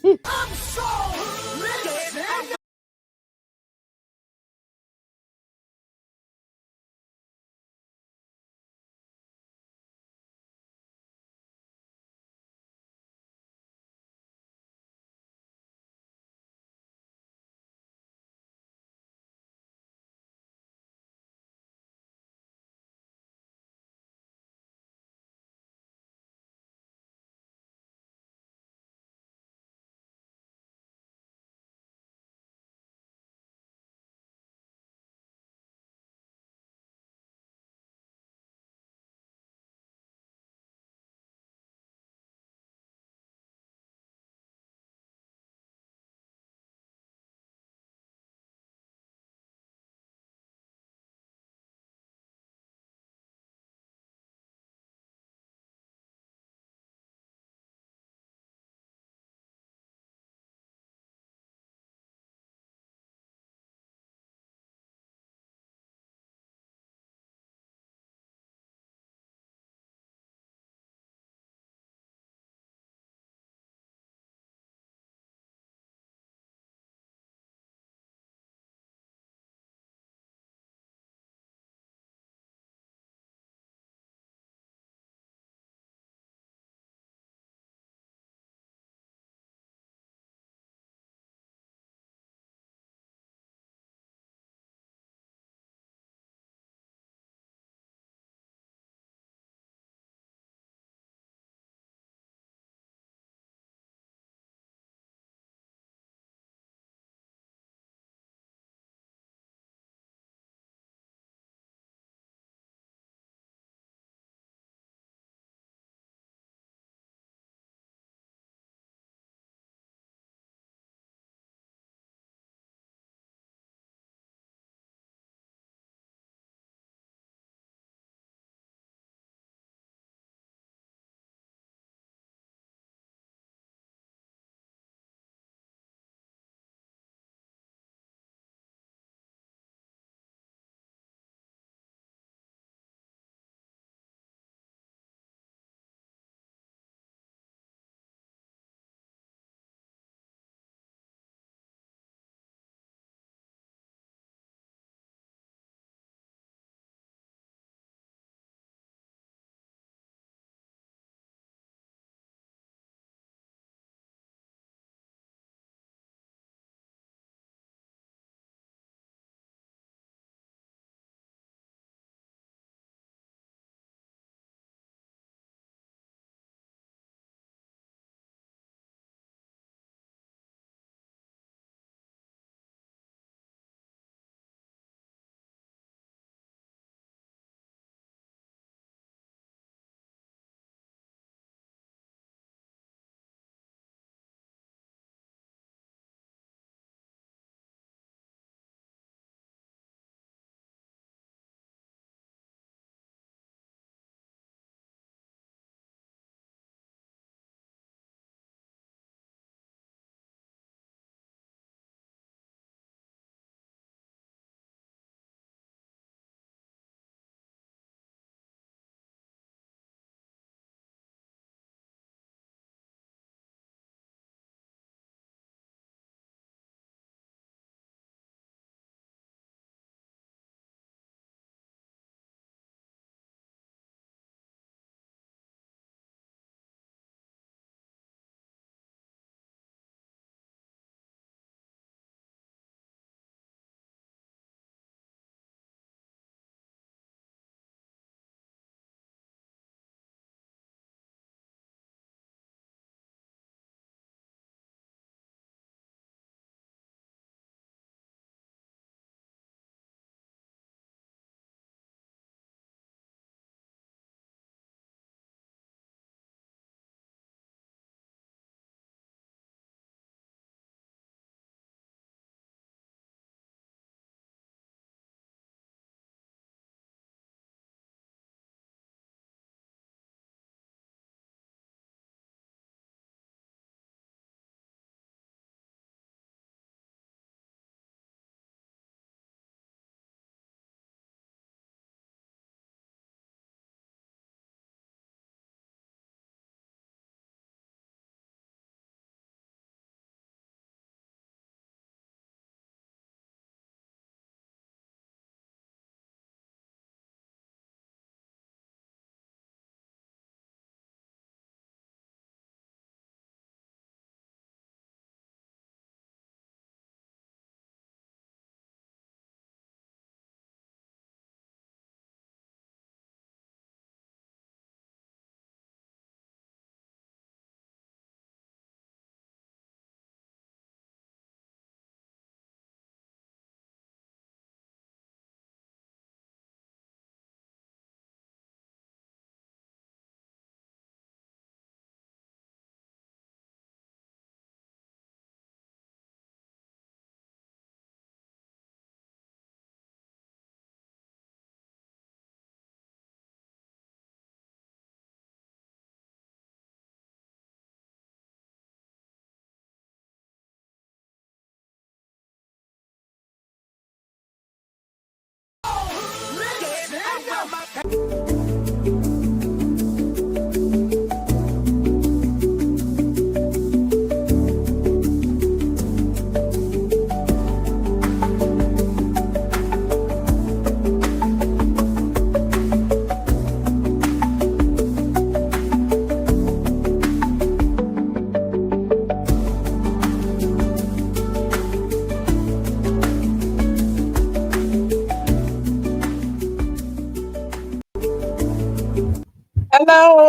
I'm so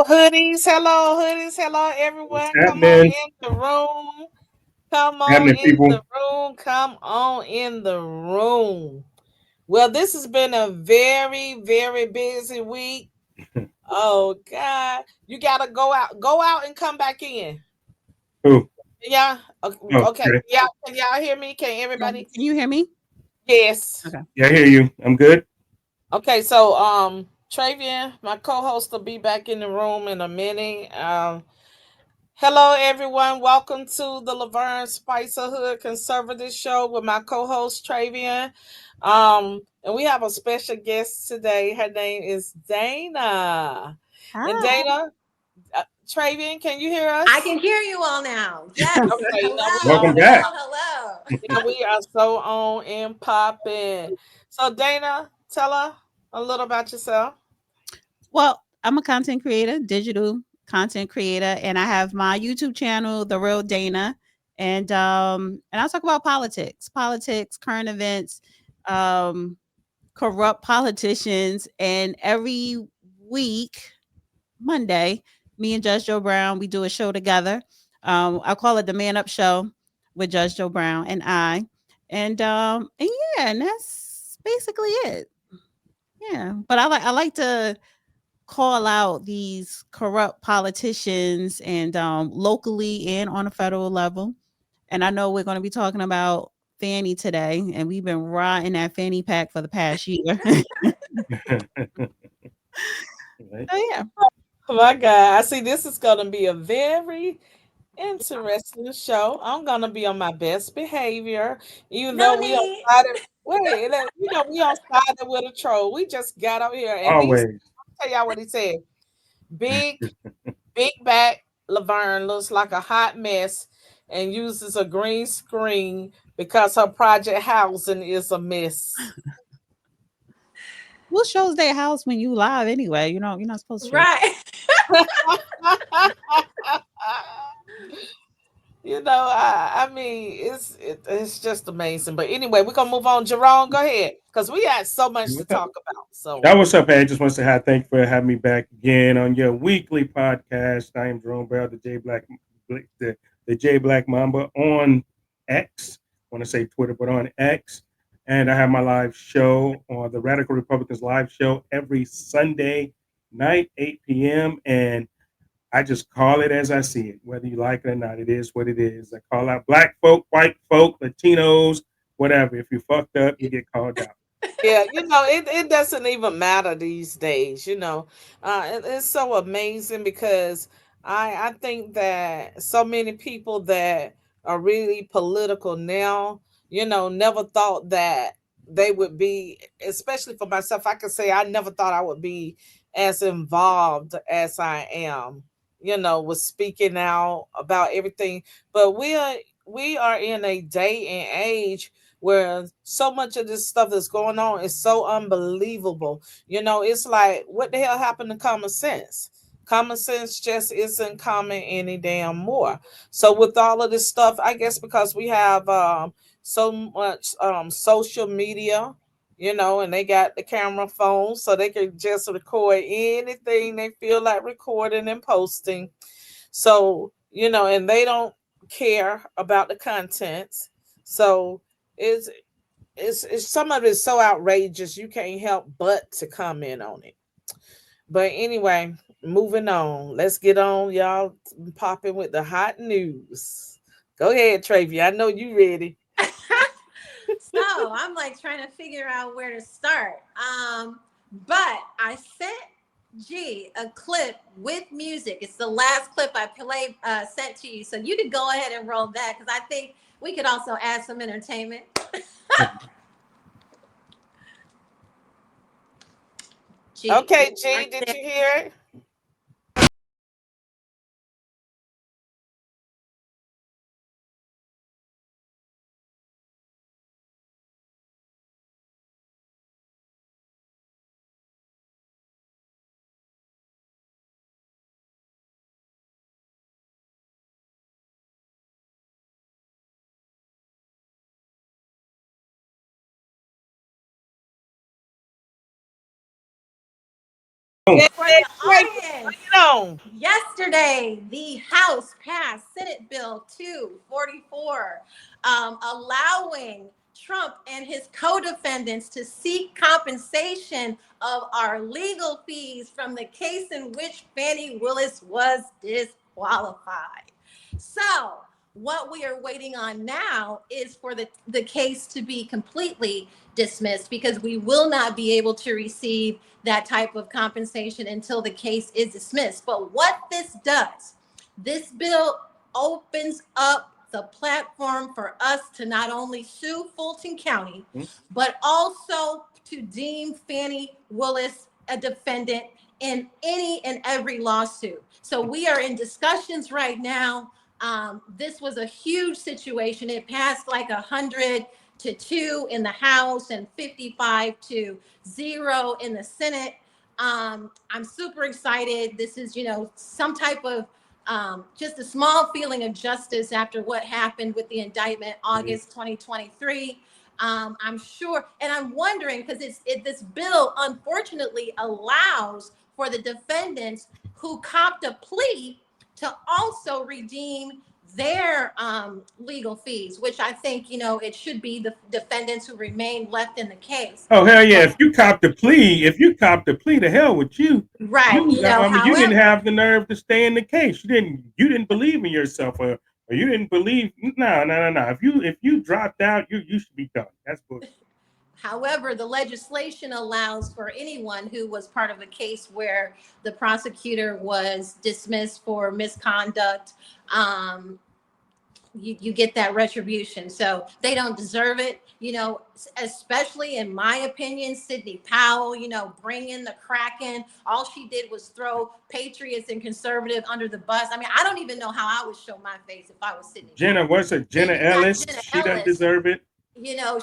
Hoodies, hello, What's everyone. Come on happening? in the room. Come on Happening, in people? the room. Come on in the room. Well, this has been a very, very busy week. Oh God, you gotta go out and come back in. Who? Yeah, okay. Oh, Okay. okay. Yeah, can y'all hear me? Can everybody? Can you hear me? Yes. Okay. Yeah, I hear you. I'm good. Okay, so Travian, my co-host, will be back in the room in a minute. Hello, everyone. Welcome to the Laverne Spicer Hood Conservative Show with my co-host Travian. And we have a special guest today. Her name is Dana. And Hi. Dana, Travian, can you hear I us? can hear you all now. Yes. Okay, Hello. Welcome back. Hello. we are so on and popping. So Dana, tell her a little about yourself. Well, I'm a content creator, digital content creator, and I have my YouTube channel, The Real Dana, and I'll talk about politics, current events, um, corrupt politicians, and every week, Monday, me and Judge Joe Brown, we do a show together. I call it the Man Up Show with Judge Joe Brown and I, and yeah, and that's basically it. Yeah, but I like to call out these corrupt politicians and locally and on a federal level. And I know we're going to be talking about Fanny today, and we've been riding that Fanny pack for the past year. Right. So yeah, Oh my God, I see this is gonna be a very interesting show. I'm gonna be on my best behavior, even No though we on need. started. Wait, we on started with a troll. We just got up here and Always. tell y'all what he said. Big, big back Laverne looks like a hot mess and uses a green screen because her project housing is a mess. what shows their house when you live anyway? You know, you're not supposed to show. Right. I mean, it's just amazing. But anyway, we're gonna move on. Jerome, go ahead, because we had so much to What's up? talk about. So That was up, hey. I just want to say hi. Thank you for having me back again on your weekly podcast. I am Jerome Bell, the J Black Mamba on X. I want to say Twitter, but on X. And I have my live show on the Radical Republicans live show every Sunday night, 8 p.m. And I just call it as I see it, whether you like it or not. It is what it is. I call out black folk, white folk, Latinos, whatever. If you fucked up, you get called out. yeah, it doesn't even matter these days. It's so amazing because I think that so many people that are really political now, never thought that they would be, especially for myself. I can say I never thought I would be as involved as I am. With speaking out about everything, but we are in a day and age where so much of this stuff that's going on is so unbelievable. It's like, what the hell happened to common sense? Common sense just isn't common any damn more. So with all of this stuff, I guess because we have so much social media, and they got the camera phones, so they can just record anything they feel like recording and posting. So, and they don't care about the contents. So it's it's some of it's so outrageous you can't help but to comment on it. But anyway, moving on. Let's get on, y'all. Popping with the hot news. Go ahead, Travi. I know you ready. So I'm like trying to figure out where to start. But I sent G a clip with music. It's the last clip I played sent to you. So you could go ahead and roll that because I think we could also add some entertainment. G, Okay, are G, you did there? you hear it? Yeah, For the right. audience, On. yesterday, the House passed Senate Bill 244, allowing Trump and his co-defendants to seek compensation of our legal fees from the case in which Fani Willis was disqualified. So, what we are waiting on now is for the case to be completely dismissed, because we will not be able to receive that type of compensation until the case is dismissed. But what this does, this bill opens up the platform for us to not only sue Fulton County, but also to deem Fani Willis a defendant in any and every lawsuit. So we are in discussions right now. This was a huge situation. It passed like 100-2 in the House and 55-0 in the Senate. I'm super excited. This is, some type of just a small feeling of justice after what happened with the indictment August 2023. I'm sure, and I'm wondering, because this bill unfortunately allows for the defendants who copped a plea to also redeem their legal fees, which I think, it should be the defendants who remain left in the case. Oh hell yeah! If you cop the plea, to hell with you. Right. You However, didn't have the nerve to stay in the case. You didn't believe in yourself, or you didn't believe. No. If you dropped out, you should be done. That's bullshit. However, the legislation allows for anyone who was part of a case where the prosecutor was dismissed for misconduct, you get that retribution. So they don't deserve it, especially in my opinion. Sidney Powell, bring in the Kraken. All she did was throw patriots and conservative under the bus. I mean, I don't even know how I would show my face if I was Sidney. Jenna Ellis? She doesn't deserve it.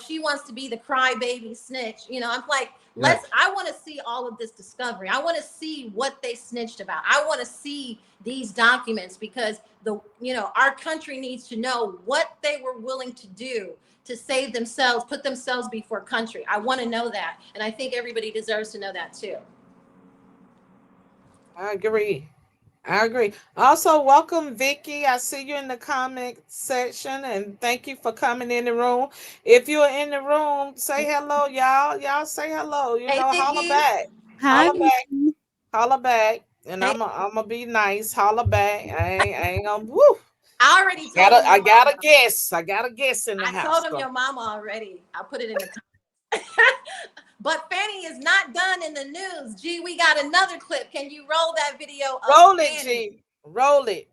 She wants to be the crybaby snitch. I'm like, I want to see all of this discovery. I want to see what they snitched about. I want to see these documents, because our country needs to know what they were willing to do to save themselves, put themselves before country. I want to know that. And I think everybody deserves to know that too. I agree. Also, welcome, Vicky. I see you in the comment section, and thank you for coming in the room. If you're in the room, say hello, y'all. Y'all say hello. Holler back. Hi. Holler back. And I'm gonna be nice. Holler back. I ain't gonna. Woo. I already told him. I got a guess. I got a guess in the house. I told him your mama already. I'll put it in the comments. But Fani is not done in the news. G, we got another clip. Can you roll that video? Roll it, G. Roll it.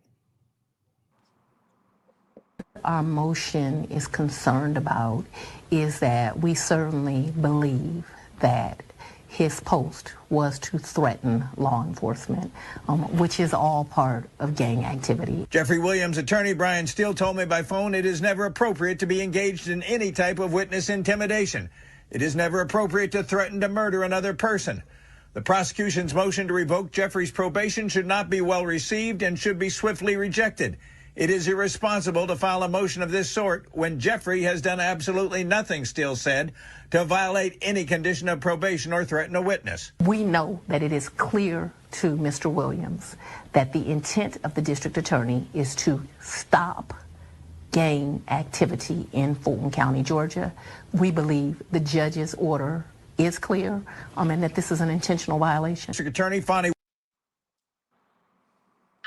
Our motion is concerned about is that we certainly believe that his post was to threaten law enforcement, which is all part of gang activity. Jeffrey Williams' attorney Brian Steele told me by phone it is never appropriate to be engaged in any type of witness intimidation. It is never appropriate to threaten to murder another person. The prosecution's motion to revoke Jeffrey's probation should not be well received and should be swiftly rejected. It is irresponsible to file a motion of this sort when Jeffrey has done absolutely nothing, Steele said, to violate any condition of probation or threaten a witness. We know that it is clear to Mr. Williams that the intent of the district attorney is to stop gang activity in Fulton County, Georgia. We believe the judge's order is clear, and that this is an intentional violation. District Attorney Fani.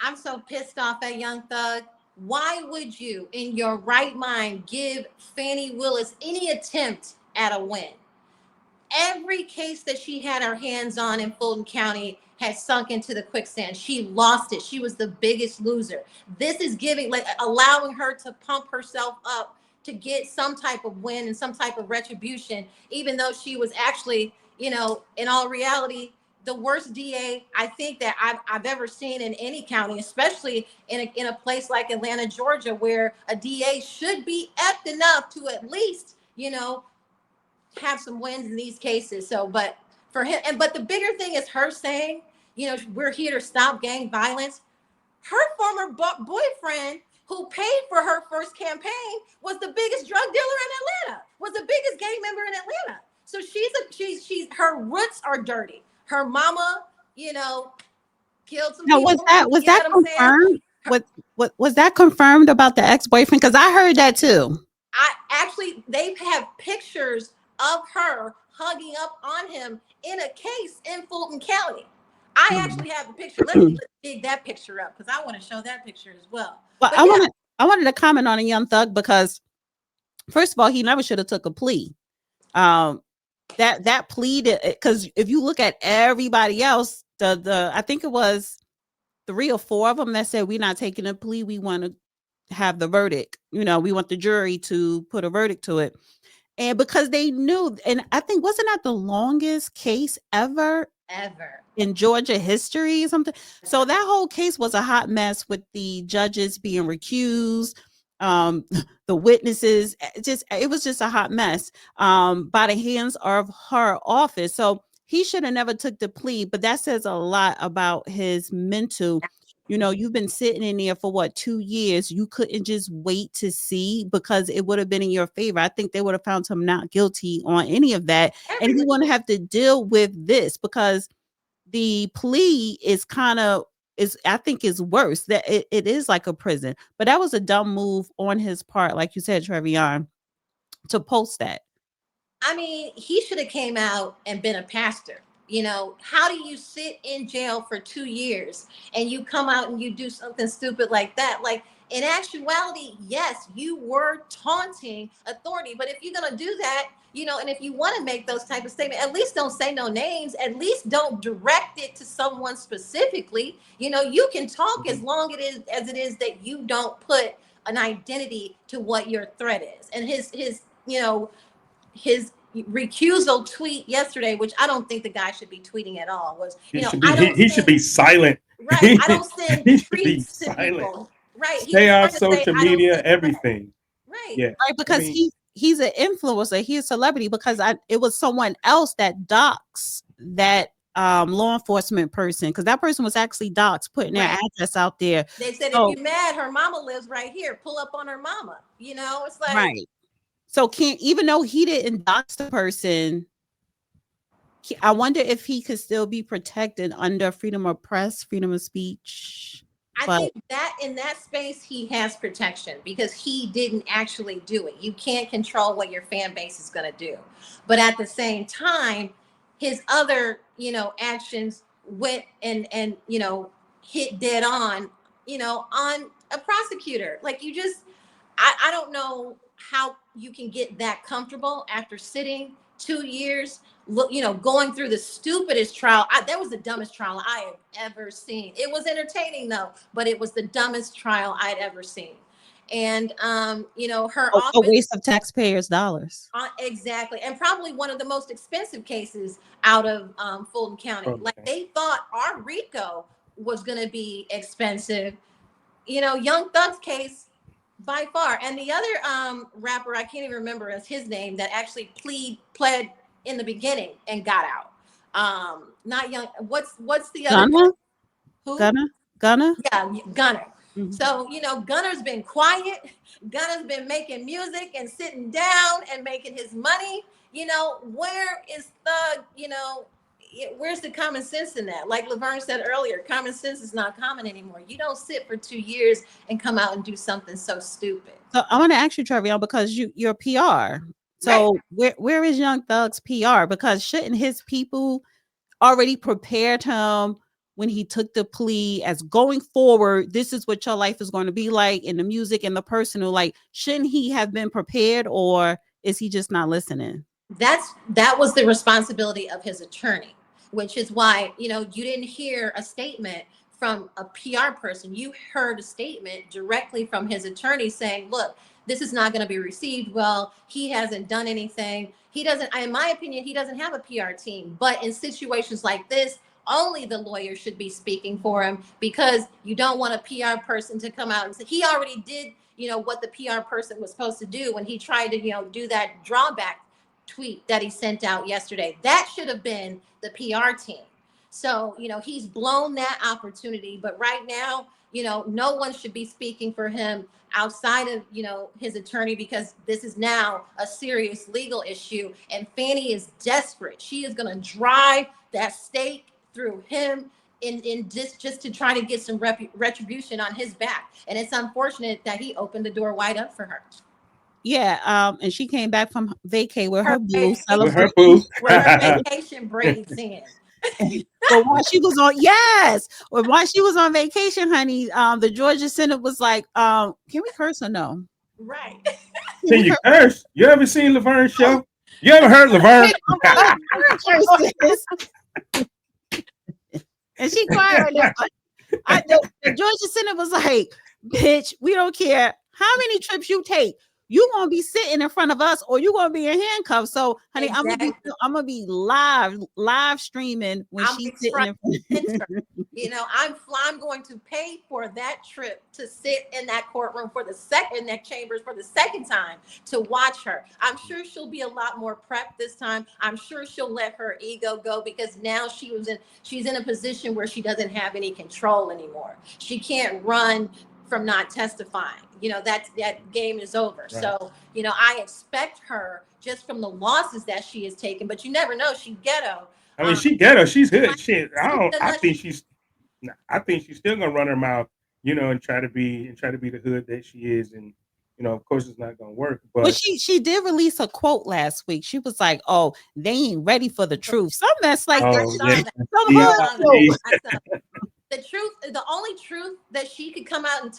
I'm so pissed off at Young Thug. Why would you, in your right mind, give Fani Willis any attempt at a win? Every case that she had her hands on in Fulton County had sunk into the quicksand. She lost it. She was the biggest loser. This is allowing her to pump herself up to get some type of win and some type of retribution, even though she was actually, in all reality, the worst DA I think that I've ever seen in any county, especially in a place like Atlanta, Georgia, where a DA should be apt enough to at least, have some wins in these cases. So, but for him, but the bigger thing is her saying, we're here to stop gang violence. Her former boyfriend, who paid for her first campaign, was the biggest drug dealer in Atlanta, was the biggest gang member in Atlanta. So she's her roots are dirty. Her mama killed some Now, people. was You know that what I'm saying? confirmed? What was that confirmed about the ex-boyfriend? Because I heard that too. They have pictures of her hugging up on him in a case in Fulton County. I actually have the picture. Let's dig that picture up because I want to show that picture as well. Well, But I wanted to comment on a Young Thug because first of all, he never should have took a plea. That plea, because if you look at everybody else, I think it was 3 or 4 of them that said we're not taking a plea. We want to have the verdict. We want the jury to put a verdict to it. And because they knew, and I think wasn't that the longest case ever in Georgia history or something? So that whole case was a hot mess with the judges being recused, the witnesses. It was just a hot mess by the hands of her office. So he should have never took the plea, but that says a lot about his mental. You've been sitting in there for 2 years. You couldn't just wait to see because it would have been in your favor. I think they would have found him not guilty on any of that. And he wouldn't have to deal with this because the plea is I think is worse. That it is like a prison. But that was a dumb move on his part, like you said, Trevion, to post that. I mean, he should have came out and been a pastor. How do you sit in jail for 2 years and you come out and you do something stupid like that? Like, in actuality, yes, you were taunting authority. But if you're going to do that, and if you want to make those type of statements, at least don't say no names. At least don't direct it to someone specifically. You can talk as long as it is that you don't put an identity to what your threat is. And his recusal tweet yesterday, which I don't think the guy should be tweeting at all, was he should be silent. Right. I don't send tweets to people. Right. Stay off social media, everything. Right. Yeah. Right, because he's an influencer, he's a celebrity, because it was someone else that doxed that law enforcement person, because that person was actually doxed, putting their address out there. They said, if you're mad, her mama lives right here. Pull up on her mama. It's like right. So even though he didn't dox the person, I wonder if he could still be protected under freedom of press, freedom of speech. I think that in that space, he has protection because he didn't actually do it. You can't control what your fan base is going to do. But at the same time, his other, actions went and hit dead on a prosecutor. Like I don't know how you can get that comfortable after sitting 2 years, going through the stupidest trial. That was the dumbest trial I have ever seen. It was entertaining though, but it was the dumbest trial I'd ever seen. And her office, a waste of taxpayers' dollars. Exactly, and probably one of the most expensive cases out of Fulton County. Like they thought our RICO was going to be expensive. Young Thug's case by far, and the other rapper, I can't even remember his name, that actually pled in the beginning and got out. Not Young. What's the other? Gunna? Who? Gunna? Yeah, Gunna. Mm-hmm. So, Gunna's been quiet. Gunna's been making music and sitting down and making his money. Where is Thug? Where's the common sense in that? Like Laverne said earlier, common sense is not common anymore. You don't sit for 2 years and come out and do something so stupid. So I want to ask you, Trevion, because you're PR. So where is Young Thug's PR? Because shouldn't his people already prepared him when he took the plea as going forward, this is what your life is going to be like in the music and the personal? Like, shouldn't he have been prepared, or is he just not listening? That was the responsibility of his attorney, which is why, you didn't hear a statement from a PR person. You heard a statement directly from his attorney saying, look, this is not going to be received well. He hasn't done anything. In my opinion, he doesn't have a PR team. But in situations like this, only the lawyer should be speaking for him, because you don't want a PR person to come out and say he already did, what the PR person was supposed to do when he tried to, do that drawback tweet that he sent out yesterday. That should have been the PR team. So, he's blown that opportunity. But right now, no one should be speaking for him outside of, his attorney, because this is now a serious legal issue. And Fannie is desperate. She is going to drive that stake through him in just to try to get some retribution on his back. And it's unfortunate that he opened the door wide up for her. Yeah, and she came back from vacay with her boo, With celebrating. her boo. Where her vacation braids in. But while she was on, yes, or while she was on vacation, honey, the Georgia Senate was like, can we curse or no? Right. Can you curse? You ever seen Laverne's show? You ever heard Laverne? And she cried right there. The Georgia Senate was like, bitch, we don't care how many trips you take. You gonna be sitting in front of us, or you gonna be in handcuffs. So, honey, Exactly. I'm gonna be live streaming when I'll she's be sitting in front. You know, I'm going to pay for that trip to sit in that courtroom for the second, that chambers for the second time to watch her. I'm sure she'll be a lot more prepped this time. I'm sure she'll let her ego go, because now she's in a position where she doesn't have any control anymore. She can't run from not testifying. You know, that game is over. Right. So, you know, I expect her, just from the losses that she has taken, but you never know. She ghetto. I mean, she ghetto. She's good. Shit. I think she's still gonna run her mouth, you know, and try to be the hood that she is. And, you know, of course, it's not gonna work. But she did release a quote last week. She was like, "Oh, they ain't ready for the truth." Something that's like the truth, the only truth that she could come out and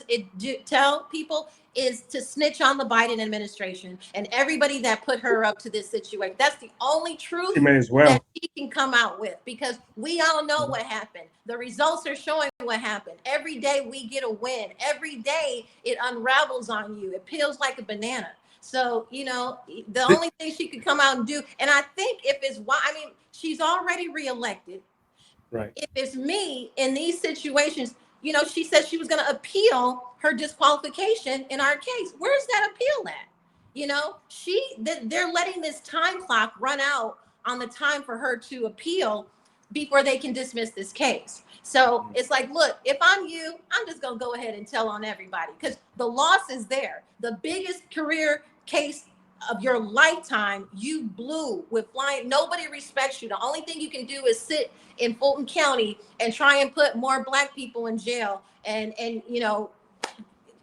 tell people is to snitch on the Biden administration and everybody that put her up to this situation. That's the only truth that she can come out with, because we all know what happened. The results are showing what happened. Every day we get a win. Every day it unravels on you. It peels like a banana. So, you know, the only thing she could come out and do, and I think she's already reelected. Right. If it's me in these situations, you know, she said she was going to appeal her disqualification in our case. Where's that appeal at? You know, they're letting this time clock run out on the time for her to appeal before they can dismiss this case. So it's like, look, if I'm you, I'm just going to go ahead and tell on everybody, because the loss is there. The biggest career case of your lifetime, you blew with flying. Nobody respects you. The only thing you can do is sit in Fulton County and try and put more Black people in jail. And you know,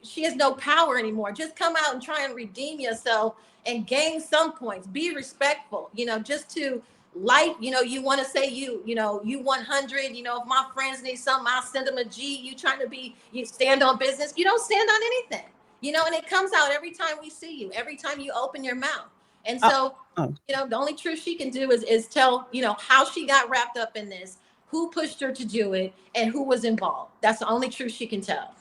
she has no power anymore. Just come out and try and redeem yourself and gain some points. Be respectful, you know, just to life. You know, you want to say you 100, you know, if my friends need something, I'll send them a G. You stand on business. You don't stand on anything. You know, and it comes out every time we see you, every time you open your mouth. And so, you know, the only truth she can do is tell, you know, how she got wrapped up in this, who pushed her to do it, and who was involved. That's the only truth she can tell.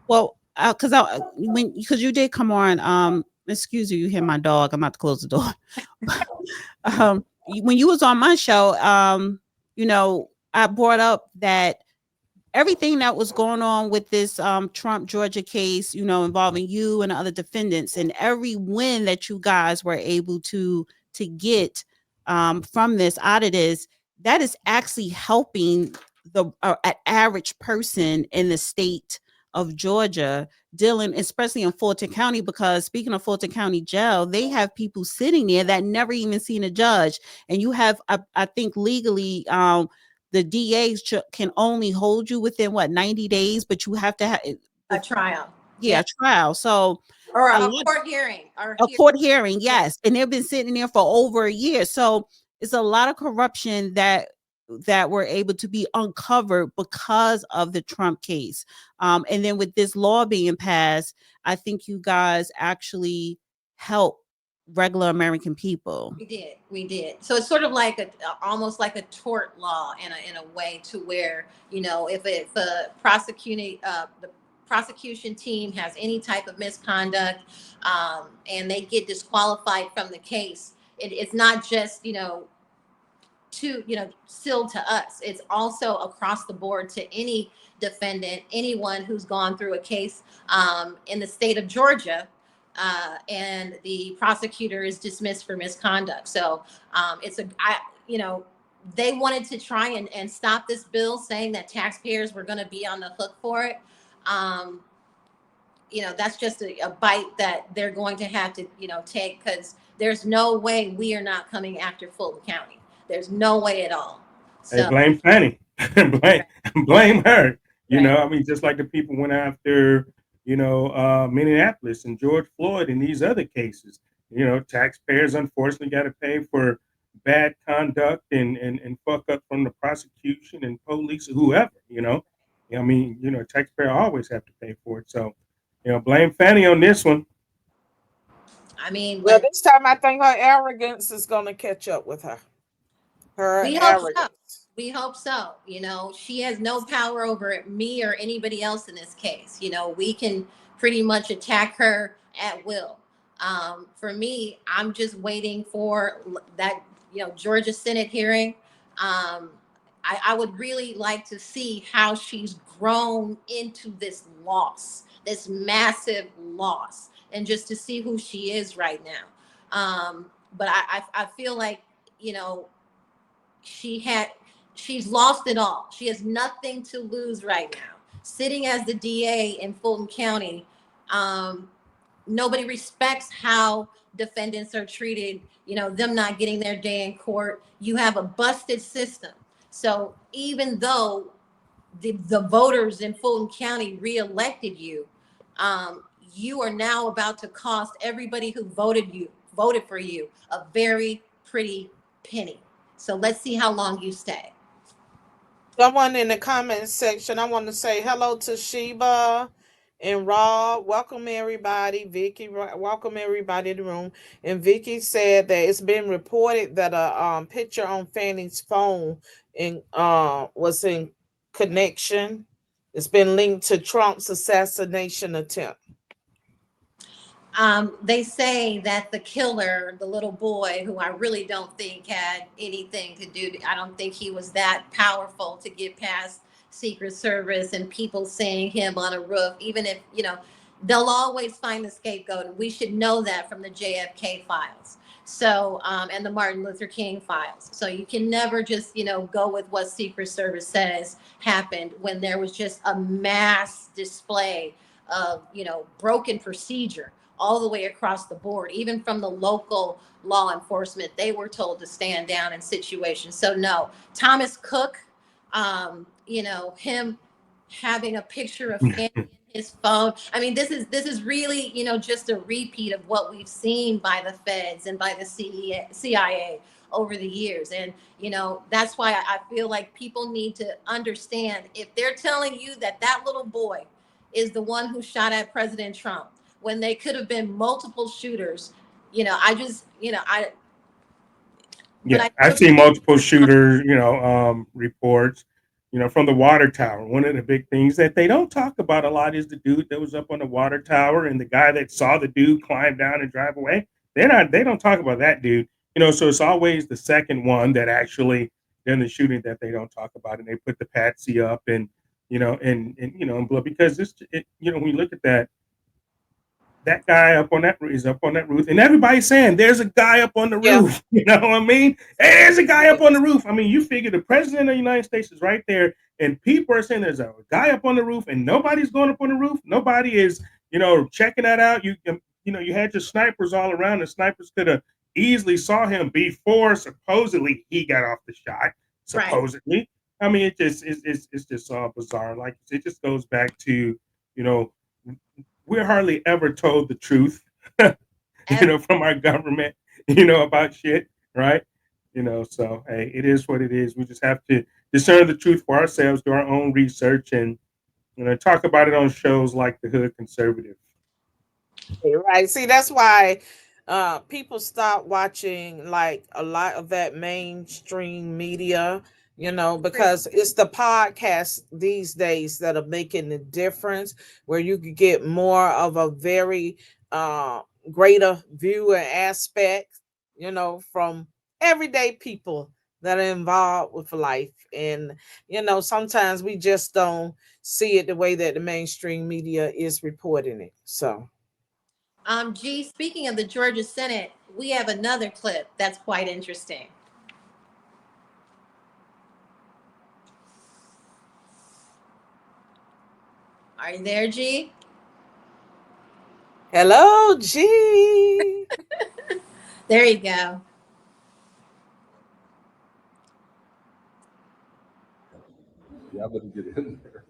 Well, because you did come on, excuse you hear my dog. I'm about to close the door. When you was on my show, you know, I brought up that everything that was going on with this Trump Georgia case, you know, involving you and other defendants, and every win that you guys were able to get from this, out of this, that is actually helping the average person in the state of Georgia dealing, especially in Fulton County, because speaking of Fulton County Jail, they have people sitting there that never even seen a judge. And you have, I think legally, the DAs can only hold you within 90 days, but you have to have a trial. Yeah, a trial. So or a court hearing. Court hearing, yes. And they've been sitting there for over a year. So it's a lot of corruption that were able to be uncovered because of the Trump case. And then with this law being passed, I think you guys actually help regular American people. We did. So it's sort of like almost like a tort law in a way, to where, you know, if the prosecution team has any type of misconduct, and they get disqualified from the case, it's not just, you know, still to us. It's also across the board to any defendant, anyone who's gone through a case in the state of Georgia. And the prosecutor is dismissed for misconduct. So they wanted to try and stop this bill, saying that taxpayers were going to be on the hook for it. You know, that's just a bite that they're going to have to, you know, take, because there's no way we are not coming after Fulton County. There's no way at all. Hey, So blame Fanny. blame blame her. You right. know, I mean, just like the people went after, Minneapolis and George Floyd and these other cases. You know, taxpayers unfortunately got to pay for bad conduct and fuck up from the prosecution and police or whoever. I mean, taxpayer always have to pay for it. So, blame Fanny on this one. I mean, Well, but this time I think her arrogance is going to catch up with her. Her we hope so. arrogance. We hope so. She has no power over me or anybody else in this case. We can pretty much attack her at will. For me, I'm just waiting for that, Georgia Senate hearing. I would really like to see how she's grown into this loss, this massive loss, and just to see who she is right now. But I feel like, you know, she's lost it all. She has nothing to lose right now. Sitting as the DA in Fulton County, nobody respects how defendants are treated, them not getting their day in court. You have a busted system. So even though the voters in Fulton County reelected you, you are now about to cost everybody who voted for you a very pretty penny. So let's see how long you stay. Someone in the comment section, I want to say hello to Sheba and Rob. Welcome everybody. Vicky, welcome everybody in the room. And Vicky said that it's been reported that a picture on Fanny's phone was in connection. It's been linked to Trump's assassination attempt. They say that the killer, the little boy, who I really don't think had anything to do, I don't think he was that powerful to get past Secret Service and people seeing him on a roof, even if, they'll always find the scapegoat. And we should know that from the JFK files. So, and the Martin Luther King files. So you can never just, go with what Secret Service says happened when there was just a mass display of, broken procedure all the way across the board. Even from the local law enforcement, they were told to stand down in situations. So no, Thomas Cook, him having a picture of Fanny in his phone. I mean, this is really, just a repeat of what we've seen by the feds and by the CIA over the years. And, that's why I feel like people need to understand, if they're telling you that little boy is the one who shot at President Trump, when they could have been multiple shooters, I've seen multiple shooter, reports, from the water tower. One of the big things that they don't talk about a lot is the dude that was up on the water tower and the guy that saw the dude climb down and drive away. They don't talk about that dude, so it's always the second one that actually done the shooting that they don't talk about, and they put the patsy up and because when you look at that guy up on that is up on that roof, and everybody's saying there's a guy up on the roof. You know what I mean? There's a guy up on the roof. I mean, you figure the president of the United States is right there, and people are saying there's a guy up on the roof, and nobody's going up on the roof. Nobody is, checking that out. You had your snipers all around. The snipers could have easily saw him before supposedly he got off the shot. Supposedly, right. I mean, it's just all bizarre. Like it just goes back to, we're hardly ever told the truth, from our government, about shit, right? So hey, it is what it is. We just have to discern the truth for ourselves, do our own research, and talk about it on shows like The Hood Conservative. Right. See, that's why people stop watching like a lot of that mainstream media, because it's the podcasts these days that are making the difference, where you could get more of a very greater viewer aspect, from everyday people that are involved with life. And, sometimes we just don't see it the way that the mainstream media is reporting it. So. G, speaking of the Georgia Senate, we have another clip that's quite interesting. Are you there, G? Hello, G. There you go. Yeah, I better get in there.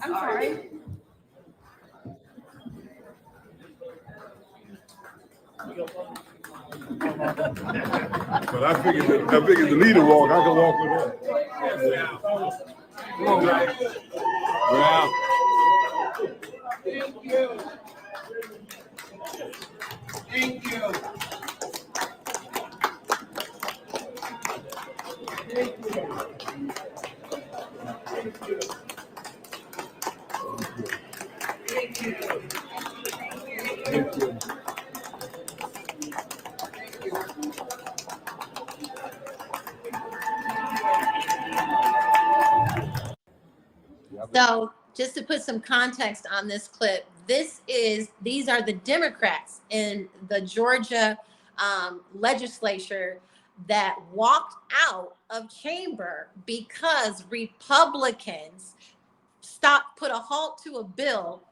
I'm sorry. But I figured the leader walk, I can walk with her. Come on, guys. Yeah. Thank you. Thank you. So just to put some context on this clip, these are the Democrats in the Georgia legislature that walked out of chamber because Republicans put a halt to a bill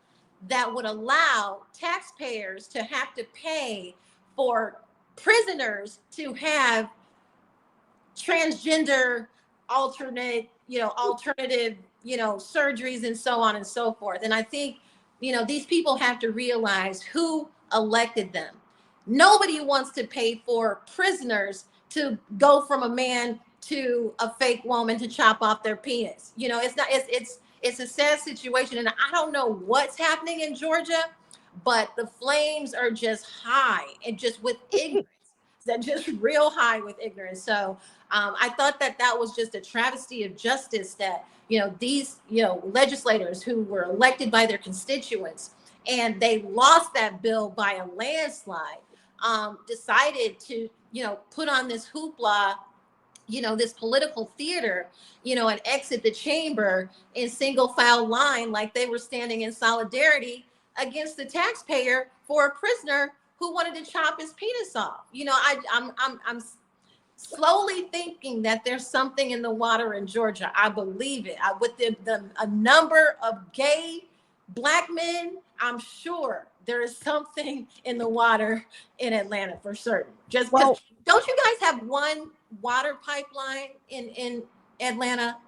that would allow taxpayers to have to pay for prisoners to have transgender alternative surgeries and so on and so forth. And I think these people have to realize who elected them. Nobody wants to pay for prisoners to go from a man to a fake woman to chop off their penis. It's a sad situation, and I don't know what's happening in Georgia, but the flames are just high and just with ignorance. They're just real high with ignorance. So I thought that was just a travesty of justice that these legislators who were elected by their constituents and they lost that bill by a landslide, decided to put on this hoopla, this political theater, and exit the chamber in single file line like they were standing in solidarity against the taxpayer for a prisoner who wanted to chop his penis off. I'm slowly thinking that there's something in the water in Georgia. I believe it. With a number of gay Black men, I'm sure there is something in the water in Atlanta for certain. Just because, don't you guys have one water pipeline in Atlanta?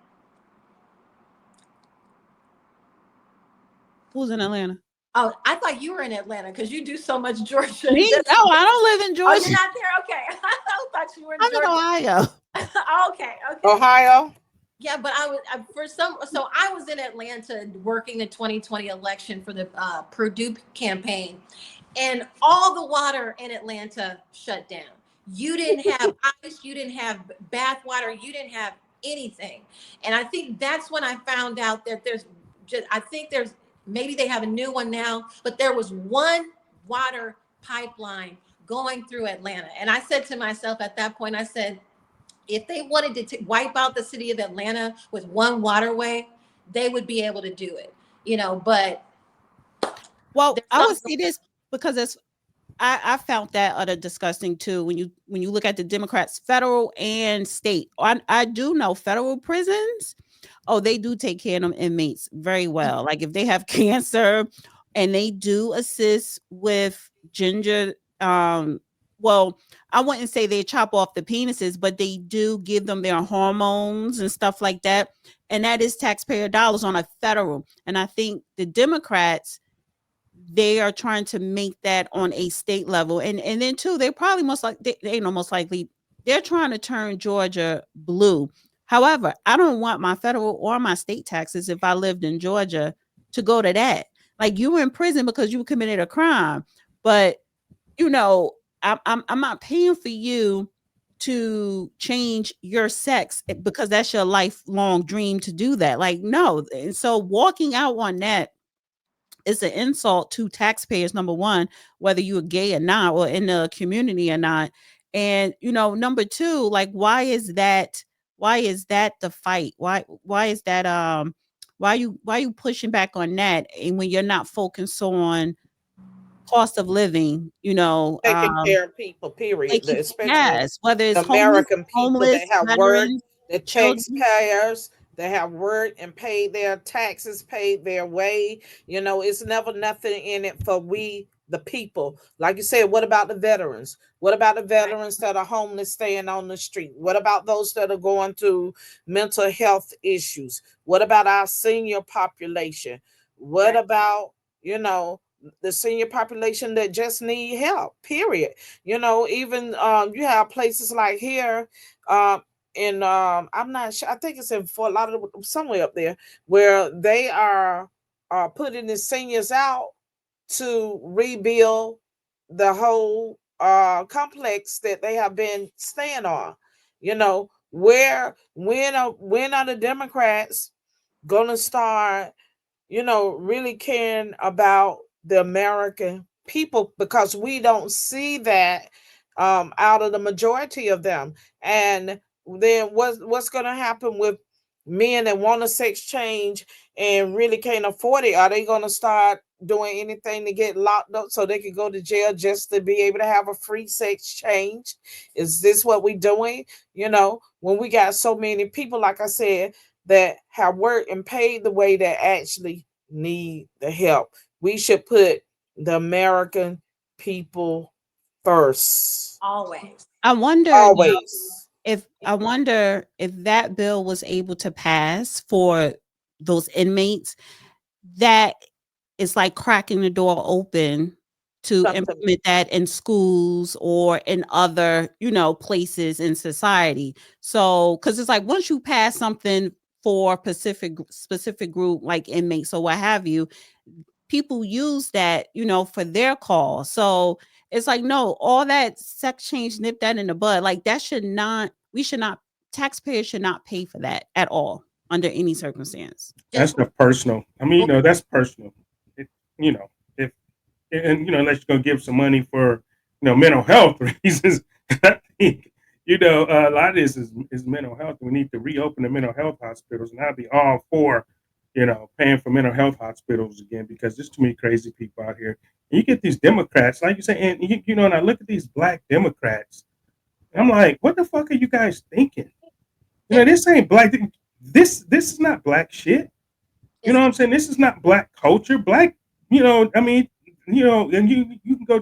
Who's in Atlanta? Oh, I thought you were in Atlanta because you do so much Georgia. Me? No, I don't live in Georgia. Oh, you're not there? Okay. I thought you were in I'm Georgia. in Ohio. Okay. Ohio. Yeah, but I was in Atlanta working the 2020 election for the Purdue campaign, and all the water in Atlanta shut down. You didn't have ice, you didn't have bath water, you didn't have anything. And I think that's when I found out that maybe they have a new one now, but there was one water pipeline going through Atlanta. And I said to myself at that point, I said, if they wanted to wipe out the city of Atlanta with one waterway, they would be able to do it, but. Well, I would say this because I found that other disgusting too. When you look at the Democrats, federal and state, I do know federal prisons. Oh, they do take care of them inmates very well. Like if they have cancer, and they do assist with ginger. Well, I wouldn't say they chop off the penises, but they do give them their hormones and stuff like that. And that is taxpayer dollars on a federal. And I think the Democrats, they are trying to make that on a state level. And then too, they probably they're trying to turn Georgia blue. However, I don't want my federal or my state taxes, if I lived in Georgia, to go to that. Like, you were in prison because you committed a crime, but I'm not paying for you to change your sex because that's your lifelong dream to do that. Like, no. And so walking out on that is an insult to taxpayers, number one, whether you're gay or not, or in the community or not. And, number two, like, why is that the fight? Why is that, why are you pushing back on that? And when you're not focused on cost of living, taking care of people, period. Especially whether it's American people that have worked, the taxpayers that have worked and paid their taxes, paid their way. It's never nothing in it for we the people. Like you said, what about the veterans? What about the veterans that are homeless staying on the street? What about those that are going through mental health issues? What about our senior population? What about, you know, the senior population that just need help, period? You know, even you have places like here in I'm not sure, I think it's in Fort Lauderdale, somewhere up there, where they are putting the seniors out to rebuild the whole complex that they have been staying on. You know, where when are the Democrats gonna start, you know, really caring about the American people, because we don't see that out of the majority of them. And then what's going to happen with men that want a sex change and really can't afford it? Are they going to start doing anything to get locked up so they can go to jail just to be able to have a free sex change? Is this what we're doing? You know, when we got so many people, like I said, that have worked and paid the way that actually need the help. We should put the American people first. Always. I wonder Always. I wonder if that bill was able to pass for those inmates, that is like cracking the door open to Something. implement that in schools or in other, you know, places in society. So, because it's like once you pass something for specific group like inmates or what have you, people use that, you know, for their cause. So it's like, no, all that sex change, nip that in the bud. Like that should not, we should not, taxpayers should not pay for that at all under any circumstance. That's the personal. I mean, you know, that's personal. You know, if and you know, unless you're gonna give some money for, you know, mental health reasons. I think, you know, a lot of this is mental health. We need to reopen the mental health hospitals, and I'd be all for, you know, paying for mental health hospitals again, because there's too many crazy people out here. And you get these Democrats, like you say, and you know, and I look at these black Democrats, and I'm like, what the fuck are you guys thinking? You know, this ain't black. This is not black shit. You know what I'm saying? This is not black culture. Black, you know, I mean, you know, and you can go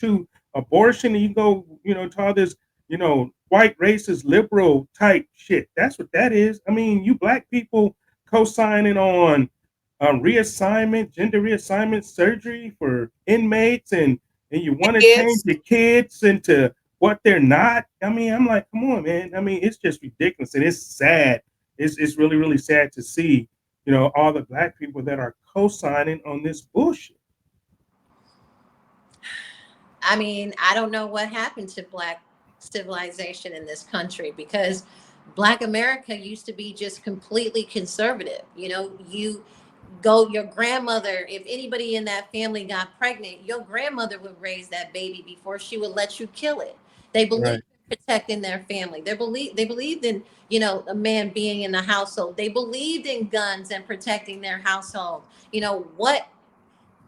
to abortion, and you go, you know, to all this, you know, white racist liberal type shit. That's what that is. I mean, you black people co-signing on reassignment, gender reassignment surgery for inmates, and you want to change the kids into what they're not. I mean, I'm like, come on, man. I mean, it's just ridiculous, and it's sad. It's really, really sad to see, you know, all the black people that are co-signing on this bullshit. I mean, I don't know what happened to black civilization in this country, because black America used to be just completely conservative. You know, your grandmother, if anybody in that family got pregnant, your grandmother would raise that baby before she would let you kill it. They believed in protecting their family. They believed in, you know, a man being in the household. They believed in guns and protecting their household. You know, what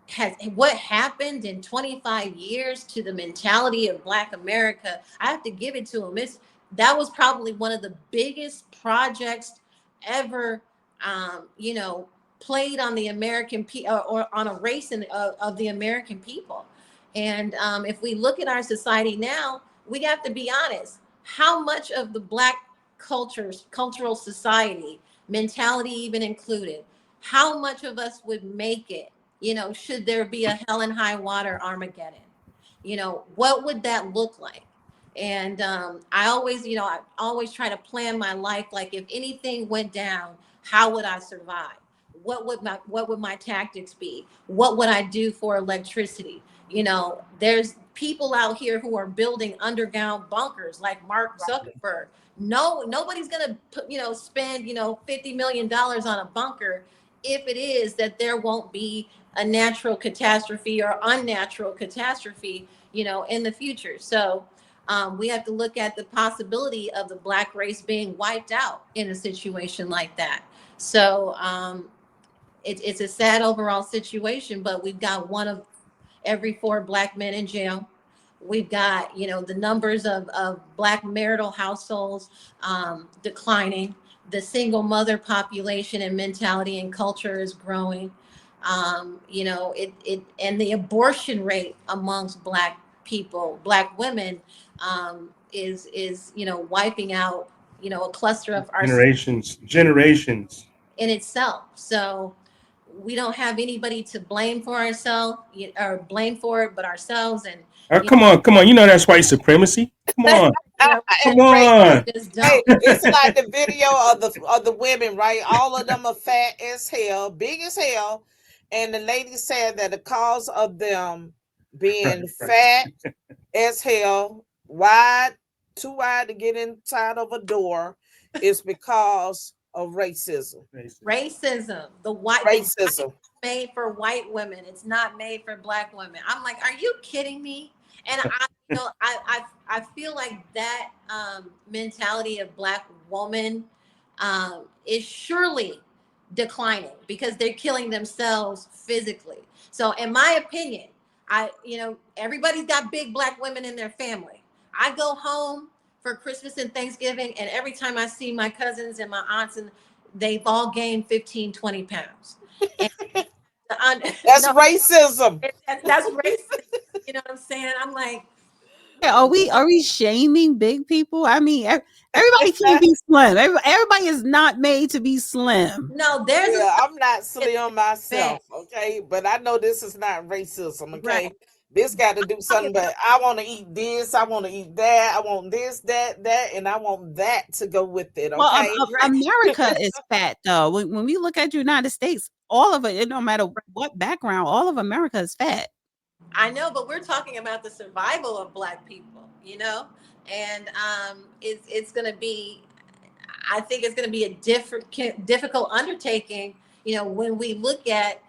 happened in 25 years to the mentality of black America? I have to give it to them. That was probably one of the biggest projects ever, you know, played on the American or on a race of the American people. And if we look at our society now, we have to be honest. How much of the black cultural society mentality even included, how much of us would make it? You know, should there be a hell and high water Armageddon? You know, what would that look like? And I always try to plan my life. Like, if anything went down, how would I survive? What would my tactics be? What would I do for electricity? You know, there's people out here who are building underground bunkers like Mark Zuckerberg. No, nobody's gonna spend $50 million on a bunker if it is that there won't be a natural catastrophe or unnatural catastrophe, you know, in the future. So we have to look at the possibility of the black race being wiped out in a situation like that. So it's a sad overall situation, but we've got one of every 4 black men in jail. We've got, you know, the numbers of black marital households declining. The single mother population and mentality and culture is growing. You know, it and the abortion rate amongst Black people, Black women, is you know, wiping out, you know, a cluster of our Generations. in itself. So we don't have anybody to blame for ourselves or blame for it but ourselves. And you Come on. You know that's white supremacy. Come on. know, Come And Ray, on. just hey, don't. it's like the video of the women, right? All of them are fat as hell, big as hell, and the lady said that the cause of them being fat as hell, wide, too wide to get inside of a door, is because of racism. Racism. The Racism. made for white women. It's not made for Black women. I'm like, are you kidding me? And I, you know, I feel like that mentality of Black woman is surely declining because they're killing themselves physically. So, in my opinion, you know, everybody's got big Black women in their family. I go home for Christmas and Thanksgiving, and every time I see my cousins and my aunts, and they've all gained 15, 20 pounds. And, That's no, racism. that's racist. You know what I'm saying? I'm like, Are we shaming big people? I mean, everybody can't be slim. Everybody is not made to be slim. no, there's Yeah, a I'm not slim myself, okay, but I know this is not racism, okay. Right. This got to do something, but I want to eat this, I want to eat that, I want this, that, and I want that to go with it, Well, okay. America is fat though. When we look at the United States, all of it, no matter what background, all of America is fat. I know, but we're talking about the survival of Black people, you know, and it's going to be, I think it's going to be a difficult undertaking, you know, when we look at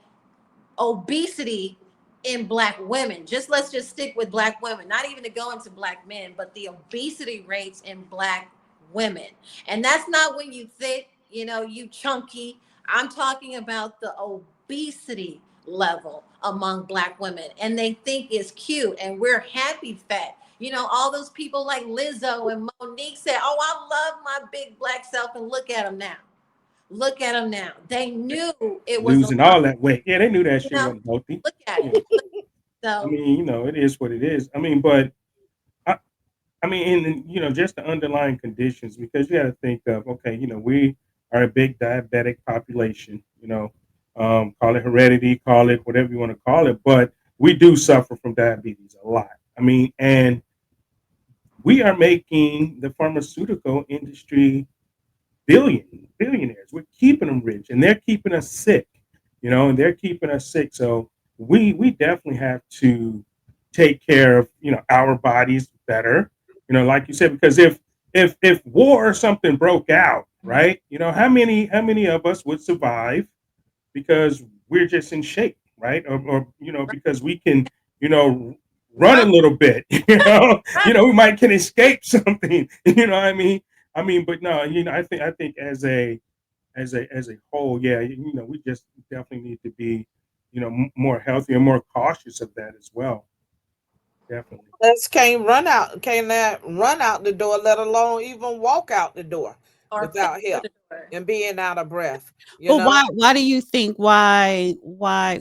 obesity in Black women. Let's just stick with Black women, not even to go into Black men, but the obesity rates in Black women. And that's not when you thick, you know, you chunky. I'm talking about the obesity level among Black women, and they think it's cute, and we're happy fat. You know, all those people like Lizzo and Monique said, "Oh, I love my big Black self," and look at them now. Look at them now. They knew it was Losing all that weight. Yeah, they knew that shit know, wasn't healthy. look at Yeah. it. I So mean, you know, it is what it is. I mean, but I mean, in you know, just the underlying conditions, because you got to think of, okay, you know, we are a big diabetic population. You know, call it heredity, call it whatever you want to call it, but we do suffer from diabetes a lot. I mean, and we are making the pharmaceutical industry billionaires. We're keeping them rich, and they're keeping us sick. You know, and they're keeping us sick. So we definitely have to take care of, you know, our bodies better. You know, like you said, because if war or something broke out, right? You know, how many of us would survive because we're just in shape, right? Or you know, because we can, you know, run a little bit. We might can escape something. You know what I mean? I mean, but no, you know, I think as a whole, yeah, you know, we just definitely need to be, you know, more healthy and more cautious of that as well. Definitely. Us can't not run out the door, let alone even walk out the door or without face help the door. and being out of breath. You But know, why do you think why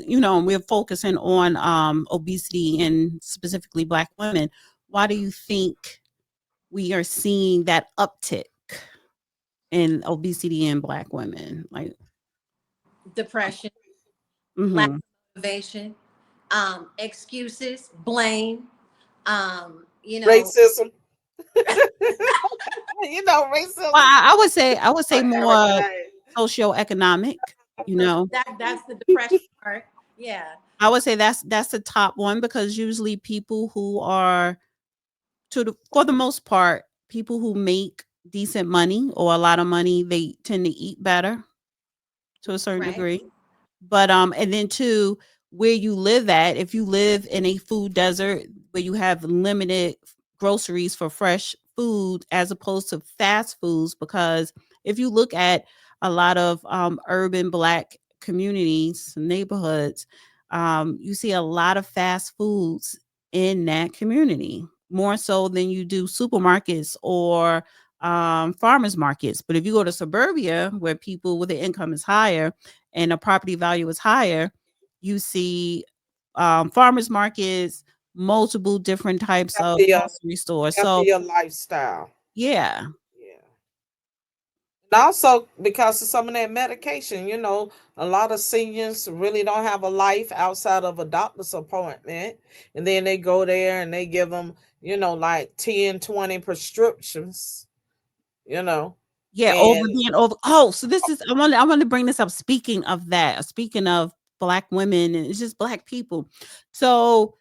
you know we're focusing on obesity and specifically Black women? Why do you think we are seeing that uptick in obesity in Black women? Like, Depression, lack mhm. of motivation, excuses, blame, you know, racism. You know, racism. Well, I would say more Everything. socioeconomic. You so know, that's the depression part. Yeah. I would say that's the top one because usually people who are for the most part, people who make decent money or a lot of money, they tend to eat better to a certain Right. degree. But and then two, where you live at, if you live in a food desert where you have limited groceries for fresh food as opposed to fast foods, because if you look at a lot of urban Black communities, neighborhoods, you see a lot of fast foods in that community, more so than you do supermarkets or farmers markets. But if you go to suburbia where people with the income is higher and the property value is higher, you see farmers markets, multiple different types of Healthier, grocery stores. So healthier lifestyle. yeah, Yeah. And also because of some of that medication, you know, a lot of seniors really don't have a life outside of a doctor's appointment. And then they go there and they give them, you know, like 10, 20 prescriptions, you know. yeah, over And being over. Oh, so this is I want to bring this up. Speaking of that, speaking of Black women, and it's just Black people. So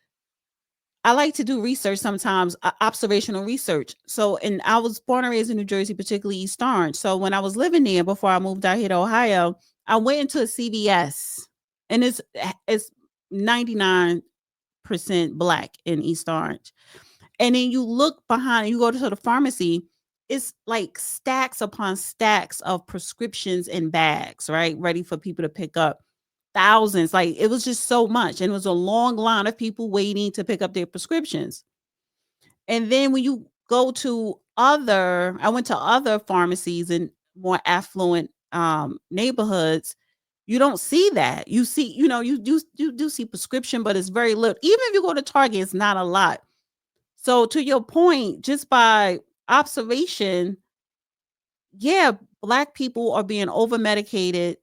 I like to do research sometimes, observational research. So, and I was born and raised in New Jersey, particularly East Orange. So, when I was living there before I moved out here to Ohio, I went into a CVS, and it's 99% Black in East Orange. And then you look behind, you go to the pharmacy, it's like stacks upon stacks of prescriptions in bags, right? Ready for people to pick up. Thousands, like it was just so much. And it was a long line of people waiting to pick up their prescriptions. And then when you go to I went to other pharmacies in more affluent neighborhoods, you don't see that. You see, you do see prescription, but it's very little. Even if you go to Target, it's not a lot. So to your point, just by observation, yeah, Black people are being over medicated,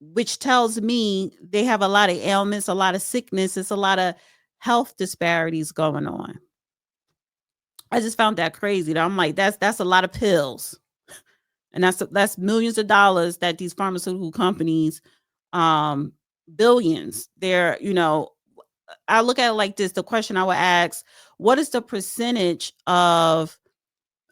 which tells me they have a lot of ailments, a lot of sickness, it's a lot of health disparities going on. I just found that crazy. I'm like, that's a lot of pills. And that's millions of dollars that these pharmaceutical companies, billions, I look at it like this. The question I would ask, what is the percentage of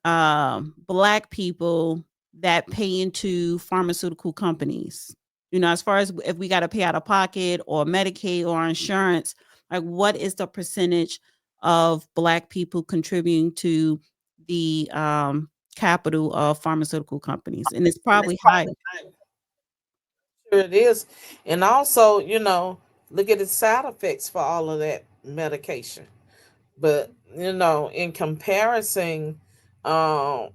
Black people that pay into pharmaceutical companies? As far as if we got to pay out of pocket or Medicaid or insurance, like what is the percentage of Black people contributing to the capital of pharmaceutical companies? And it's probably high. sure it is. And also, you know, look at the side effects for all of that medication. But, you know, in comparison, um,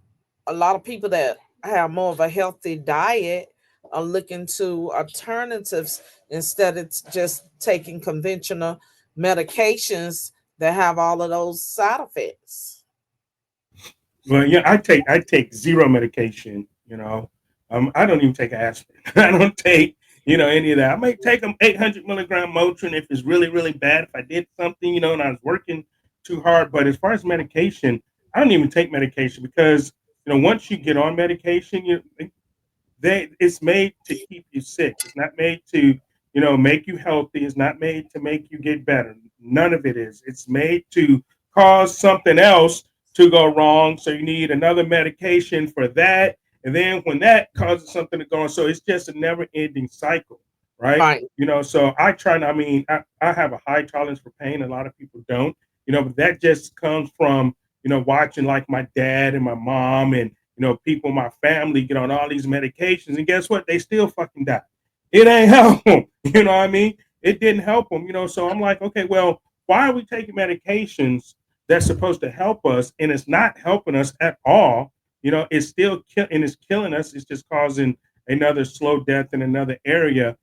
a lot of people that have more of a healthy diet are looking to alternatives instead of just taking conventional medications that have all of those side effects. Well, yeah, I take zero medication. I don't even take aspirin. I don't take any of that. I may take them 800 milligram Motrin if it's really really bad. If I did something, and I was working too hard. But as far as medication, I don't even take medication because once you get on medication, it's made to keep you sick. It's not made to make you healthy. It's not made to make you get better. None of it is. It's made to cause something else to go wrong. So you need another medication for that. And then when that causes something to go on, so it's just a never ending cycle, right? Right. So I try to, I have a high tolerance for pain. A lot of people don't, but that just comes from, watching like my dad and my mom and, people in my family get on all these medications. And guess what? They still fucking die. It ain't help them. You know what I mean? It didn't help them, So I'm like, okay, well, why are we taking medications that's supposed to help us and it's not helping us at all? It's still and it's killing us. It's just causing another slow death in another area.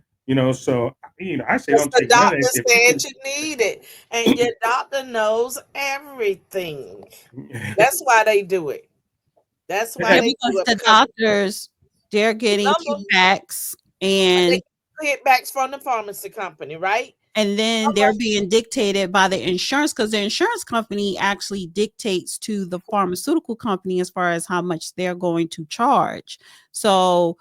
So I say Because don't the take none of doctor that. If said you need it, and your doctor knows everything. That's why they do it. That's why Yeah, they do because it the because doctors, they're getting number kickbacks, they and get kickbacks from the pharmacy company, right? then they're being dictated by the insurance, because the insurance company actually dictates to the pharmaceutical company as far as how much they're going to charge. So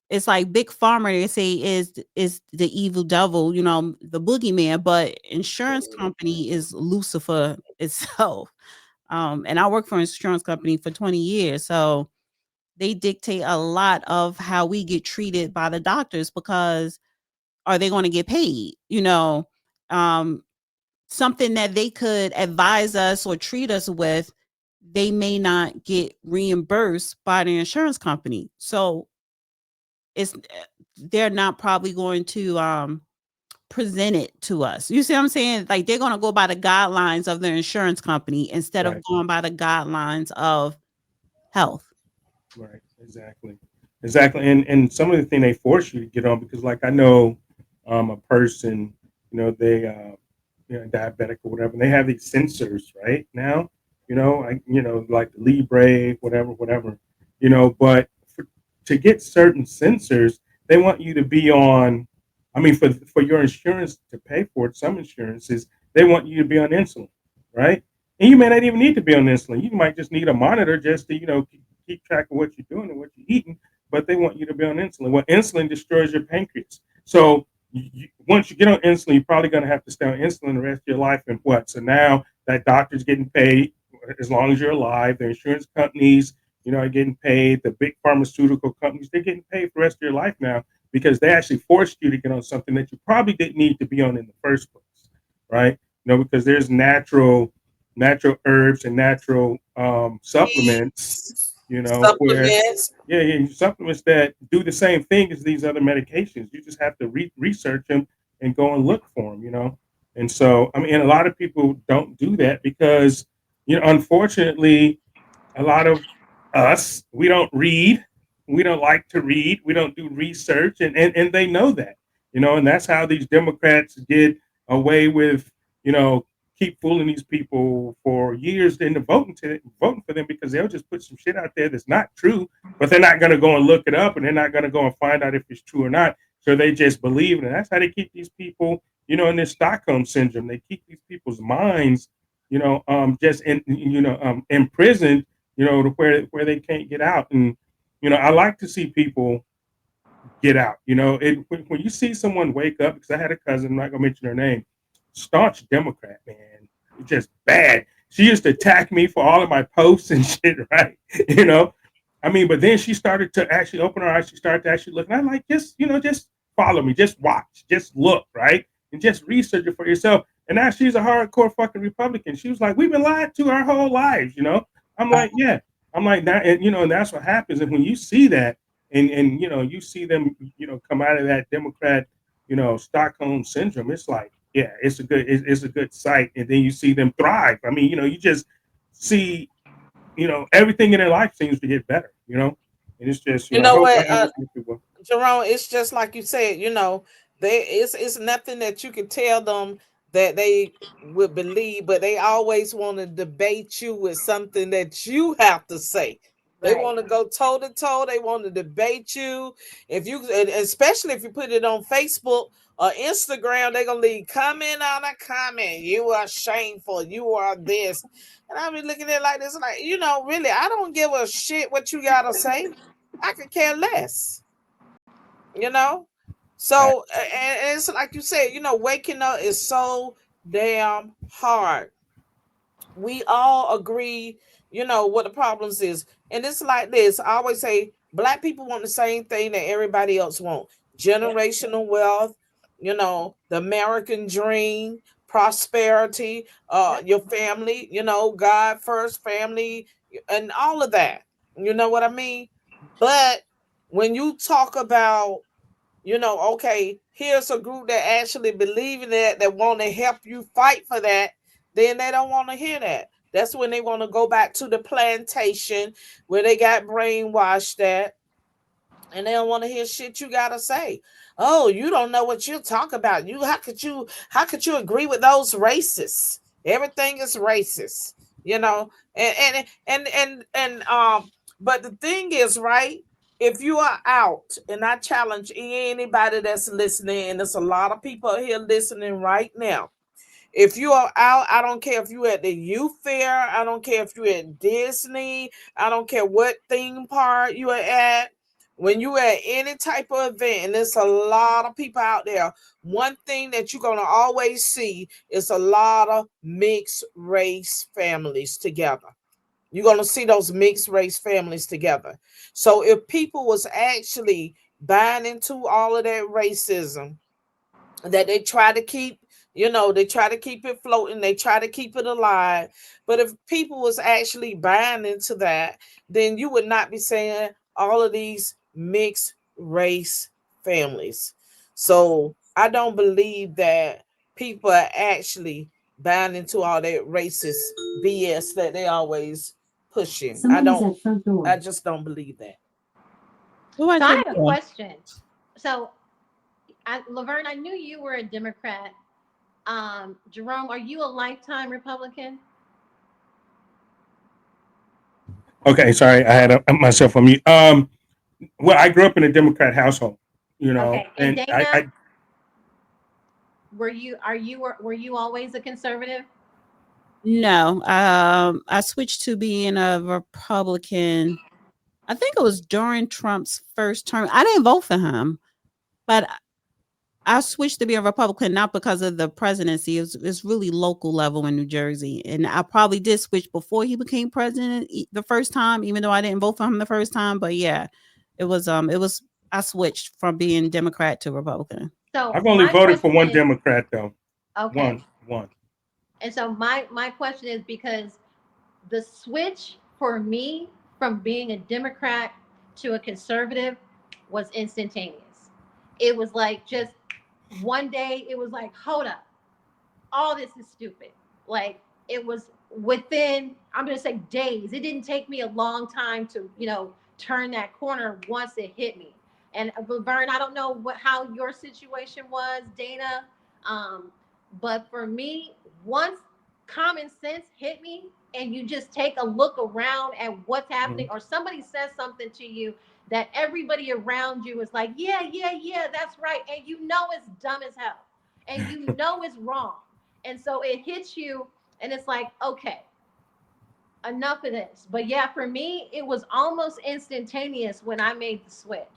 it's like big pharma, they say, is the evil devil, the boogeyman, but insurance company is Lucifer itself. And I worked for an insurance company for 20 years, so they dictate a lot of how we get treated by the doctors, because are they going to get paid? Um, Something that they could advise us or treat us with, they may not get reimbursed by the insurance company. So it's they're not probably going to present it to us. You see what I'm saying? Like they're going to go by the guidelines of the insurance company instead of Right. going by the guidelines of health. Right, exactly. And some of the thing they force you to get on, because like I know a person, they diabetic or whatever, and they have these sensors right now, like the Libre, whatever, but to get certain sensors, they want you to be on, I mean, for your insurance to pay for it, some insurances, they want you to be on insulin, right? And you may not even need to be on insulin. You might just need a monitor just to, keep track of what you're doing and what you're eating, but they want you to be on insulin. Well, insulin destroys your pancreas. So once you get on insulin, you're probably going to have to stay on insulin the rest of your life. And what? So now that doctor's getting paid as long as you're alive. The insurance companies, are getting paid. The big pharmaceutical companies, they're getting paid for the rest of your life now because they actually forced you to get on something that you probably didn't need to be on in the first place, right? Because there's natural herbs and natural supplements, where Supplements. supplements that do the same thing as these other medications. You just have to research them and go and look for them, And so, I mean, a lot of people don't do that because, unfortunately, a lot of us, we don't read. We don't like to read. We don't do research. And they know that, and that's how these Democrats get away with, keep fooling these people for years into voting for them because they'll just put some shit out there that's not true, but they're not going to go and look it up and they're not going to go and find out if it's true or not. So they just believe it. And that's how they keep these people, in this Stockholm syndrome. They keep these people's minds, just imprisoned, to where they can't get out. And, I like to see people get out. When you see someone wake up, because I had a cousin, I'm not going to mention her name, staunch Democrat, man. Just bad. She used to attack me for all of my posts and shit, right? I mean, but then she started to actually open her eyes. She started to actually look. And I'm like, just follow me. Just watch. Just look, right? And just research it for yourself. And now she's a hardcore fucking Republican. She was like, we've been lied to our whole lives, I'm like, yeah. I'm like that. And, and that's what happens. And when you see that and you see them, come out of that Democrat, Stockholm syndrome, it's like, yeah, it's a good sight. And then you see them thrive. I mean, you just see, everything in their life seems to get better, and it's just, what, Jerome, it's just like you said, it's nothing that you can tell them that they would believe, but they always want to debate you with something that you have to say. They want to go toe to toe. They want to debate you. Especially if you put it on Facebook or Instagram, they're gonna leave comment on a comment. You are shameful. You are this, and I'll be looking at it like this, like really, I don't give a shit what you gotta say. I could care less. So and it's like you said, waking up is so damn hard. We all agree, what the problems is. And it's like this. I always say Black people want the same thing that everybody else want. Generational wealth, the American dream, prosperity, your family, God first, family, and all of that. You know what I mean? But when you talk about, okay, here's a group that actually believe in that want to help you fight for that, then they don't want to hear that. That's when they want to go back to the plantation where they got brainwashed at, and they don't want to hear shit you gotta say. Oh, you don't know what you're talking about. How could you agree with those racists? Everything is racist, but the thing is, right? If you are out, and I challenge anybody that's listening, and there's a lot of people here listening right now. If you are out, I don't care if you're at the youth fair, I don't care if you're at Disney, I don't care what theme park you are at. When you at any type of event, and there's a lot of people out there, one thing that you're going to always see is a lot of mixed race families together. You're going to see those mixed race families together. So if people was actually buying into all of that racism that they try to keep, they try to keep it floating, they try to keep it alive. But if people was actually buying into that, then you would not be saying all of these mixed race families. So I don't believe that people are actually buying into all that racist BS that they always pushing. I just don't believe that. So I have a question. So Laverne, I knew you were a Democrat. Jerome, are you a lifetime Republican? Okay, sorry, I had myself on mute. Well, I grew up in a Democrat household, you know, Okay. And and Dana, were you always a conservative? No, I switched to being a Republican. I think it was during Trump's first term. I didn't vote for him, but I switched to be a Republican not because of the presidency. It's really local level in New Jersey, and I probably did switch before he became president the first time, even though I didn't vote for him the first time. But yeah, it was I switched from being Democrat to Republican. So I've only my voted for question one is, Democrat though. okay. One. And so my question is, because the switch for me from being a Democrat to a conservative was instantaneous. It was like just one day, it was like, hold up, all this is stupid. Like, it was within, I'm gonna say, days. It didn't take me a long time to, turn that corner once it hit me. And Vern, I don't know how your situation was, Dana. But for me, once common sense hit me and you just take a look around at what's happening, or somebody says something to you that everybody around you is like, yeah, that's right. And it's dumb as hell. And it's wrong. And so it hits you and it's like, okay, enough of this. But yeah, for me, it was almost instantaneous when I made the switch.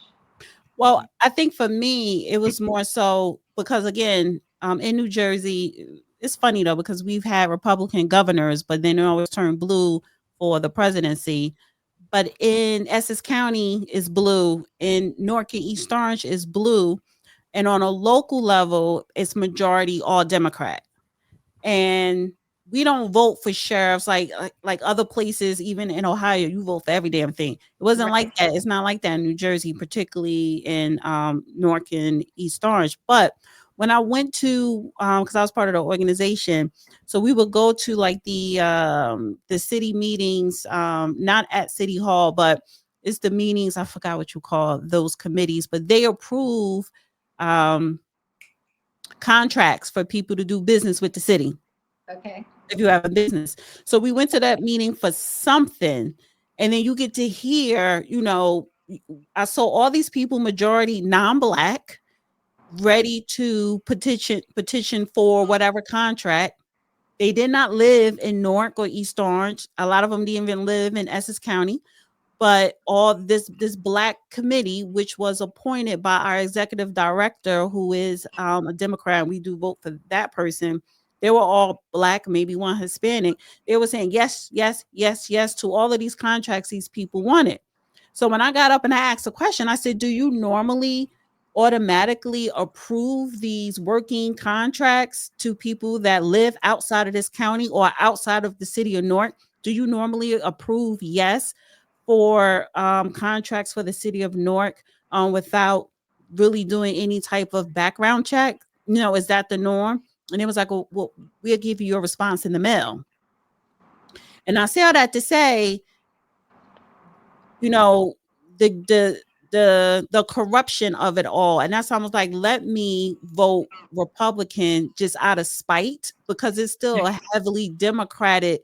Well, I think for me, it was more so because, again, in New Jersey, it's funny though, because we've had Republican governors, but then they always turn blue for the presidency. But in Essex County is blue, in Newark and East Orange is blue, and on a local level, it's majority all Democrat. And we don't vote for sheriffs like other places. Even in Ohio, you vote for every damn thing. It wasn't like that. It's not like that in New Jersey, particularly in Newark and East Orange. But when I went to, because I was part of the organization, so we would go to like the city meetings, not at City Hall, but it's the meetings. I forgot what you call those committees, but they approve contracts for people to do business with the city. Okay. If you have a business. So we went to that meeting for something, and then you get to hear, I saw all these people, majority non-black, ready to petition for whatever contract. They did not live in Newark or East Orange. A lot of them didn't even live in Essex County. But all this black committee, which was appointed by our executive director, who is a Democrat, and we do vote for that person. They were all black, maybe one Hispanic. They were saying yes, yes, yes, yes to all of these contracts these people wanted. So when I got up and I asked a question, I said, do you normally automatically approve these working contracts to people that live outside of this county or outside of the city of Newark? Do you normally approve yes for contracts for the city of Newark without really doing any type of background check? Is that the norm? And it was like, well, we'll give you your response in the mail. And I say all that to say, the corruption of it all. And that's almost like, let me vote Republican just out of spite, because it's still a heavily Democratic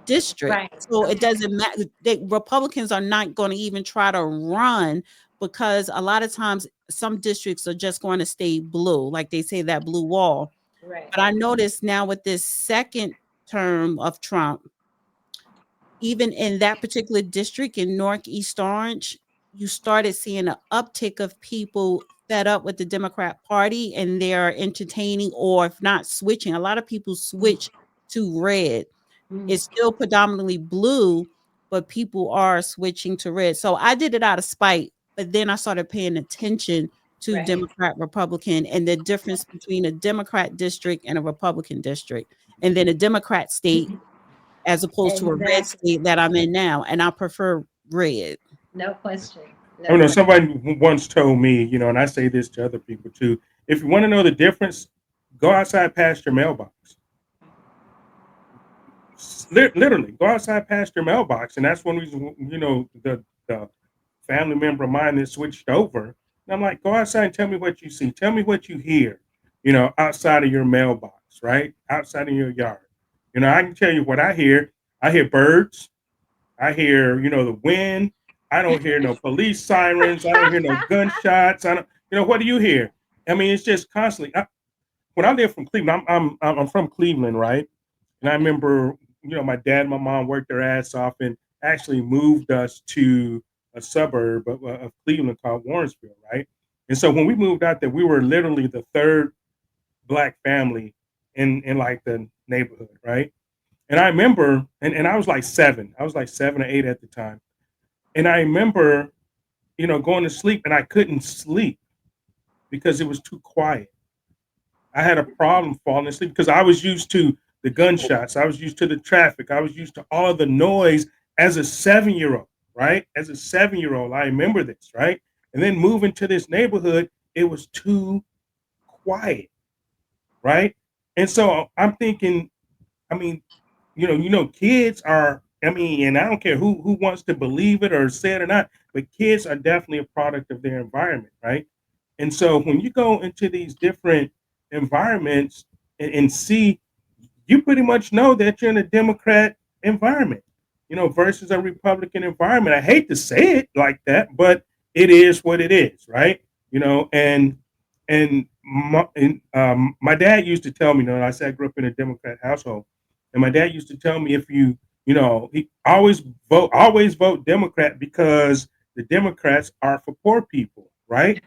district. Right. So it doesn't matter. Republicans are not going to even try to run, because a lot of times some districts are just going to stay blue, like they say, that blue wall. Right. But I noticed now with this second term of Trump, even in that particular district in Newark, East Orange, you started seeing an uptick of people fed up with the Democrat Party, and they're entertaining, or if not switching. A lot of people switch to red. It's still predominantly blue, but people are switching to red. So I did it out of spite, but then I started paying attention to Democrat, Republican, and the difference between a Democrat district and a Republican district, and then a Democrat state as opposed to a red state that I'm in now. And I prefer red. No question. Somebody once told me, and I say this to other people too, if you want to know the difference, go outside past your mailbox. Literally, go outside past your mailbox. And that's one reason, the family member of mine that switched over, And I'm like, go outside and tell me what you see. Tell me what you hear, outside of your mailbox, right? Outside of your yard. I can tell you what I hear. I hear birds. I hear, the wind. I don't hear no police sirens. I don't hear no gunshots. I don't, what do you hear? I mean, it's just constantly. When I live from Cleveland, I'm from Cleveland, right? And I remember, my dad and my mom worked their ass off and actually moved us to a suburb of Cleveland called Warrensville, right? And so when we moved out there, we were literally the third Black family in like the neighborhood, right? And I remember, and I was like 7. I was like 7 or 8 at the time. And I remember, going to sleep and I couldn't sleep because it was too quiet. I had a problem falling asleep because I was used to the gunshots. I was used to the traffic. I was used to all of the noise as a 7-year-old, right? As a 7-year-old, I remember this, right? And then moving to this neighborhood, it was too quiet, right? And so I'm thinking, I mean, kids are, and I don't care who wants to believe it or say it or not, but kids are definitely a product of their environment, right? And so when you go into these different environments and see, you pretty much know that you're in a Democrat environment, versus a Republican environment. I hate to say it like that, but it is what it is, right? My dad used to tell me, I said I grew up in a Democrat household, and my dad used to tell me if he always vote Democrat because the Democrats are for poor people, right?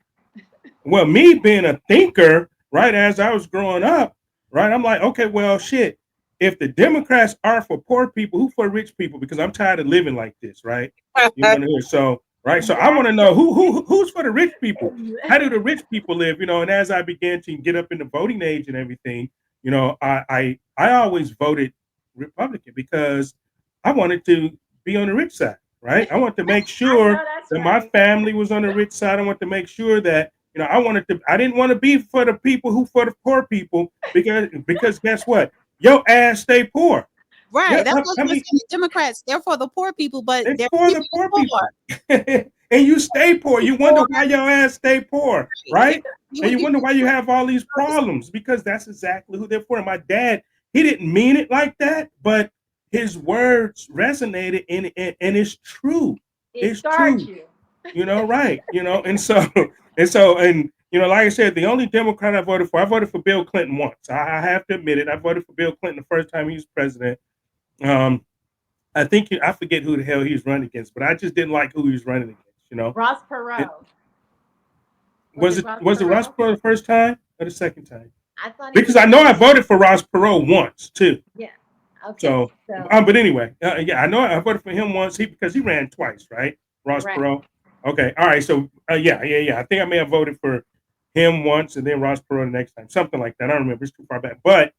Well, me being a thinker, right, as I was growing up, right, I'm like, okay, well, shit. If the Democrats are for poor people, who for rich people? Because I'm tired of living like this, right? So, right. So I want to know who's for the rich people. How do the rich people live? And as I began to get up in the voting age and everything, I always voted Republican because I wanted to be on the rich side, right? I want to make sure that my family was on the rich side. I want to make sure that I didn't want to be for the people who for the poor people because guess what? Your ass stay poor. Right. Yeah, That's what the Democrats. They're for the poor people, but it's they're for the poor people. And you stay poor. You wonder why your ass stay poor, right? And you wonder why you have all these problems because that's exactly who they're for. And my dad, he didn't mean it like that, but his words resonated and it's true. It's true. Right. And like I said, the only Democrat I voted for Bill Clinton once. I have to admit it. I voted for Bill Clinton the first time he was president. I think I forget who the hell he was running against, but I just didn't like who he was running against. Ross Perot. Was it Ross Perot the first time or the second time? I thought because I know I voted for Ross Perot once too. Yeah. Okay. So but anyway, I know I voted for him once because he ran twice, right? Ross Perot. Okay. All right. So yeah. I think I may have voted for him once and then Ross Perot the next time, something like that. I don't remember. It's too far back. But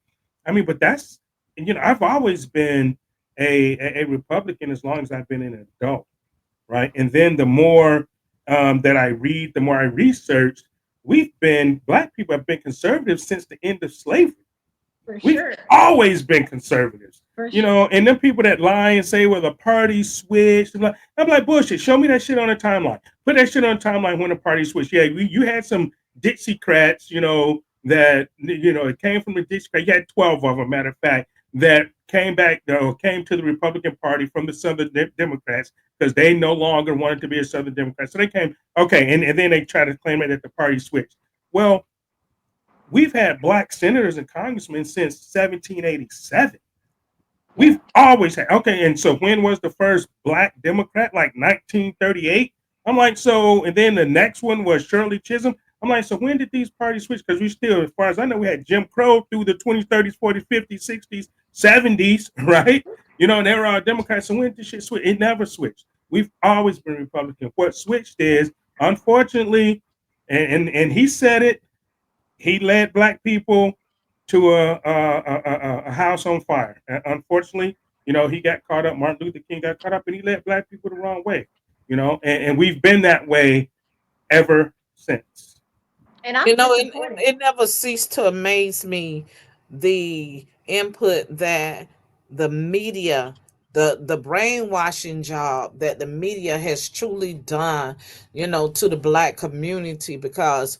that's I've always been a Republican as long as I've been an adult, right? And then the more that I read, the more I research, Black people have been conservatives since the end of slavery. We've always been conservatives, and them people that lie and say, well, the party switched. I'm like, bullshit. Show me that shit on a timeline. Put that shit on a timeline when the party switched. Yeah, you had some Dixiecrats, that, it came from the Dixiecrats. You had 12 of them, matter of fact, that came to the Republican Party from the Southern Democrats because they no longer wanted to be a Southern Democrat. So they came, okay, and then they tried to claim that the party switched. Well, we've had Black senators and congressmen since 1787. We've always had, okay, and so when was the first Black Democrat? Like 1938? I'm like, so, and then the next one was Shirley Chisholm. I'm like, so when did these parties switch? Because we still, as far as I know, we had Jim Crow through the 20s, 30s, 40s, 50s, 60s, 70s, right? And they were all Democrats. So when did this shit switch? It never switched. We've always been Republican. What switched is, unfortunately, and he said it, he led Black people to a house on fire. Unfortunately, he got caught up. Martin Luther King got caught up, and he led Black people the wrong way. And we've been that way ever since. And I'm it never ceased to amaze me the input that the media the brainwashing job that the media has truly done, to the Black community, because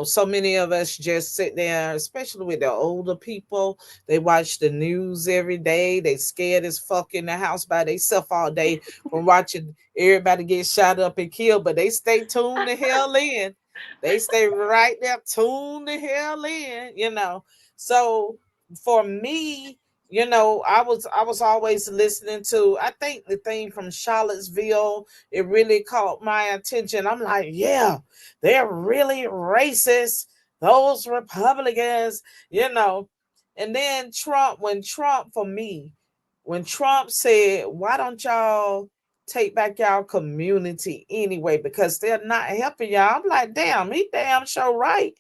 so many of us just sit there, especially with the older people. They watch the news every day. They scared as fuck in the house by themselves all day from watching everybody get shot up and killed, but they stay tuned the hell in. They stay right there, tuned the hell in. So for me, I was always listening to, I think the thing from Charlottesville, it really caught my attention. I'm like, yeah, they're really racist, those Republicans, you know. And then when Trump said, why don't y'all take back y'all community anyway? Because they're not helping y'all. I'm like, damn, he damn sure right.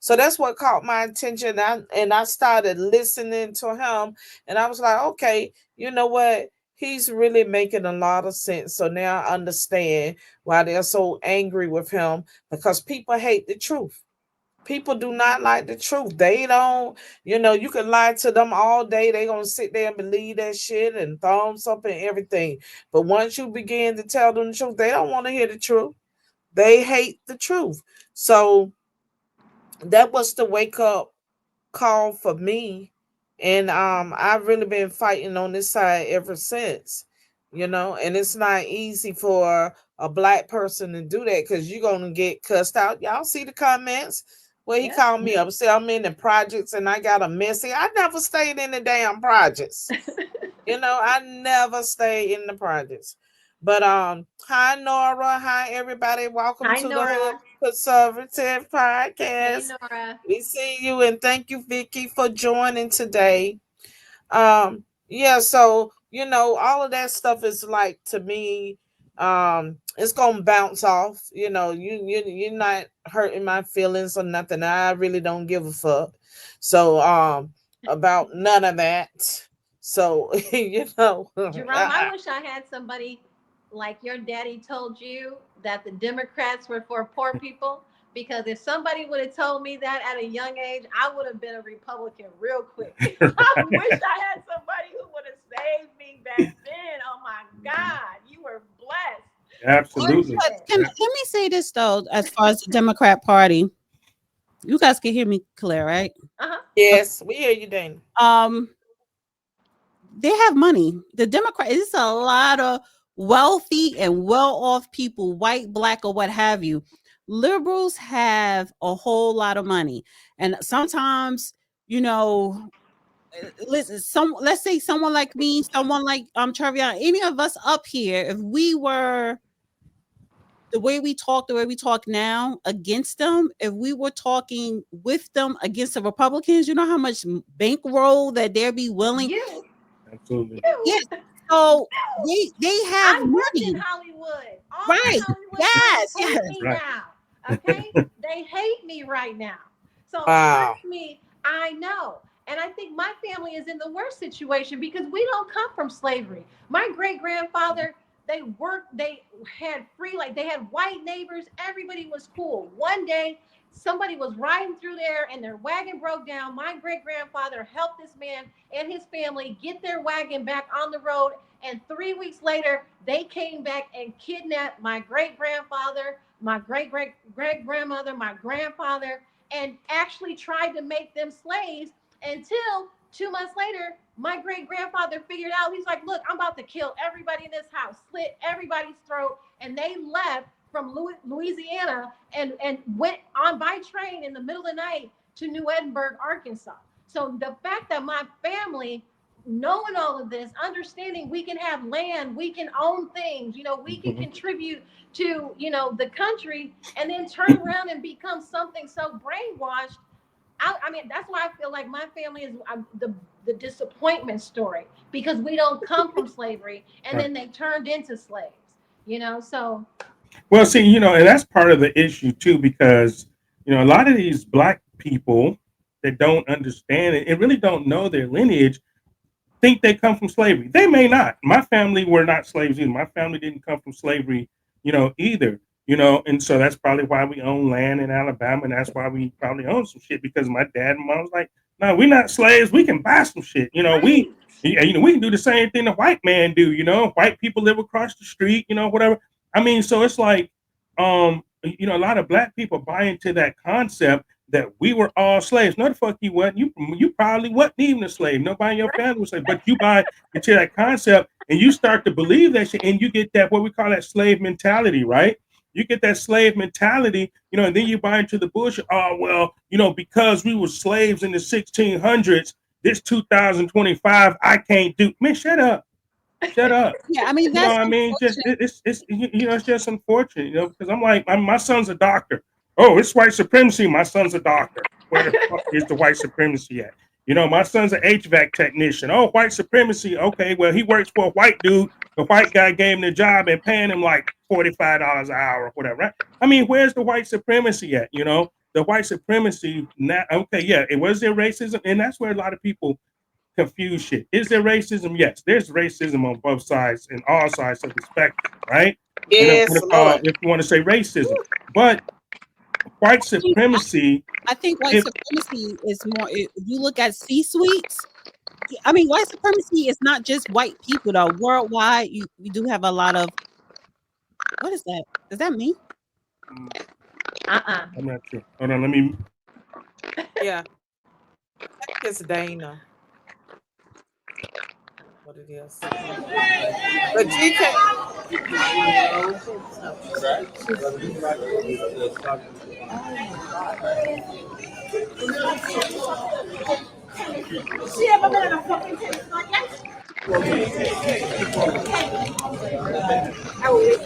So that's what caught my attention. And I started listening to him, and I was like, okay, you know what? He's really making a lot of sense. So now I understand why they're so angry with him, because people hate the truth. People do not like the truth. They don't, you can lie to them all day. They gonna sit there and believe that shit and thumbs up and everything. But once you begin to tell them the truth, they don't want to hear the truth. They hate the truth. So that was the wake up call for me. And I've really been fighting on this side ever since. And it's not easy for a Black person to do that, because you're gonna get cussed out. Y'all see the comments where he Yeah. called me up, say I'm in the projects and I got a messy. I never stayed in the damn projects. I never stayed in the projects. But hi Nora, hi everybody. Welcome Hi, to the Hood Nora. Conservative Hey, Podcast. Nora. We see you, and thank you, Vicky, for joining today. Yeah, so all of that stuff is like, to me, it's gonna bounce off. You're not hurting my feelings or nothing. I really don't give a fuck. So about none of that. So Jerome, I wish I had somebody like your daddy told you that the Democrats were for poor people. Because if somebody would have told me that at a young age, I would have been a Republican real quick. I wish I had somebody who would have saved me back then. Oh my God, you were blessed. Absolutely. Let me say this though, as far as the Democrat Party, you guys can hear me clear, right? Yes, we hear you, Dana. They have money. The Democrat is a lot of wealthy and well-off people, white, Black, or what have you. Liberals have a whole lot of money, and sometimes, listen, let's say someone like me, someone like Trevion, any of us up here, if we were the way we talk now against them, if we were talking with them against the Republicans, you know how much bankroll that they'd be willing. Absolutely. Yes. So they have I worked money. in Hollywood. All Right. Hollywood Yes. hate Yes. me Right. now. Okay? They hate me right now. So Wow. trust me, I know. And I think my family is in the worst situation because we don't come from slavery. My great grandfather, they had free, like they had white neighbors. Everybody was cool. One day, somebody was riding through there and their wagon broke down. My great grandfather helped this man and his family get their wagon back on the road. And 3 weeks later, they came back and kidnapped my great grandfather, my great grandmother, my grandfather, and actually tried to make them slaves until 2 months later, my great grandfather figured out, he's like, look, I'm about to kill everybody in this house, slit everybody's throat. And they left from Louisiana and went on by train in the middle of the night to New Edinburgh, Arkansas. So the fact that my family, knowing all of this, understanding we can have land, we can own things, we can contribute to, the country, and then turn around and become something so brainwashed. I mean, that's why I feel like my family is the disappointment story, because we don't come from slavery, and then they turned into slaves, so. Well, see, and that's part of the issue too, because a lot of these Black people that don't understand it and really don't know their lineage think they come from slavery. They may not. My family were not slaves either. My family didn't come from slavery, either. And so that's probably why we own land in Alabama, and that's why we probably own some shit, because my dad and mom was like, No, we're not slaves. We can buy some shit. You know, we can do the same thing the white man do. You know, white people live across the street. You know, whatever. I mean, so it's like, you know, a lot of black people buy into that concept that we were all slaves. No, the fuck you wasn't. You probably wasn't even a slave. Nobody in your family was a slave. But you buy into that concept and you start to believe that shit, and you get that what we call that slave mentality, right? You get that slave mentality, you know, and then you buy into the bullshit. Oh, well, you know, because we were slaves in the 1600s, this 2025, I can't do. Man, shut up. Shut up. Yeah, I mean, You know that's what I mean? Just unfortunate. it's you know, it's just unfortunate, you know, because I'm like, my son's a doctor. Oh, it's white supremacy. My son's a doctor. Where the fuck is the white supremacy at? You know, my son's an HVAC technician. Oh, white supremacy. Okay, well, he works for a white dude. The white guy gave him the job and paying him like $45 an hour or whatever, right? I mean, where's the white supremacy at? You know, the white supremacy. Now, okay, yeah, it was there racism, and that's where a lot of people confuse shit. Is there racism? Yes, there's racism on both sides and all sides of the spectrum, right? Yes, Lord. If you want to say racism, but white supremacy. I think white If supremacy is more. If you look at C-suites, I mean, white supremacy is not just white people though. Worldwide, you do have a lot of. What is that? Is that me? I'm not sure. Hold on, let me. Yeah. I think it's Dana. What it is. But GK. She ever been in a fucking tennis podcast? I will wait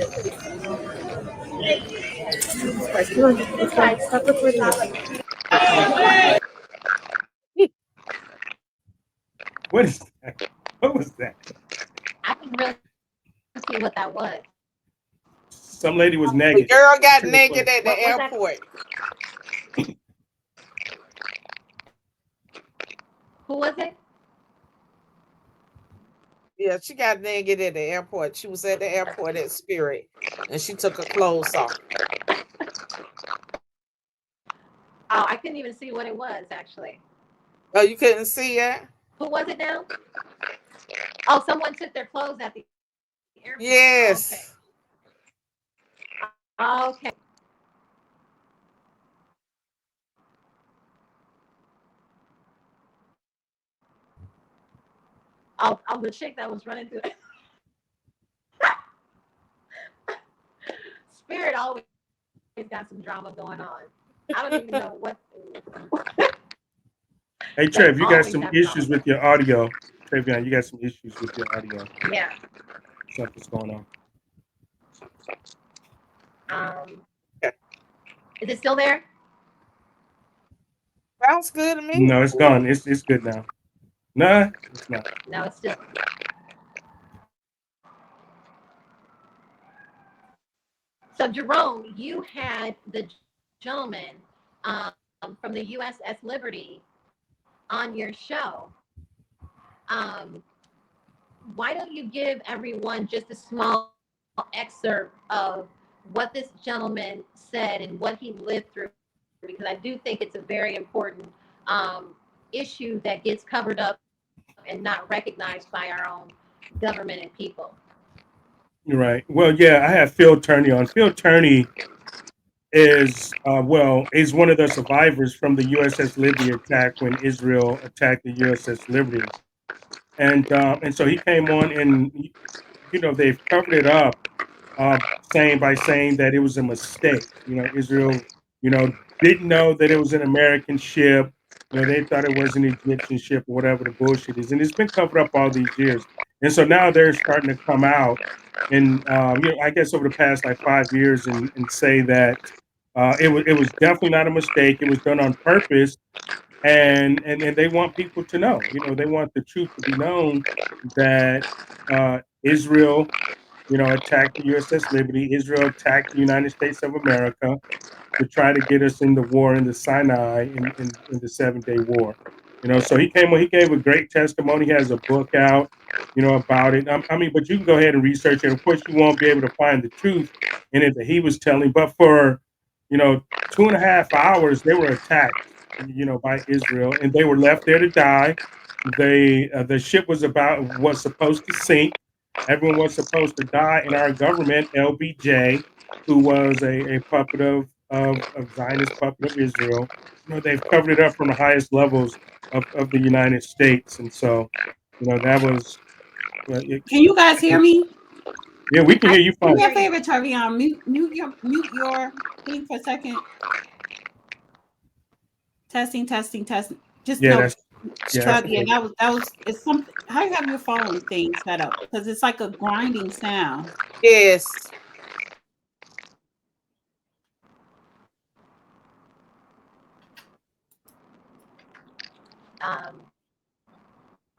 it's fine. Stop recording. What is that? What was that? I didn't really see what that was. Some lady was The naked. girl got naked at the What was that? airport. Who was it? Yeah, she got naked at the airport. She was at the airport at Spirit, and she took her clothes off. Oh, I couldn't even see what it was actually. Oh, you couldn't see it? Who was it now? Oh, someone took their clothes at the airport. Yes. Okay. Oh, the chick that was running through it. Spirit always got some drama going on. I don't even know what. Hey Trev, you got always some have issues drama. with your audio. Trevion, you got some issues with your audio. Yeah. Something's going on. Is it still there? Sounds good to me. No, it's gone. It's good now. Nah, it's not. No, it's still. So Jerome, you had the gentleman from the USS Liberty on your show. Why don't you give everyone just a small excerpt of what this gentleman said and what he lived through? Because I do think it's a very important issue that gets covered up and not recognized by our own government and people. You're right. Well, yeah, I have Phil Turney on. Phil Turney is is one of the survivors from the USS Liberty attack when Israel attacked the USS Liberty, and so he came on, and you know they've covered it up, saying that it was a mistake. You know, Israel, you know, didn't know that it was an American ship. You know, they thought it was an Egyptian ship or whatever the bullshit is, and it's been covered up all these years. And so now they're starting to come out, and you know, I guess over the past like 5 years, and say that it was definitely not a mistake. It was done on purpose, and they want people to know. You know, they want the truth to be known that Israel, you know, attacked the USS Liberty. Israel attacked the United States of America to try to get us in the war in the Sinai in the 7-Day War. You know, so he gave a great testimony. He has a book out, you know, about it. I mean, but you can go ahead and research it. Of course, you won't be able to find the truth in it that he was telling. But for, you know, 2.5 hours, they were attacked by Israel, and they were left there to die. The ship was supposed to sink. Everyone was supposed to die, and our government, LBJ, who was a puppet of Zionist puppet of Israel, they've covered it up from the highest levels of the United States, and so that was. Can you guys hear me? Yeah, we can hear you Do fine. me a favor, Tavion. Mute your thing for a second. Testing. Just Yeah, no. that's Yeah, that was. It's something. How you have your phone thing set up? Because it's like a grinding sound. Yes.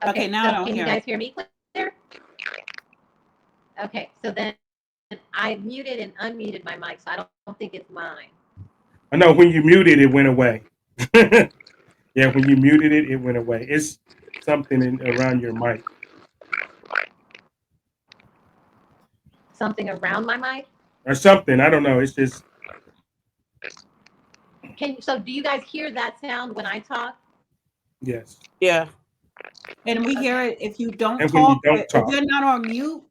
Okay, now I don't can hear. you guys hear me clear? Okay, so then I muted and unmuted my mic, so I don't think it's mine. I know when you muted it went away. Yeah, when you muted it, it went away. It's something around your mic. Something around my mic? Or something. I don't know. It's just. So do you guys hear that sound when I talk? Yes. Yeah. And we hear it if you don't And when you talk. don't talk. If you're not on mute,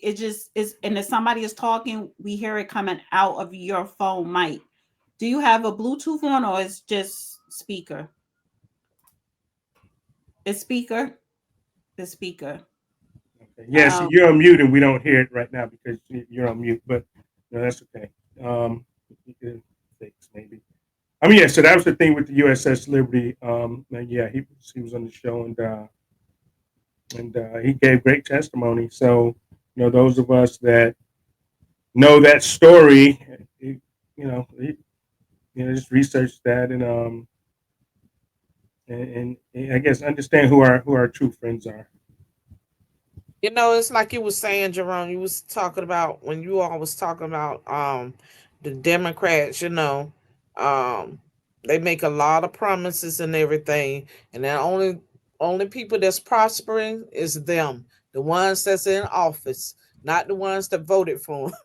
it just is. And if somebody is talking, we hear it coming out of your phone mic. Do you have a Bluetooth on, or it's just speaker? It's speaker. The speaker. Okay. Yes, you're on mute, and we don't hear it right now because you're on mute. But no, that's okay. You can fix maybe. I mean, yeah. So that was the thing with the USS Liberty. Yeah, he was on the show, and he gave great testimony. So those of us that know that story, just research that and I guess understand who our true friends are. It's like you was saying, Jerome. You was talking about when you all was talking about the Democrats. They make a lot of promises and everything, and the only people that's prospering is them, the ones that's in office, not the ones that voted for them,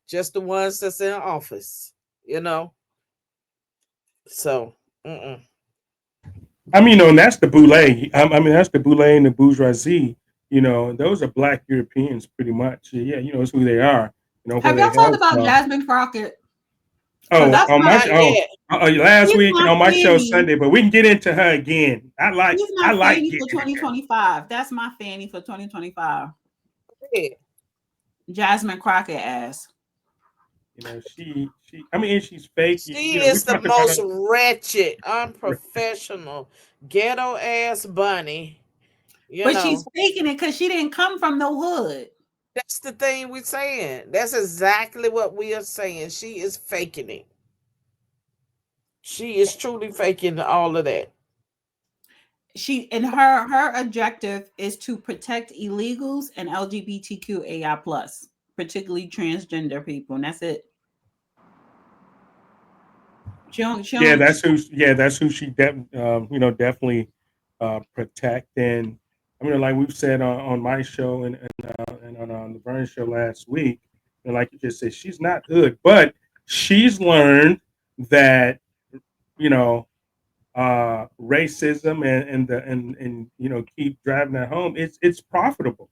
just the ones that's in office. So. I mean, and that's the boule. I mean, that's the boule and the bourgeoisie. Those are Black Europeans, pretty much. Yeah, it's who they are. Have y'all talked about Jasmine Crockett? Oh, that's on my last She's week and on my show fanny. Sunday, but we can get into her again. I like fanny for 2025. That's my fanny for 2025. Yeah. Jasmine Crockett ass. She. I mean, she's fake. She is the most wretched, unprofessional, ghetto ass bunny. But she's faking it because she didn't come from no hood. That's the thing we're saying. That's exactly what we are saying. She is faking it. She is truly faking all of that. Her objective is to protect illegals and LGBTQAI+, particularly transgender people, and that's it. That's who she definitely protect. And I mean, like we've said on my show and on the Vern show last week, and like you just said, she's not hood, but she's learned that racism and keep driving that home. It's profitable.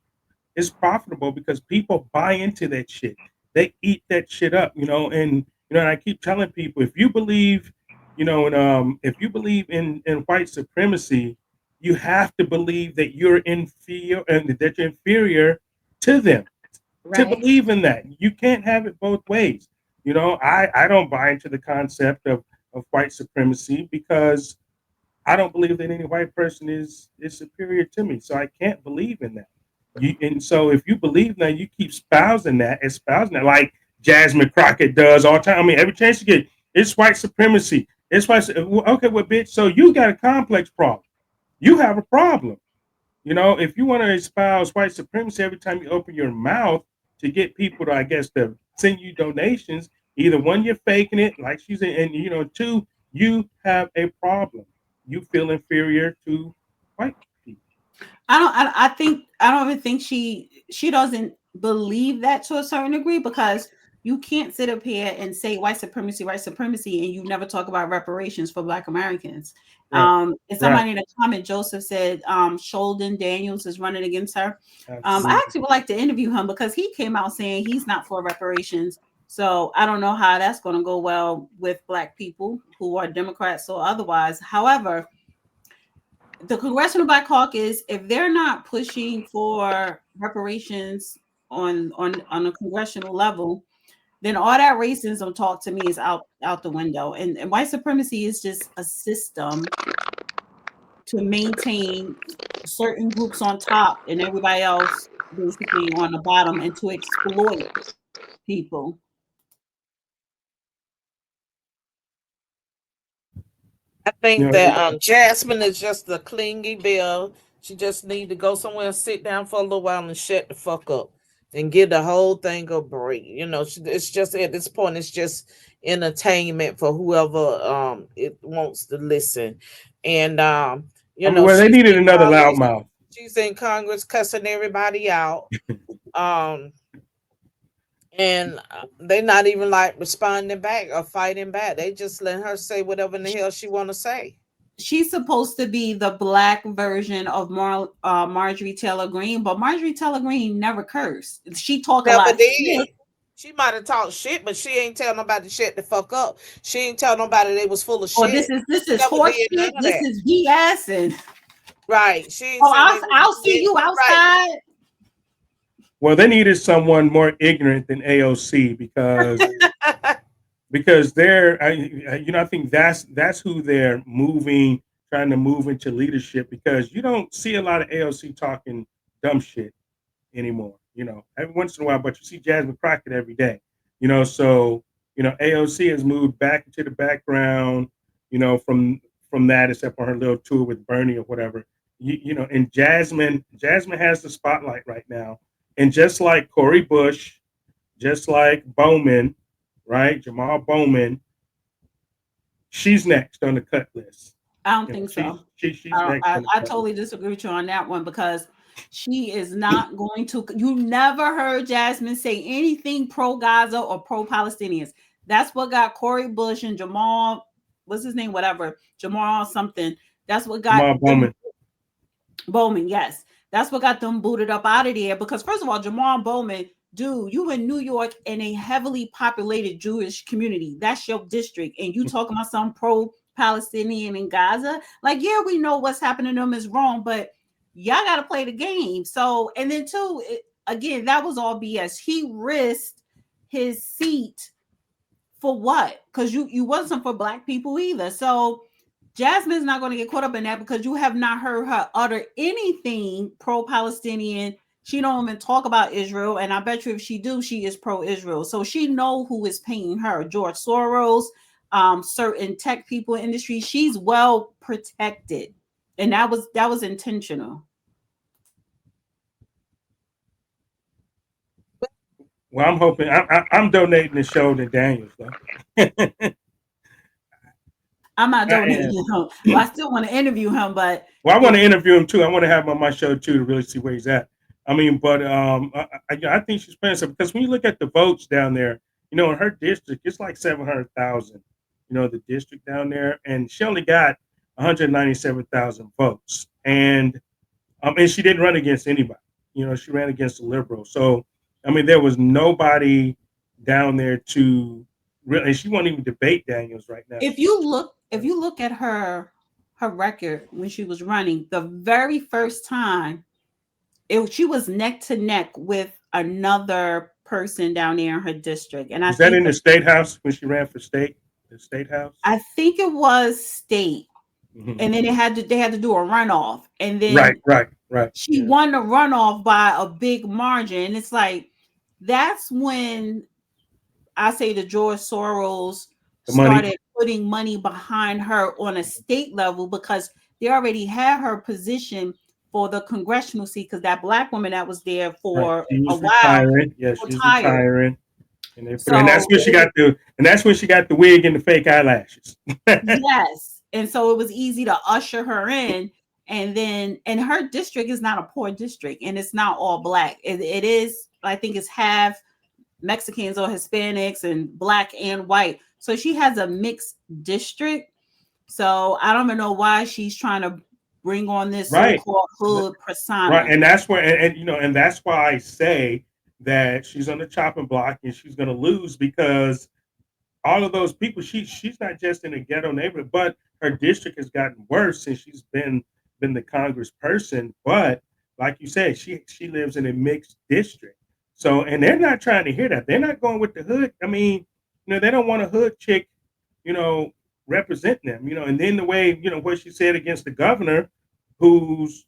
It's profitable because people buy into that shit. They eat that shit up, and I keep telling people, if you believe, if you believe in white supremacy, you have to believe that you're inferior and that you're inferior to them. Right. To believe in that, you can't have it both ways. I don't buy into the concept of white supremacy because I don't believe that any white person is superior to me. So I can't believe in that. And so if you believe that, you keep espousing that like Jasmine Crockett does all the time. I mean, every chance you get, it's white supremacy. It's white. Okay, well, bitch, so you got a complex problem. You have a problem. If you want to espouse white supremacy every time you open your mouth to get people to, I guess, to send you donations, either one, you're faking it, like she's in, and two, you have a problem. You feel inferior to white people. I don't even think she doesn't believe that to a certain degree, because You can't sit up here and say white supremacy, and you never talk about reparations for Black Americans. Right. And somebody in the comment, Joseph said, Sheldon Daniels is running against her. I actually would like to interview him because he came out saying he's not for reparations. So I don't know how that's going to go well with Black people who are Democrats or otherwise. However, the Congressional Black Caucus, if they're not pushing for reparations on a congressional level, then all that racism talk to me is out the window. And white supremacy is just a system to maintain certain groups on top and everybody else basically on the bottom, and to exploit people. I think You know, that Jasmine is just a clingy bill. She just need to go somewhere and sit down for a little while and shut the fuck up and give the whole thing a break. You know, it's just at this point, it's just entertainment for whoever it wants to listen. And you know, well, they she's needed in another Congress, loudmouth. she's in Congress cussing everybody out. And they're not even like responding back or fighting back. They just let her say whatever in the hell she want to say. She's supposed to be the Black version of Marjorie Taylor Greene, but Marjorie Taylor Greene never cursed. She talk a Never lot of did. shit. She might have talked shit, but she ain't tell nobody shit to fuck up. She ain't tell nobody they was full of shit. Or this is Never horse did none shit. of This that. is BS. And Right. She ain't oh, say they was I'll see being you right. outside. Well, they needed someone more ignorant than AOC because they're, I think that's who they're trying to move into leadership, because you don't see a lot of AOC talking dumb shit anymore. You know, every once in a while, but you see Jasmine Crockett every day. You know, so AOC has moved back into the background. You know, from that, except for her little tour with Bernie or whatever. And Jasmine has the spotlight right now. And just like Cori Bush, just like Bowman, right? Jamal Bowman, she's next on the cut list. I don't think so. She's next. I totally disagree with you on that one, because she is not going to. You never heard Jasmine say anything pro Gaza or pro Palestinians. That's what got Cori Bush and Jamal, what's his name? Whatever, Jamal something. That's what got Jamal Bowman. Bowman, yes. That's what got them booted up out of there. Because first of all, Jamal Bowman, dude, you in New York in a heavily populated Jewish community. That's your district. And you talking about some pro-Palestinian in Gaza. Like, yeah, we know what's happening to them is wrong, but y'all got to play the game. So, and then too, again, that was all BS. He risked his seat for what? Because you wasn't for Black people either. So Jasmine's not going to get caught up in that, because you have not heard her utter anything pro-Palestinian. She don't even talk about Israel, and I bet you if she do, she is pro-Israel. So she know who is paying her. George Soros, certain tech people in industry. She's well protected, and that was intentional. Well, I'm hoping I'm donating the show to Daniels though. I'm not donating him. Well, I still want to interview him, but I want to interview him too. I want to have him on my show too to really see where he's at. I mean, but I think she's playing some, because when you look at the votes down there, in her district, it's like 700,000. The district down there, and she only got 197,000 votes, and she didn't run against anybody. She ran against the liberals. So, I mean, there was nobody down there to really, and she won't even debate Daniels right now. If you look at her record when she was running, the very first time, she was neck to neck with another person down there in her district. And is that in the state house when she ran for state? The state house? I think it was state. Mm-hmm. And then they had to do a runoff. And then right. She won the runoff by a big margin. And it's like, that's when I say the George Soros started putting money behind her on a state level, because they already had her position for the congressional seat, because that Black woman that was there for a while. Retiring. Yes, she's retiring. And that's when she got the wig and the fake eyelashes. Yes. And so it was easy to usher her in. And her district is not a poor district, and it's not all Black. It is, I think it's half Mexicans or Hispanics and black and white. So she has a mixed district. So I don't even know why she's trying to bring on this Right. so-called hood persona. Right, and that's where, and you know, and that's why I say that she's on the chopping block and she's going to lose, because all of those people, she's not just in a ghetto neighborhood, but her district has gotten worse since she's been the congressperson. But like you said, she lives in a mixed district. So, and they're not trying to hear that. They're not going with the hood. I mean, you know, they don't want a hood chick, you know, representing them, you know. And then the way, you know, what she said against the governor, who's,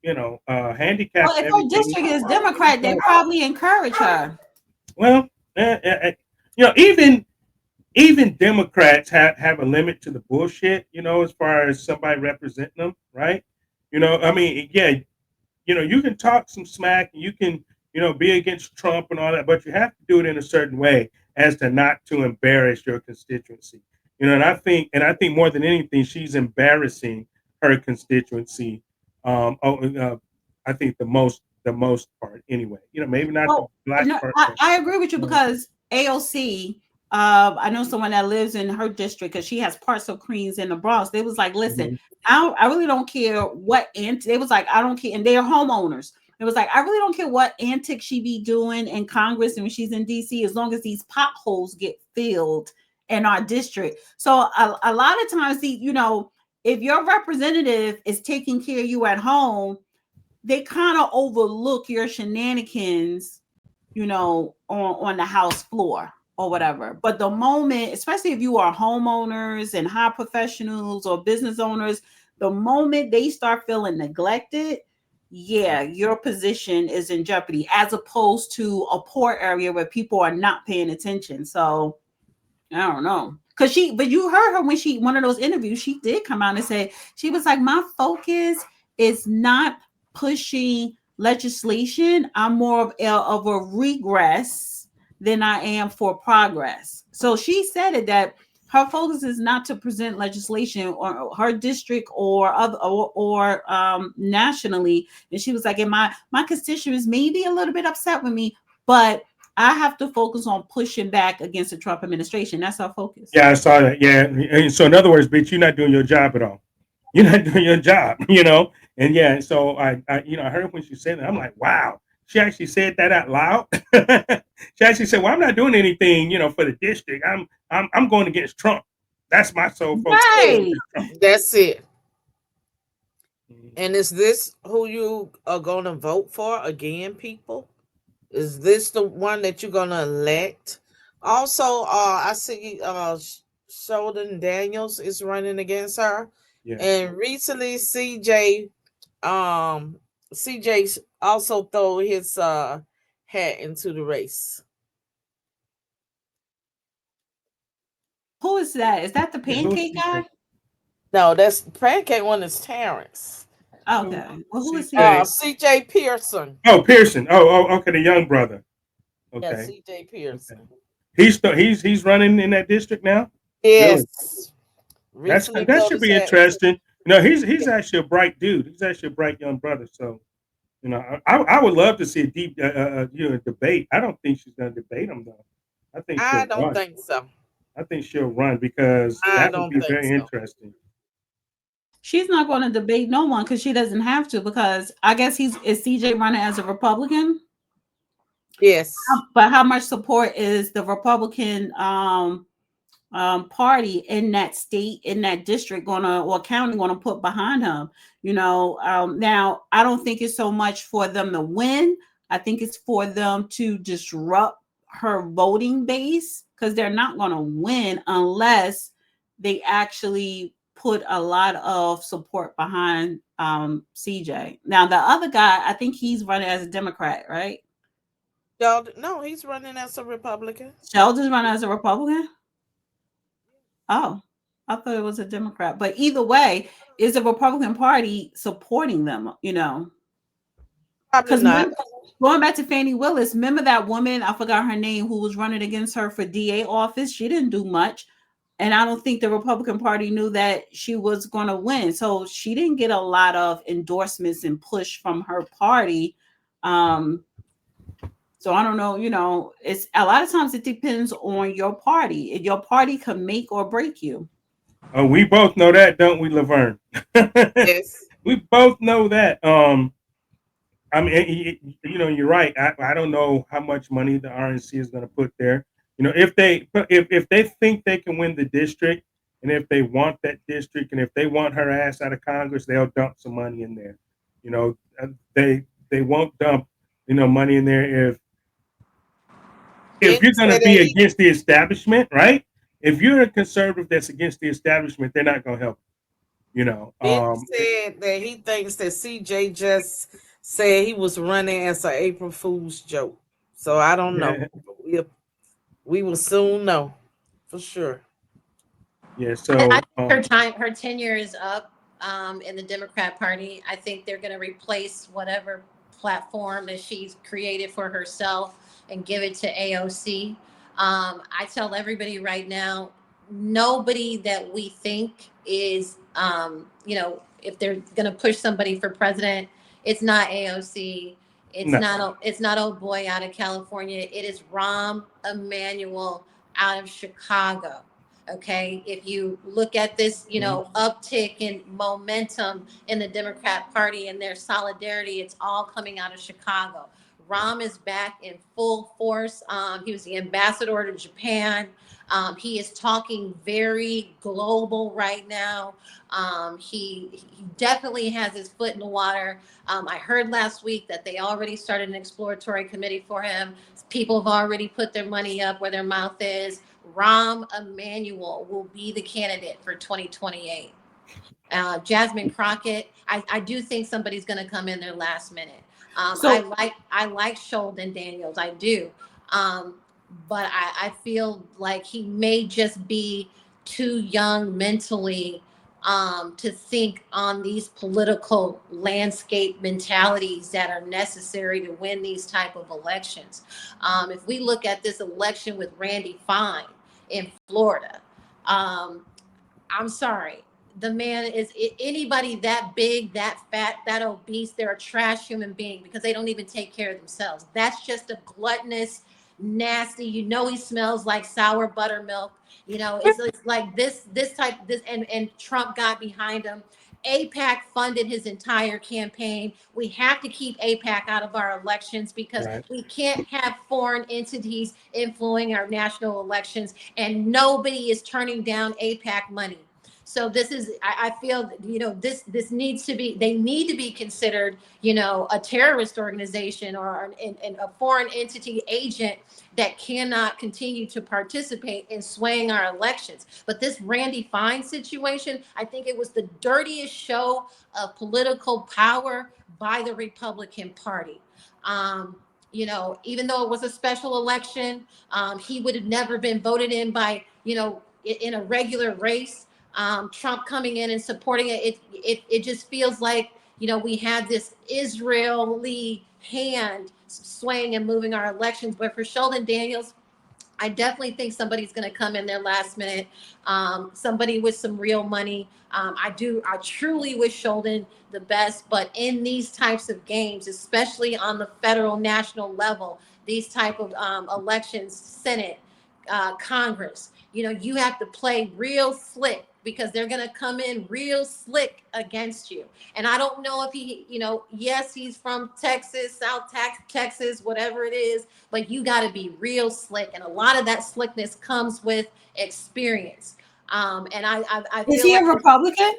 handicapped. Well, if her district is Democrat, they probably encourage her. Well, you know, even Democrats have a limit to the bullshit, you know, as far as somebody representing them, right? You know, I mean, yeah, you know, you can talk some smack and you can, you know, be against Trump and all that, but you have to do it in a certain way as to not to embarrass your constituency. You know, and I think more than anything, she's embarrassing her constituency. I think the most part anyway. You know, maybe not the black part. I agree with you, because AOC, I know someone that lives in her district because she has parts of Queens in the Bronx. They was like, listen, I really don't care what they was like, I don't care, and they're homeowners. It was like, I really don't care what antics she be doing in Congress and when she's in DC, as long as these potholes get filled in our district. So a lot of times, you know, if your representative is taking care of you at home, they kind of overlook your shenanigans, you know, on the House floor or whatever. But the moment, especially if you are homeowners and high professionals or business owners, the moment they start feeling neglected, yeah, your position is in jeopardy, as opposed to a poor area where people are not paying attention. So I don't know. But you heard her when one of those interviews, she did come out and say, she was like, my focus is not pushing legislation. I'm more of a regress than I am for progress. So she said it, that her focus is not to present legislation or her district or nationally. And she was like, and my constituents may be a little bit upset with me, but I have to focus on pushing back against the Trump administration. That's our focus. Yeah, I saw that. Yeah. And so in other words, bitch, you're not doing your job at all. You're not doing your job, you know? And yeah, so I heard when she said that, I'm like, wow, she actually said that out loud. She actually said, well, I'm not doing anything, you know, for the district. I'm going against Trump. That's my sole focus. Right. That's it. And is this who you are going to vote for again, people? Is this the one that you're going to elect? Also, I see Sheldon Daniels is running against her. Yeah. And recently CJ also threw his hat into the race. Who is that? Is that the pancake guy? No, that's Pancake one is Terrence. Okay. Well, who is he? CJ Pearson. Oh, Pearson. Oh, okay, the young brother. Okay. Yeah, CJ Pearson. Okay. He's running in that district now? Yes. Really? That should be interesting. You know, he's actually a bright dude. He's actually a bright young brother. So, you know, I would love to see a deep debate. I don't think she's going to debate him though. I don't think so. I think she'll run because that would be very interesting. She's not going to debate no one because she doesn't have to, because I guess is CJ running as a Republican? Yes. But how much support is the Republican party in that state, in that district or county gonna put behind him? You know, now I don't think it's so much for them to win. I think it's for them to disrupt her voting base, because they're not going to win unless they actually put a lot of support behind CJ. Now, the other guy, I think he's running as a Democrat, right? No, he's running as a Republican. Sheldon's running as a Republican? Oh, I thought it was a Democrat. But either way, is the Republican Party supporting them, you know? Probably not. Going back to Fani Willis, remember that woman, I forgot her name, who was running against her for DA office? She didn't do much. And I don't think the Republican Party knew that she was going to win. So she didn't get a lot of endorsements and push from her party. So I don't know, it's a lot of times it depends on your party. Your party can make or break you. Oh, we both know that, don't we, Laverne? Yes. We both know that. I mean, you're right. I don't know how much money the RNC is going to put there. If they think they can win the district, and if they want that district, and if they want her ass out of Congress, they'll dump some money in there. They won't dump money in there if you're going to be against the establishment, right? If you're a conservative that's against the establishment, they're not going to help. He said that he thinks that CJ just said he was running as an April Fool's joke. So I don't know. We will soon know for sure. Yeah. So I think her tenure is up in the Democrat Party. I think they're going to replace whatever platform that she's created for herself and give it to AOC. I tell everybody right now, nobody that we think is, if they're going to push somebody for president, it's not AOC. It's not old boy out of California. It is Rahm Emanuel out of Chicago. Okay, if you look at this, uptick in momentum in the Democrat Party and their solidarity, it's all coming out of Chicago. Rahm is back in full force. He was the ambassador to Japan. He is talking very global right now. He definitely has his foot in the water. I heard last week that they already started an exploratory committee for him. People have already put their money up where their mouth is. Rahm Emanuel will be the candidate for 2028. Jasmine Crockett, I do think somebody's going to come in there last minute. I like Sheldon Daniels, I do, but I feel like he may just be too young mentally to think on these political landscape mentalities that are necessary to win these type of elections. If we look at this election with Randy Fine in Florida, I'm sorry. The man is anybody that big, that fat, that obese, they're a trash human being because they don't even take care of themselves. That's just a gluttonous, nasty, he smells like sour buttermilk. It's like this type, and Trump got behind him. AIPAC funded his entire campaign. We have to keep AIPAC out of our elections because we can't have foreign entities influencing our national elections, and nobody is turning down AIPAC money. So this is, I feel, this needs to be, they need to be considered, a terrorist organization or a foreign entity agent that cannot continue to participate in swaying our elections. But this Randy Fine situation, I think it was the dirtiest show of political power by the Republican Party. Even though it was a special election, he would have never been voted in by, in a regular race. Trump coming in and supporting it just feels like, we had this Israeli hand swaying and moving our elections. But for Sheldon Daniels, I definitely think somebody's going to come in there last minute, somebody with some real money. I truly wish Sheldon the best, but in these types of games, especially on the federal national level, these type of elections, Senate, Congress, you have to play real slick because they're going to come in real slick against you. And I don't know if he, yes, he's from Texas, South Texas, whatever it is, but you got to be real slick. And a lot of that slickness comes with experience. And I feel is he a Republican?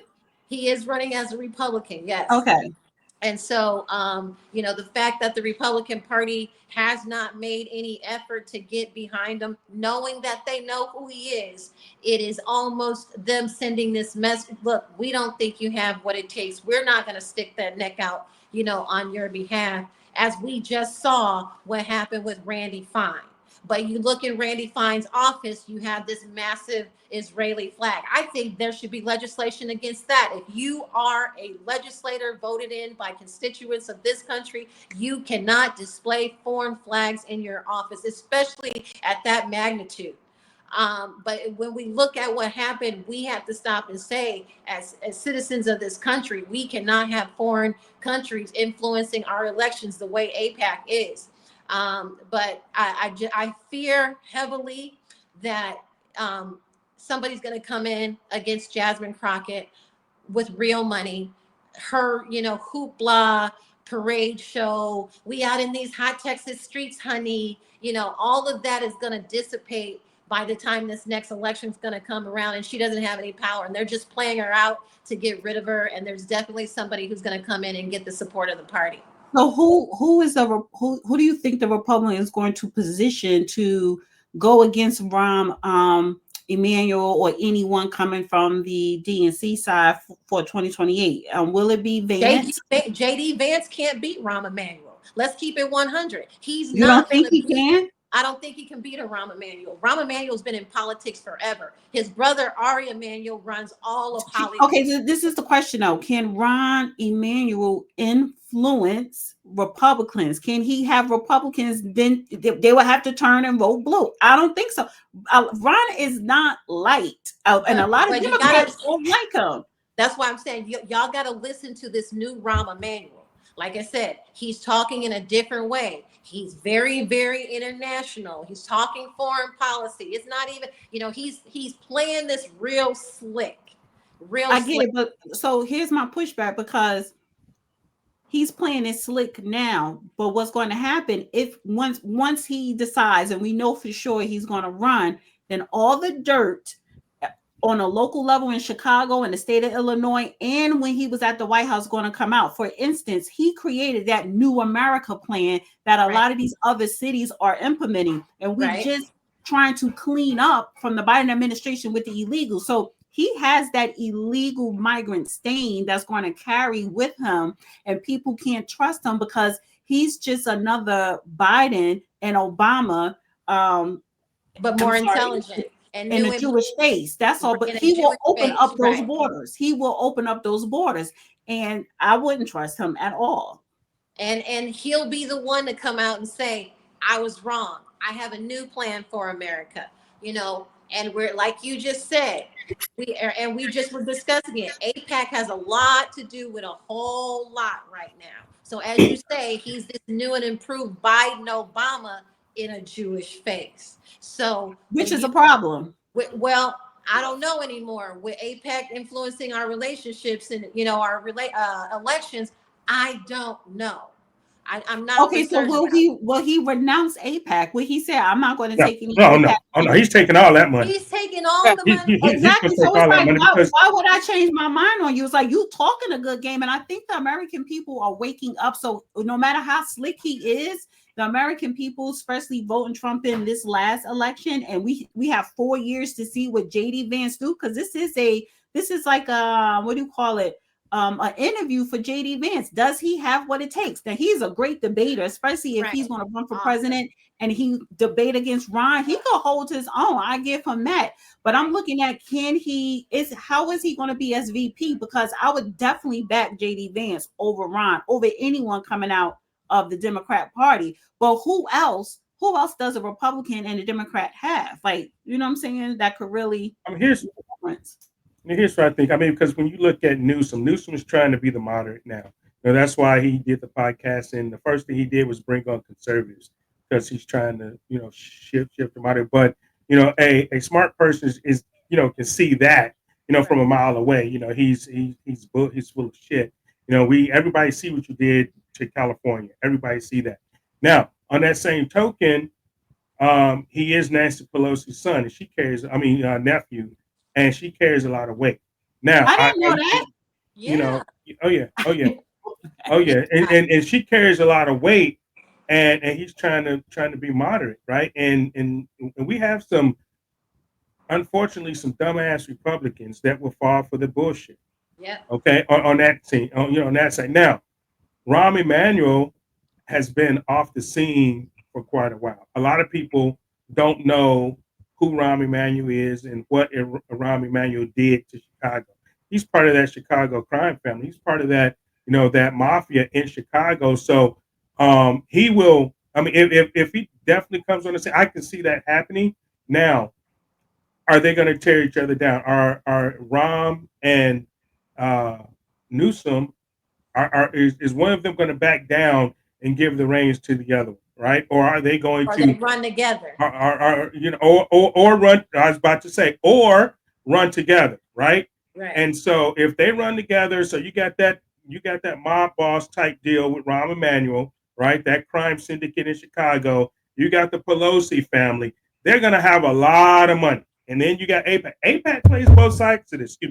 He is running as a Republican. Yes. Okay. And so, the fact that the Republican Party has not made any effort to get behind him, knowing that they know who he is, it is almost them sending this message. Look, we don't think you have what it takes. We're not going to stick that neck out, on your behalf, as we just saw what happened with Randy Fine. But you look in Randy Fine's office, you have this massive Israeli flag. I think there should be legislation against that. If you are a legislator voted in by constituents of this country, you cannot display foreign flags in your office, especially at that magnitude. But when we look at what happened, we have to stop and say, as citizens of this country, we cannot have foreign countries influencing our elections the way AIPAC is. But I fear heavily that somebody's going to come in against Jasmine Crockett with real money. Her, hoopla, parade show, we out in these hot Texas streets, honey. All of that is going to dissipate by the time this next election is going to come around, and she doesn't have any power, and they're just playing her out to get rid of her. And there's definitely somebody who's going to come in and get the support of the party. So who do you think the Republican is going to position to go against Rahm Emanuel or anyone coming from the DNC side for 2028? Will it be Vance? JD Vance can't beat Rahm Emanuel. Let's keep it 100. You don't think he can? I don't think he can beat a Rahm Emanuel. Rahm Emanuel's been in politics forever. His brother Ari Emanuel runs all of Hollywood. Okay, this is the question though. Can Rahm Emanuel influence Republicans? Can he have Republicans then they will have to turn and vote blue? I don't think so. Ron is not liked, and a lot of Democrats don't like him. That's why I'm saying y'all got to listen to this new Rahm Emanuel. Like I said, he's talking in a different way. He's very, very international. He's talking foreign policy. It's not even, he's playing this real slick. I get it, but so here's my pushback, because he's playing it slick now. But what's going to happen if once he decides, and we know for sure he's going to run, then all the dirt on a local level in Chicago and the state of Illinois, and when he was at the White House, going to come out. For instance, he created that New America plan that a lot of these other cities are implementing, and we're just trying to clean up from the Biden administration with the illegal. So he has that illegal migrant stain that's going to carry with him, and people can't trust him because he's just another Biden and Obama, but more intelligent. And in a Jewish face, that's all. But he will open up those borders. He will open up those borders, and I wouldn't trust him at all. And he'll be the one to come out and say, "I was wrong. I have a new plan for America." And we're, like you just said, we just were discussing it. AIPAC has a lot to do with a whole lot right now. So as you say, he's this new and improved Biden Obama in a Jewish face. So, which is a problem. Well, I don't know anymore with AIPAC influencing our relationships and our elections. I don't know. I'm not okay. So will he renounce AIPAC? Will he say, "I'm not going to take any"? No. He's taking all that money. He's taking all the money. Exactly. So it's like, why would I change my mind on you? It's like, you talking a good game, and I think the American people are waking up. So no matter how slick he is, the American people, especially voting Trump in this last election, and we have 4 years to see what JD Vance do, because this is like what do you call it? An interview for JD Vance. Does he have what it takes? Now, he's a great debater, especially if he's going to run for president and he debate against Ron. He could hold his own. I give him that. But I'm looking at how is he going to be as VP? Because I would definitely back JD Vance over Ron, over anyone coming out of the Democrat Party. But who else does a Republican and a Democrat have? Like, you know what I'm saying? That could really here's what I think. Because when you look at Newsom is trying to be the moderate now. That's why he did the podcast, and the first thing he did was bring on conservatives, because he's trying to, shift the moderate. But a smart person is can see that, from a mile away. He's full of shit. Everybody see what you did to California. Everybody see that. Now, on that same token, he is Nancy Pelosi's son, and she carries, nephew, and she carries a lot of weight. Now, I didn't know that. Oh yeah, and she carries a lot of weight, and he's trying to be moderate, right? And we have unfortunately some dumbass Republicans that will fall for the bullshit. Yeah. Okay, on that team, on that side. Now, Rahm Emanuel has been off the scene for quite a while. A lot of people don't know who Rahm Emanuel is and what Rahm Emanuel did to Chicago. He's part of that Chicago crime family. He's part of that, that mafia in Chicago. So he will, if he definitely comes on the scene, I can see that happening. Now, are they going to tear each other down? Are Rahm and Newsom, is one of them going to back down and give the reins to the other one? right? Or are they going Or to they run together. you know, or run? I was about to say, or run together, right? Right. And so if they run together, so you got that mob boss type deal with Rahm Emanuel, right? That crime syndicate in Chicago. You got the Pelosi family. They're gonna have a lot of money. And then you got AIPAC. AIPAC plays both sides of this. They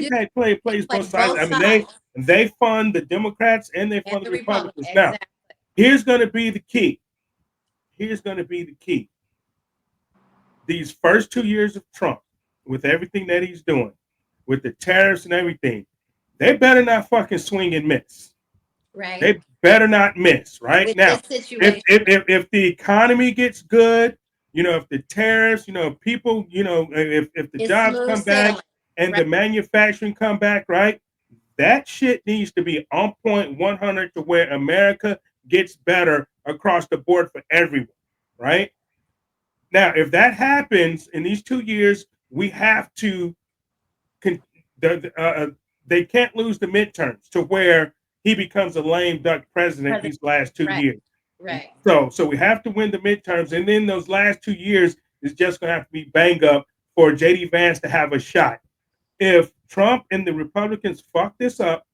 do. AIPAC They plays play both sides. I mean, sides. they fund the Democrats and they And fund the the Republicans. Republicans. Now, Exactly. here's going to be the key. Here's going to be the key. These first 2 years of Trump, with everything that he's doing, with the tariffs and everything, they better not fucking swing and miss. Right. They better not miss. Right With now, this situation. if the economy gets good, you know, if the tariffs, you know, people, you know, if the It's jobs smooth come back sailing, and right? the manufacturing come back, right? That shit needs to be on point 100 to where America gets better across the board for everyone, right? Now, if that happens in these 2 years, we have to, they can't lose the midterms to where he becomes a lame duck president these last 2 Right. years. Right. So we have to win the midterms, and then those last 2 years is just going to have to be bang up for JD Vance to have a shot. If Trump and the Republicans fuck this up,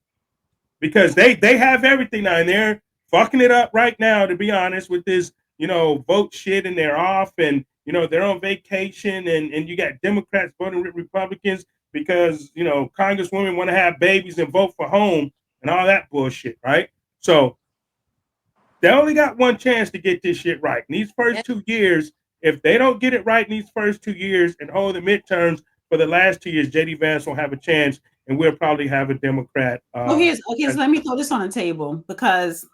because they have everything now, and they're fucking it up right now, to be honest, with this, you know, vote shit, and they're off, and you know, they're on vacation, and you got Democrats voting with Republicans because, you know, congresswomen want to have babies and vote for home and all that bullshit, right? So they only got one chance to get this shit right. In these first 2 years, if they don't get it right in these first 2 years and hold the midterms for the last 2 years, JD Vance will have a chance, and we'll probably have a Democrat. So let me throw this on the table, because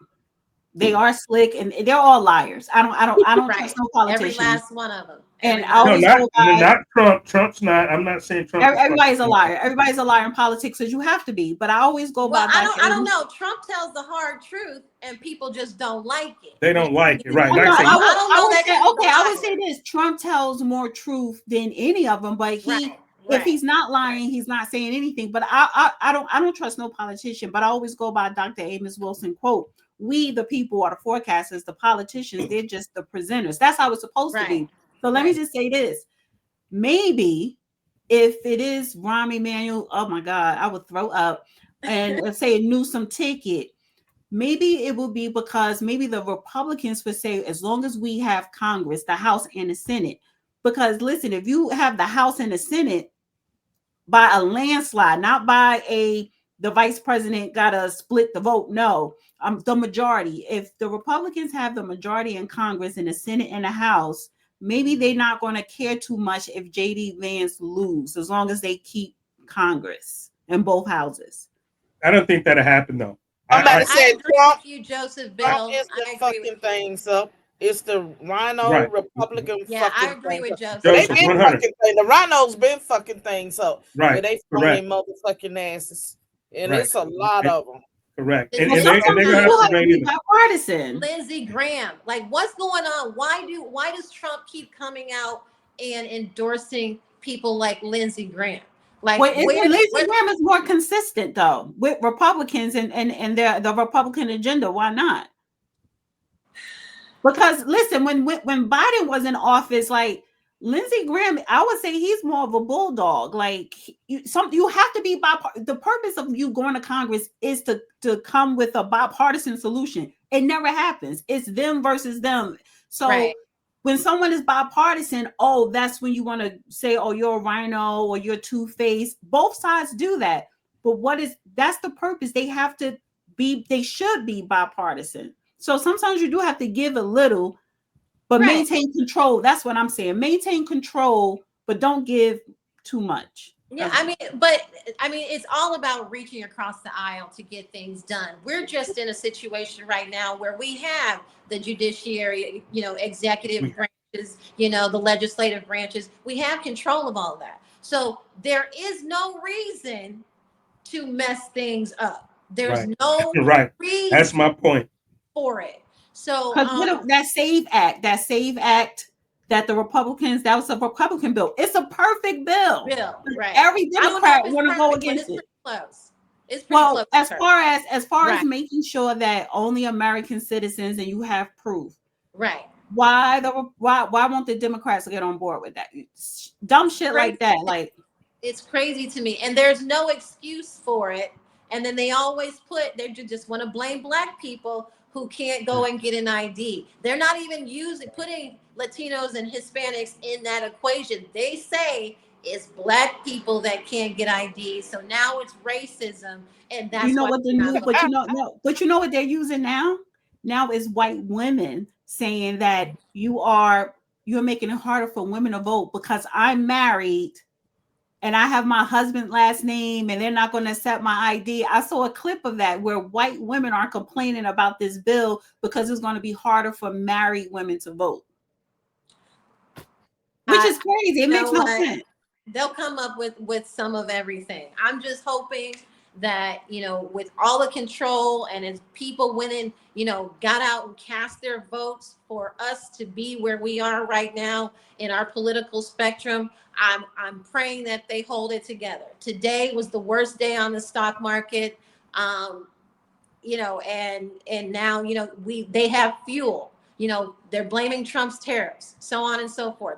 they are slick and they're all liars. I don't Right. trust no Every politicians. last one of them. And Every I always go by, not Trump. Trump's not. I'm not saying Trump. everybody's a liar. Everybody's a liar in politics, because you have to be. But I always go Well, by. I don't know. Trump tells the hard truth, and people just don't like it. They don't like it, right? I Like I said, I would say this: Trump tells more truth than any of them. But if he's not lying, he's not saying anything. But I don't trust no politician. But I always go by Dr. Amos Wilson quote: "We, the people, are the forecasters. The politicians, they're just the presenters." That's how it's supposed to be. So let me just say this: maybe if it is Rahm Emanuel, oh my God, I would throw up, and say a Newsom ticket. Maybe it will be because maybe the Republicans would say, as long as we have Congress, the House and the Senate. Because listen, if you have the House and the Senate by a landslide, not by the vice president got to split the vote. No, the majority. If the Republicans have the majority in Congress, in the Senate and the House, maybe they're not going to care too much if JD Vance lose, as long as they keep Congress in both houses. I don't think that'll happen though. I'm about to say Trump. You, Joseph Bill. Trump is the fucking things up. It's the Rhino Right. Republican. Yeah, fucking I agree with Joseph. They Joseph, been 100. fucking thing. The Rhinos been fucking things up. Right. But they Correct. fucking motherfucking asses, and Right. it's a lot of them. Correct. And And they're gonna have to bring it. Bipartisan. Lindsey Graham, like, what's going on? Why does Trump keep coming out and endorsing people like Lindsey Graham? Like, Lindsey Graham is more consistent though with Republicans and the Republican agenda. Why not? Because listen, when Biden was in office, like Lindsey Graham, I would say he's more of a bulldog. Like you have to be the purpose of you going to Congress is to come with a bipartisan solution. It never happens. It's them versus them. So when someone is bipartisan, that's when you want to say, you're a rhino or you're two-faced. Both sides do that. But that's the purpose. They should be bipartisan. So sometimes you do have to give a little, but maintain control. That's what I'm saying. Maintain control, but don't give too much. Yeah, I mean, it's all about reaching across the aisle to get things done. We're just in a situation right now where we have the judiciary, executive branches, the legislative branches. We have control of all that. So there is no reason to mess things up. There's no reason. That's my point. For it. So that SAVE Act that the Republicans, that was a Republican bill. It's a perfect bill. Right. Every Democrat want to go against it. It's pretty close. As far as making sure that only American citizens and you have proof. Right. Why won't the Democrats get on board with that? Dumb shit like that. Like, it's crazy to me, and there's no excuse for it. And then they always they just want to blame black people who can't go and get an ID. They're not even putting Latinos and Hispanics in that equation. They say it's black people that can't get ID. So now it's racism, and that's you know why what the new, but you know, no, but you know what they're using now? Now is white women saying that you're making it harder for women to vote because I'm married and I have my husband's last name and they're not going to accept my ID. I saw a clip of that where white women are complaining about this bill because it's going to be harder for married women to vote. Which is crazy. It makes no sense. They'll come up with some of everything. I'm just hoping that, with all the control and as people went in, got out and cast their votes for us to be where we are right now in our political spectrum, I'm praying that they hold it together. Today was the worst day on the stock market, and now, they have fuel. They're blaming Trump's tariffs, so on and so forth.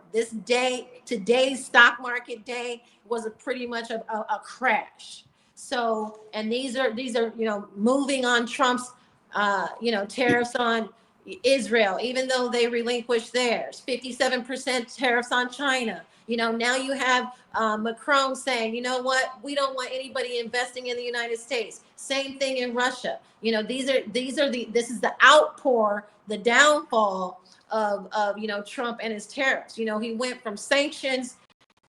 Today's stock market day was pretty much a crash. So, and these are moving on Trump's tariffs on Israel, even though they relinquished theirs. 57% tariffs on China. Now you have Macron saying, you know what, we don't want anybody investing in the United States. Same thing in Russia. This is the outpour, the downfall of Trump and his tariffs. He went from sanctions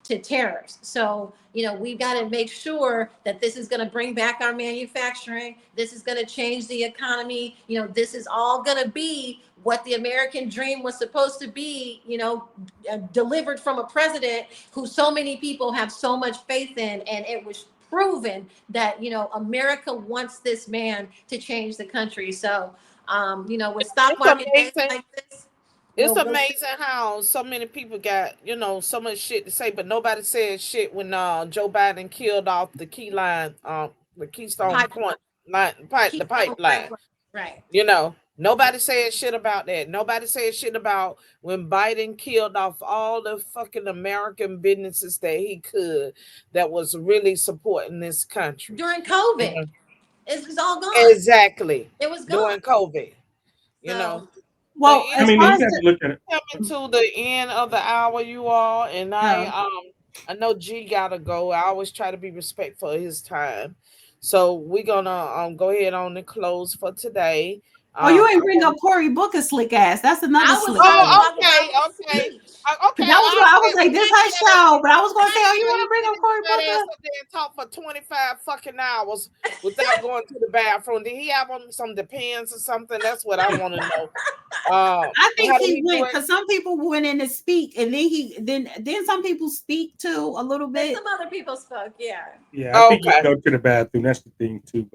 to tariffs. So, we've got to make sure that this is going to bring back our manufacturing. This is going to change the economy. This is all going to be what the American dream was supposed to be, delivered from a president who so many people have so much faith in. And it was proven that, America wants this man to change the country. So, with stock market days like this, it's amazing how so many people got, so much shit to say, but nobody said shit when Joe Biden killed off the key line, the Keystone Point line, the pipeline. Right. Nobody said shit about that. Nobody said shit about when Biden killed off all the fucking American businesses that he could that was really supporting this country. During COVID. It was all gone. Exactly. It was gone. During COVID. Well, I mean, you have to look at it. Coming to the end of the hour, you all, and I know G gotta go. I always try to be respectful of his time, so we're gonna go ahead on and close for today. You ain't bring up Cory Booker slick ass. That's another slick ass. Okay. I was like, this her show, but I was gonna say, you want to bring up Cory Booker? And talk for 25 fucking hours without going to the bathroom. Did he have on some Depends or something? That's what I want to know. I think he went because some people went in to speak, and then some people speak too a little bit. Some other people spoke, yeah. Yeah, I think he go to the bathroom. That's the thing too,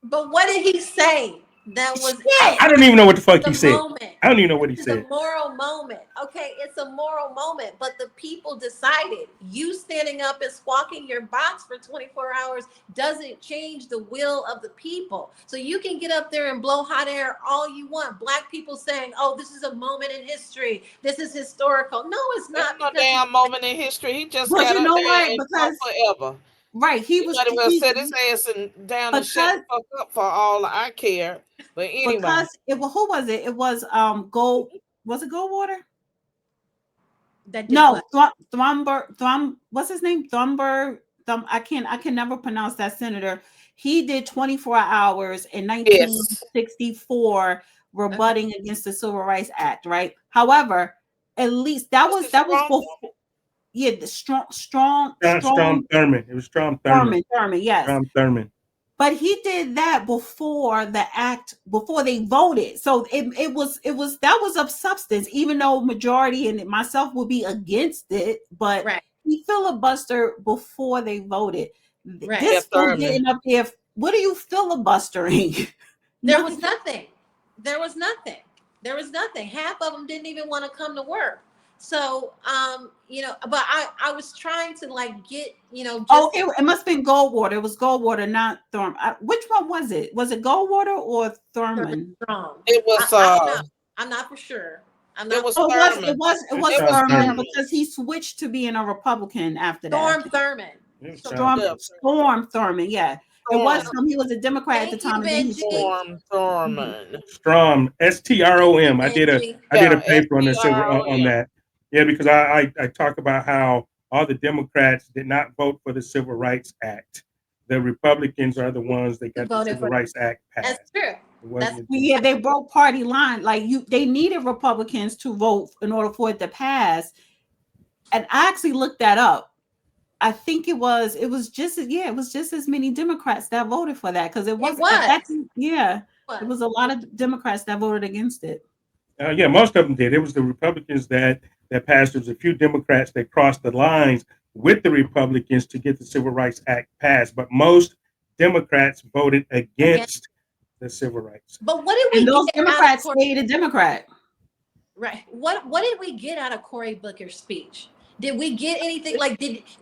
But what did he say? That was I don't even know what the fuck he said. I don't even know what he said. It's a moral moment. Okay, it's a moral moment, but the people decided. You standing up and squawking your box for 24 hours doesn't change the will of the people. So you can get up there and blow hot air all you want. Black people saying, "Oh, this is a moment in history. This is historical." No, it's not. No damn moment in history. He just got up there and because forever. Right, he was. He well set his ass and down and shut the fuck up for all I care. But anyway, because who was it? It was Gold. Was it Goldwater? No, Thumber. What's his name? Thumber. I can never pronounce that senator. He did 24 hours in 1964, rebutting against the Civil Rights Act. Right. However, at least that was before. Yeah, the Strom Thurmond. It was Strom Thurmond. Thurmond, yes. Strom Thurmond. But he did that before the act, before they voted. So it was that was of substance, even though majority and myself would be against it, but he filibustered before they voted. Right. This fool getting up there, what are you filibustering? There was nothing. Half of them didn't even want to come to work. So, but I was trying to get, it must have been Goldwater. It was Goldwater, not Thurmond. Which one was it? Was it Goldwater or Thurmond? It was I'm not for sure. I'm It not. was So Thurman. it was It was Thurman Thurman. because he switched to being a Republican after Storm that. Thurman. It was Storm Yeah. Storm Thurman, yeah. It was Storm. he was a Democrat at the Thank you, time, and then he Benji. switched. Storm Thurman. Strom, STROM. I did a Benji. Yeah, paper on this on STROM. that. Yeah, because I talk about how all the Democrats did not vote for the Civil Rights Act. The Republicans are the ones that got the Voted Civil for- Rights Act passed. That's true. It wasn't the- Yeah, they broke party line. Like they needed Republicans to vote in order for it to pass. And I actually looked that up. I think it was just as many Democrats that voted for that because it was. It was a lot of Democrats that voted against it. Yeah, most of them did. It was the Republicans that passed. There was a few Democrats that crossed the lines with the Republicans to get the Civil Rights Act passed, but most Democrats voted against the civil rights. But what did we And those get Democrats out of stayed a Democrat. Right. What did we get out of Cory Booker's speech? Did we get anything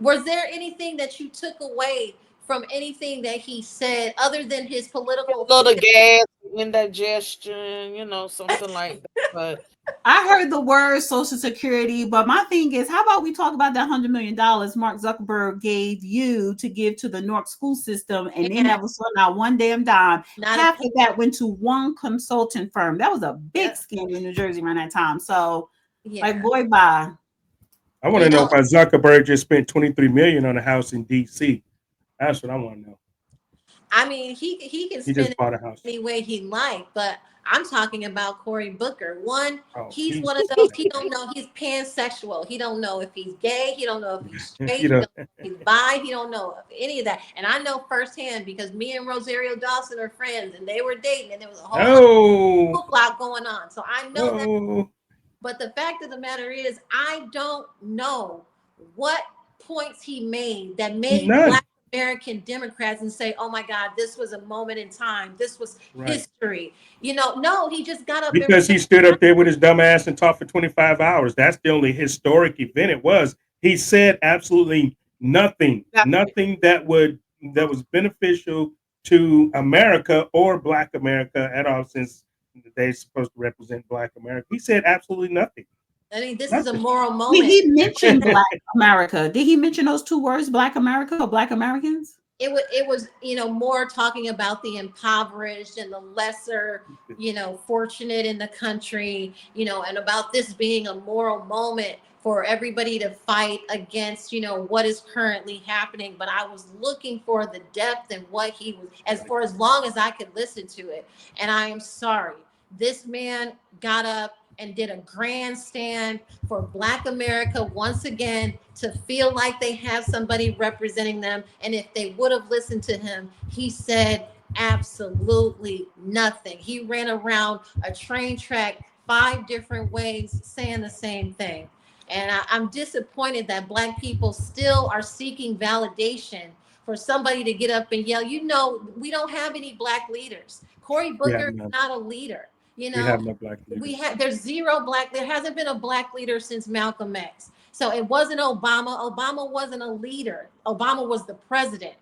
was there anything that you took away from anything that he said other than his political Little gas, indigestion, something like that. But I heard the word Social Security, but my thing is, how about we talk about that $100 million Mark Zuckerberg gave you to give to the Newark school system, and they never saw not one damn dime. Half of that went to one consulting firm. That was a big scandal in New Jersey around that time. So, like, boy, bye. I want to know if Zuckerberg just spent $23 million on a house in D.C. That's what I want to know. I mean, he can spend just bought a house any way he liked, but I'm talking about Cory Booker. He's he's one of those. He don't know he's pansexual. He don't know if he's gay. He don't know if he's straight. He don't know if he's bi. He don't know of any of that. And I know firsthand because me and Rosario Dawson are friends, and they were dating, and there was a whole lot going on. So I know that. But the fact of the matter is, I don't know what points he made that made Black American Democrats and say, "Oh my God, this was a moment in time. This was history." No, he just got up because he stood up there with his dumb ass and talked for 25 hours. That's the only historic event it was. He said absolutely nothing that was beneficial to America or Black America at all, since they're supposed to represent Black America. He said absolutely nothing. I mean, this is a moral moment. Did he mention Black America? Did he mention those two words, Black America or Black Americans? It was more talking about the impoverished and the lesser, fortunate in the country, and about this being a moral moment for everybody to fight against, what is currently happening. But I was looking for the depth and what he was, for as long as I could listen to it. And I am sorry, this man got up and did a grandstand for Black America once again to feel like they have somebody representing them. And if they would have listened to him, he said absolutely nothing. He ran around a train track 5 different ways saying the same thing. And I'm disappointed that Black people still are seeking validation for somebody to get up and yell. We don't have any Black leaders. Cory Booker is not a leader. We have no Black leaders. There's zero Black. There hasn't been a Black leader since Malcolm X. So it wasn't Obama. Obama wasn't a leader. Obama was the president.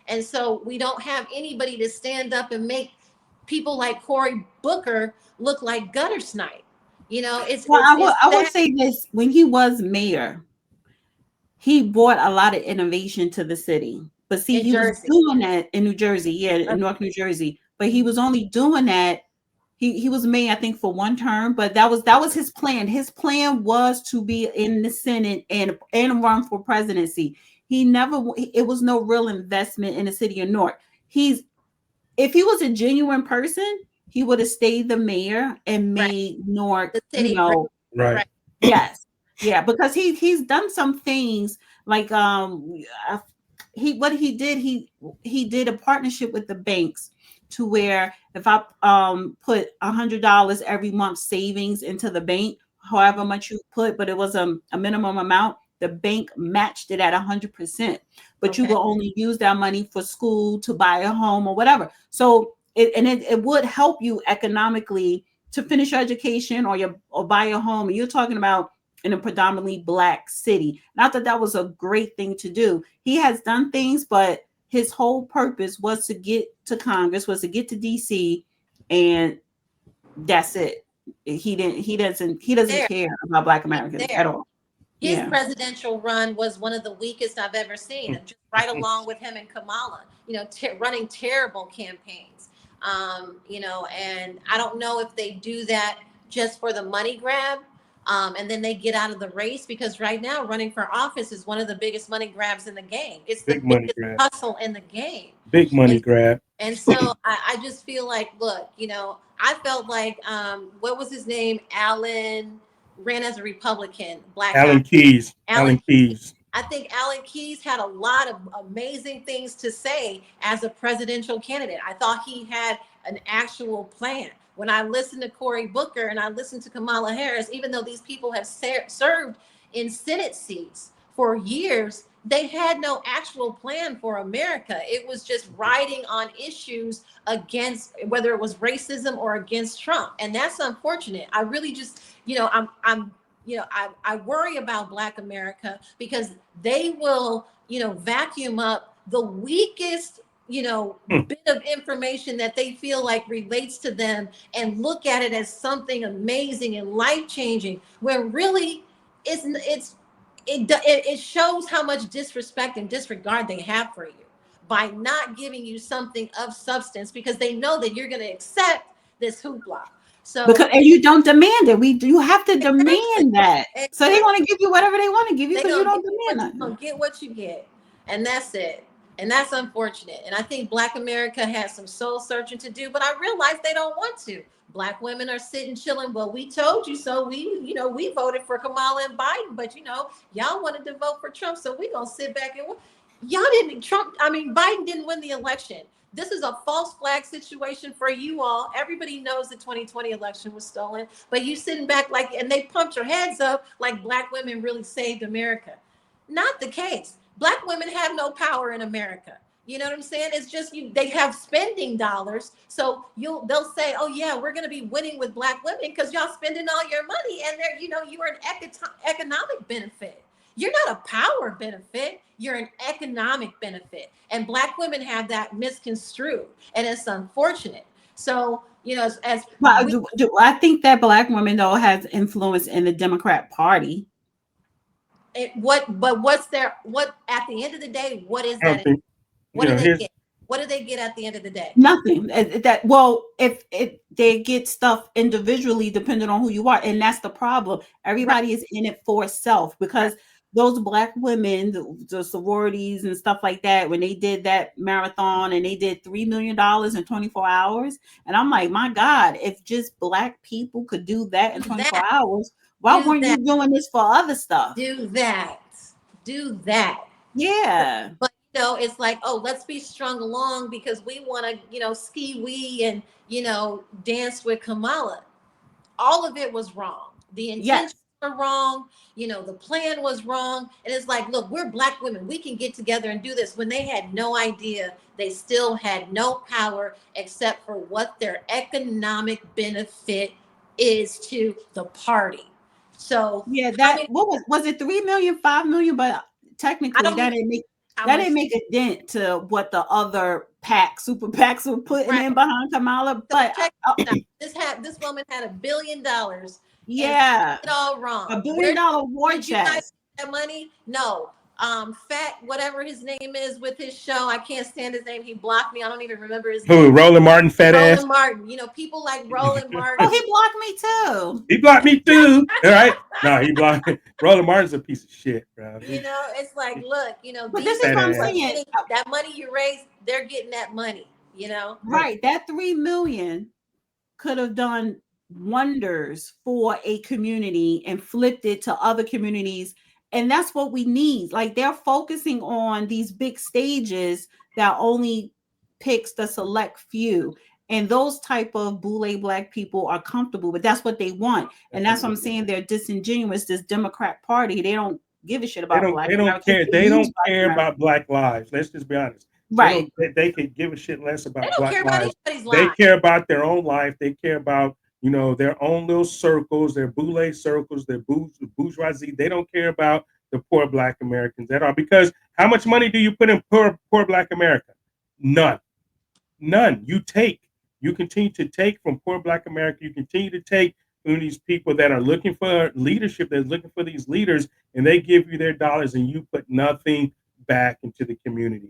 And so we don't have anybody to stand up and make people like Cory Booker look like gutter snipe. I would say this: when he was mayor, he brought a lot of innovation to the city. But see, he was doing that in New Jersey, in North New Jersey. But he was only doing that. He was mayor, I think, for one term, but that was his plan. His plan was to be in the Senate and run for presidency. It was no real investment in the city of Newark. If he was a genuine person, he would have stayed the mayor and made Newark, right. Yes. Yeah, because he's done some things like he did a partnership with the banks to where if I put $100 every month savings into the bank, however much you put, but it was a minimum amount, the bank matched it at 100%. But you will only use that money for school, to buy a home or whatever. So it would help you economically to finish your education or buy a home. And you're talking about in a predominantly Black city. Not that was a great thing to do. He has done things, but his whole purpose was to get to Congress, was to get to DC, and that's it. he doesn't There. care about Black Americans there. at all. His Yeah. presidential run was one of the weakest I've ever seen, just right along with him and Kamala, running terrible campaigns. And I don't know if they do that just for the money grab. And then they get out of the race, because right now running for office is one of the biggest money grabs in the game. It's the Big money biggest grab. hustle in the game. Big money grab. And so I just feel like, look, I felt like, what was his name? Alan ran as a Republican, black Alan guy. Keyes. Alan Alan Keyes. I think Alan Keyes had a lot of amazing things to say as a presidential candidate. I thought he had an actual plan. When I listened to Cory Booker and I listened to Kamala Harris, even though these people have served in Senate seats for years, they had no actual plan for America. It was just riding on issues against, whether it was racism or against Trump. And that's unfortunate. I really just, I worry about Black America, because they will, vacuum up the weakest, bit of information that they feel like relates to them and look at it as something amazing and life-changing, when really it shows how much disrespect and disregard they have for you by not giving you something of substance, because they know that you're going to accept this hoopla. So, and you don't demand it. You have to demand that. So they want to give you whatever they want to give you, because you don't demand nothing. Get what you get, and that's it. And that's unfortunate. And I think Black America has some soul searching to do, but I realize they don't want to. Black women are sitting chilling. Well, we told you so. We voted for Kamala and Biden, but y'all wanted to vote for Trump, so we gonna sit back and Biden didn't win the election. This is a false flag situation for you all. Everybody knows the 2020 election was stolen, but you sitting back and they pumped your heads up like Black women really saved America. Not the case. Black women have no power in America. You know what I'm saying? It's just they have spending dollars. So they'll say, oh yeah, we're going to be winning with Black women because y'all spending all your money, and you're an economic benefit. You're not a power benefit. You're an economic benefit. And Black women have that misconstrued, and it's unfortunate. So, I think that Black women though has influence in the Democrat Party. What at the end of the day, what is that? What do they get? What do they get at the end of the day? Nothing. If they get stuff individually, depending on who you are, and that's the problem. Everybody is in it for self, because those Black women, the sororities and stuff like that, when they did that marathon and they did $3 million in 24 hours, and I'm like, my God, if just Black people could do that in 24 hours. Why weren't you doing this for other stuff? Do that. Yeah. But it's like, oh, let's be strung along because we want to, ski wee and, dance with Kamala. All of it was wrong. The intentions were wrong. The plan was wrong. And it's like, look, we're Black women. We can get together and do this. When they had no idea, they still had no power except for what their economic benefit is to the party. So what was it 3 million, 5 million? But technically that didn't make a dent to what the other super PACs were putting in behind Kamala. But this woman had $1 billion. Yeah, it all wrong. $1 billion war chest. That money? No. Fat, whatever his name is with his show. I can't stand his name. He blocked me. I don't even remember his name. Who? Roland Martin, fat ass. Roland Martin. People like Roland Martin. Oh, he blocked me too. He blocked me too. All right. No, he blocked me. Roland Martin's a piece of shit, bro. It's like, look, but this is what I'm saying. That money you raise, they're getting that money. Right. That 3 million could have done wonders for a community and flipped it to other communities. And that's what we need. Like, they're focusing on these big stages that only picks the select few. And those type of boule Black people are comfortable, but that's what they want. And that's what I'm saying. They're disingenuous, this Democrat Party. They don't give a shit about Black. They don't care. They don't care about Black lives. Let's just be honest. Right. They could give a shit less about Black lives. They care about their own life. They care about their own little circles, their boule circles, their bourgeoisie. They don't care about the poor Black Americans at all. Because how much money do you put in poor Black America? None. You continue to take from poor Black America. You continue to take these people that are looking for leadership, that's looking for these leaders, and they give you their dollars and you put nothing back into the community.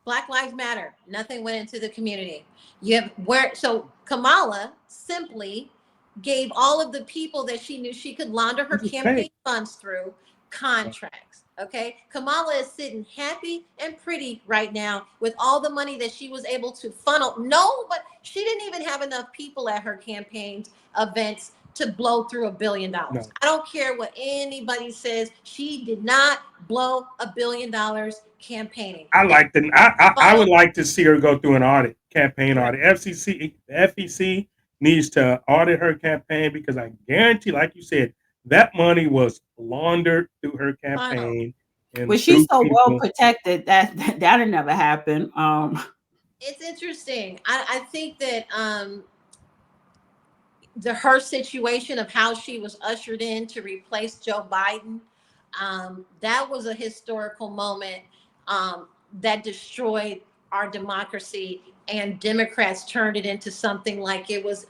Black Lives Matter. Nothing went into the community. So Kamala simply gave all of the people that she knew she could launder her campaign funds through contracts. Okay. Kamala is sitting happy and pretty right now with all the money that she was able to funnel. No, but she didn't even have enough people at her campaign events to blow through $1 billion. No. I don't care what anybody says. She did not blow $1 billion campaigning. I would like to see her go through an audit, campaign audit. The FEC needs to audit her campaign, because I guarantee, like you said, that money was laundered through her campaign. But she's so well protected that'll never happen. It's interesting. I think that her situation of how she was ushered in to replace Joe Biden, that was a historical moment that destroyed our democracy, and Democrats turned it into something like it was,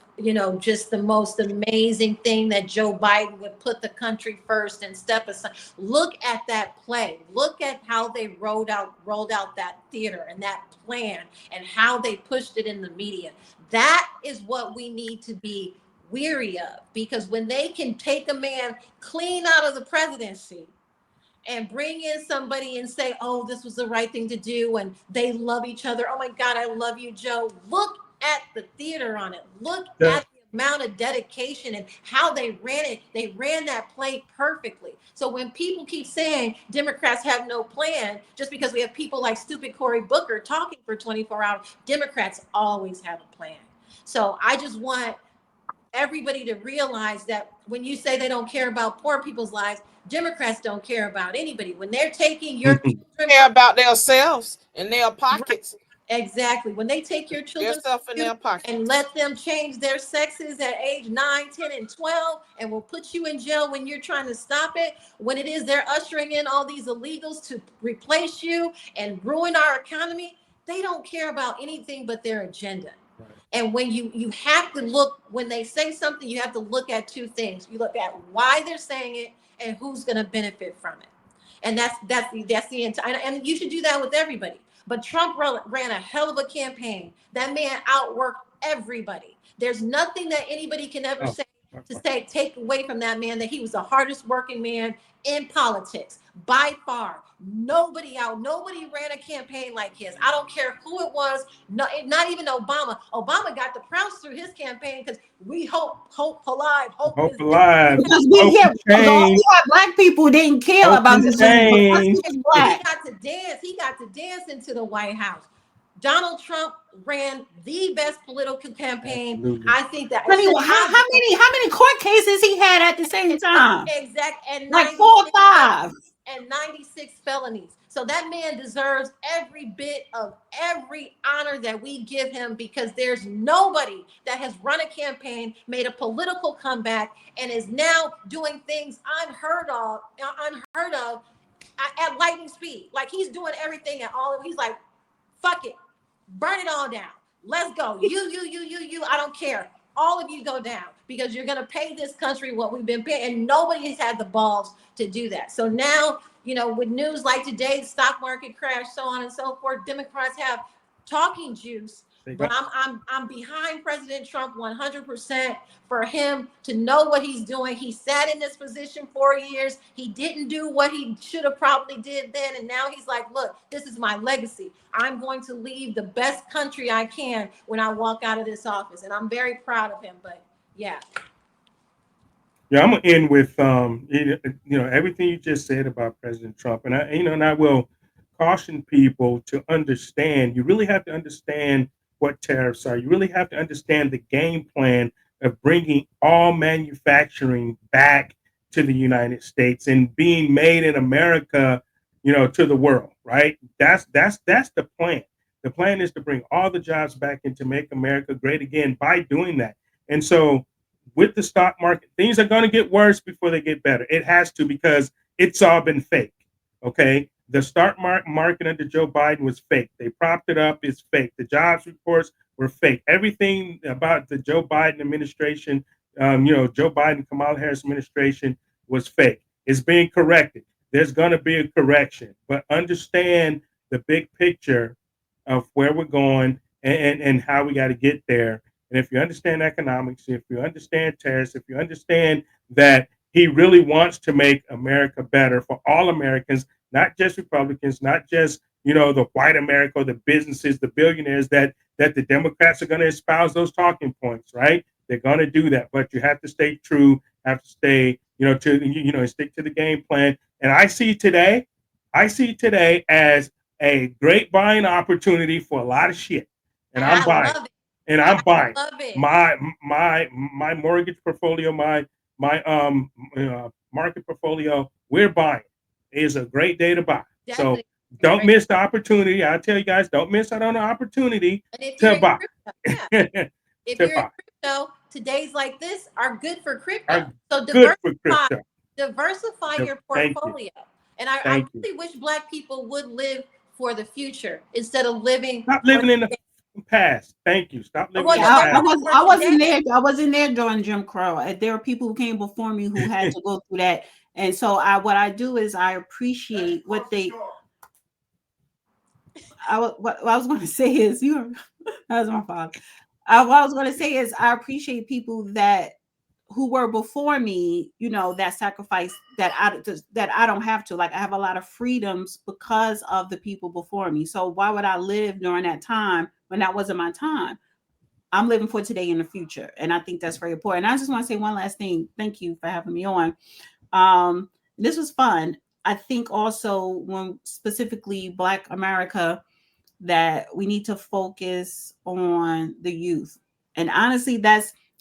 just the most amazing thing that Joe Biden would put the country first and step aside. Look at that play. Look at how they rolled out that theater and that plan and how they pushed it in the media. That is what we need to be weary of, because when they can take a man clean out of the presidency and bring in somebody and say, oh, this was the right thing to do, and they love each other. Oh my God, I love you, Joe. Look at the theater on it. Look at the amount of dedication and how they ran it. They ran that play perfectly. So when people keep saying Democrats have no plan, just because we have people like stupid Cory Booker talking for 24 hours, Democrats always have a plan. So I just want everybody to realize that when you say they don't care about poor people's lives, Democrats don't care about anybody. When they're taking your children, care about themselves and their pockets. Exactly. When they take your children stuff in their pocket and let them change their sexes at age 9, 10, and 12, and will put you in jail when you're trying to stop it, when it is they're ushering in all these illegals to replace you and ruin our economy, they don't care about anything but their agenda. And when you have to look, when they say something, you have to look at two things. You look at why they're saying it and who's going to benefit from it. And that's the entire, and you should do that with everybody. But Trump ran a hell of a campaign. That man outworked everybody. There's nothing that anybody can ever say to take away from that man, that he was the hardest working man in politics by far. Nobody ran a campaign like his. I don't care who it was. Not even Obama. Obama got the prouse through his campaign because we hope alive. Hope alive. Because we have black people who didn't care about this. He got to dance into the White House. Donald Trump ran the best political campaign. Absolutely. I think that. Honey, how many court cases he had at the same time? Exactly. And like 4 or 5. And 96 felonies. So that man deserves every bit of every honor that we give him, because there's nobody that has run a campaign, made a political comeback, and is now doing things unheard of at lightning speed. Like, he's doing everything at all. He's like, fuck it, burn it all down. Let's go. You. I don't care. All of you go down, because you're going to pay this country what we've been paying, and nobody has had the balls to do that. So now, with news like today, the stock market crash, so on and so forth, Democrats have talking juice. But I'm behind President Trump 100% for him to know what he's doing. He sat in this position 4 years. He didn't do what he should have probably did then. And now he's like, look, this is my legacy. I'm going to leave the best country I can when I walk out of this office. And I'm very proud of him. But yeah. Yeah, I'm gonna end with everything you just said about President Trump, and I will caution people to understand. You really have to understand what tariffs are. You really have to understand the game plan of bringing all manufacturing back to the United States and being made in America, to the world. Right? That's the plan. The plan is to bring all the jobs back and to make America great again by doing that. And so, with the stock market, things are going to get worse before they get better. It has to, because it's all been fake. Okay. The stock market under Joe Biden was fake. They propped it up. It's fake. The jobs reports were fake. Everything about the Joe Biden administration Joe Biden, Kamala Harris administration was fake. It's being corrected. There's going to be a correction, but understand the big picture of where we're going and how we got to get there. And if you understand economics, if you understand tariffs, if you understand that he really wants to make America better for all Americans, not just Republicans, not just, the white America, the businesses, the billionaires, that the Democrats are going to espouse those talking points, right? They're going to do that, but you have to stay true, have to stay, stick to the game plan. And I see today as a great buying opportunity for a lot of shit. And I'm buying. And I'm buying. My mortgage portfolio, my market portfolio, we're buying. It is a great day to buy. Definitely. So don't miss the opportunity. I tell you guys, don't miss out on the opportunity to buy. If you're in crypto, today's like this are good for crypto. So diversify your portfolio. And I really wish Black people would live for the future instead of living. Stop living in the past. Thank you. Stop living in the past. I wasn't there. I wasn't there during Jim Crow. There were people who came before me who had to go through that. And so what I do is I appreciate what they. What I was going to say is that was my fault. What I was going to say is I appreciate people who were before me, that sacrifice that I don't have to. Like, I have a lot of freedoms because of the people before me. So why would I live during that time when that wasn't my time? I'm living for today and the future. And I think that's very important. I just want to say one last thing. Thank you for having me on. This was fun. I think also when specifically Black America, that we need to focus on the youth. And honestly,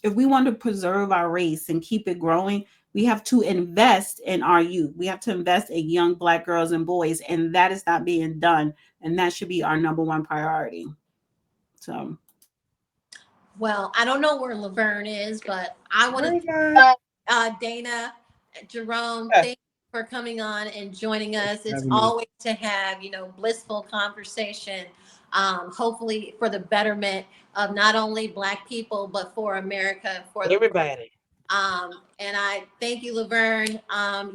if we want to preserve our race and keep it growing, we have to invest in our youth. We have to invest in young Black girls and boys, and that is not being done. And that should be our number one priority. So. Well, I don't know where Laverne is, but I want to thank Dana, Jerome, thank you for coming on and joining us. It's always to have, blissful conversation, hopefully for the betterment of not only Black people, but for America, for everybody. And I thank you, Laverne.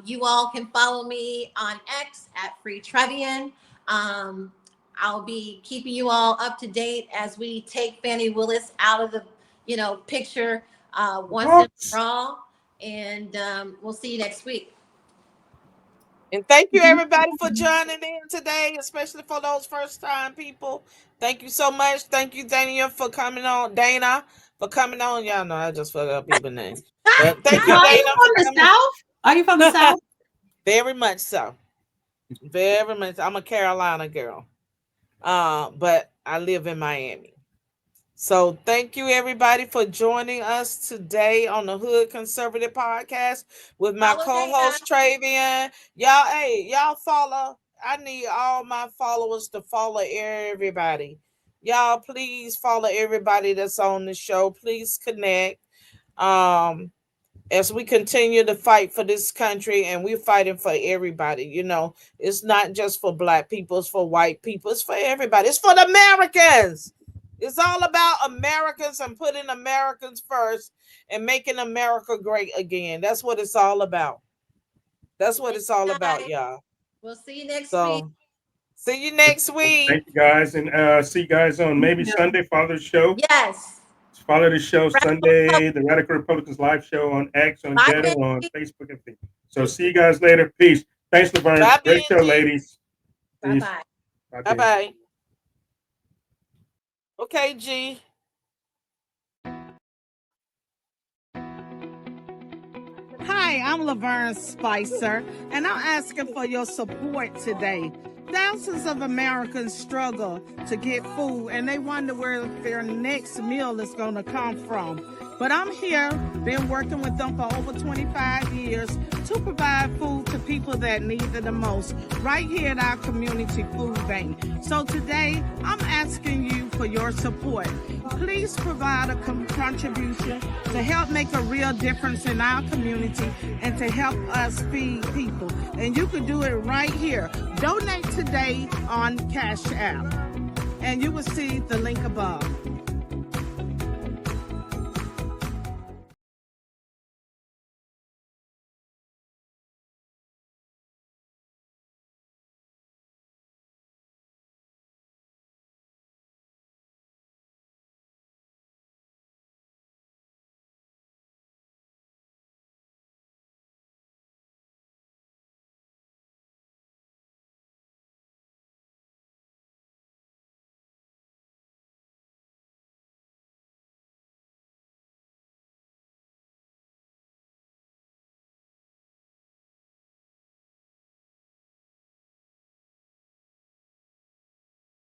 You all can follow me on X at Free Trevian. I'll be keeping you all up to date as we take Fannie Willis out of the, picture once and for all. And we'll see you next week. And thank you, everybody, for joining in today, especially for those first-time people. Thank you so much. Thank you, Dana, for coming on. Y'all know I just forgot up people's names. But thank you, Dana. Are you from the South? Are you from the South? Very much so. Very much. I'm a Carolina girl. But I live in Miami. So thank you, everybody, for joining us today on the Hood Conservative Podcast with my co-host Travian. Y'all follow. I need all my followers to follow everybody. Y'all, please follow everybody that's on the show. Please connect. As we continue to fight for this country, and we're fighting for everybody, it's not just for Black people, it's for white people, it's for everybody, it's for the Americans. It's all about Americans and putting Americans first and making America great again. That's what it's all about. That's what it's all about, y'all. We'll see you next week. See you next week. Thank you, guys, and see you guys on maybe Sunday. Follow the show. Yes. Follow the show Sunday, the Radical Republicans live show on X, on Twitter, on Facebook, and things. So see you guys later. Peace. Thanks, Laverne. Great show, ladies. Bye-bye. Bye-bye. Okay, G. Hi, I'm Laverne Spicer, and I'm asking for your support today. Thousands of Americans struggle to get food, and they wonder where their next meal is going to come from. But I'm here, been working with them for over 25 years to provide food to people that need it the most, right here at our community food bank. So today, I'm asking you for your support. Please provide a contribution to help make a real difference in our community and to help us feed people. And you can do it right here. Donate today on Cash App, and you will see the link above.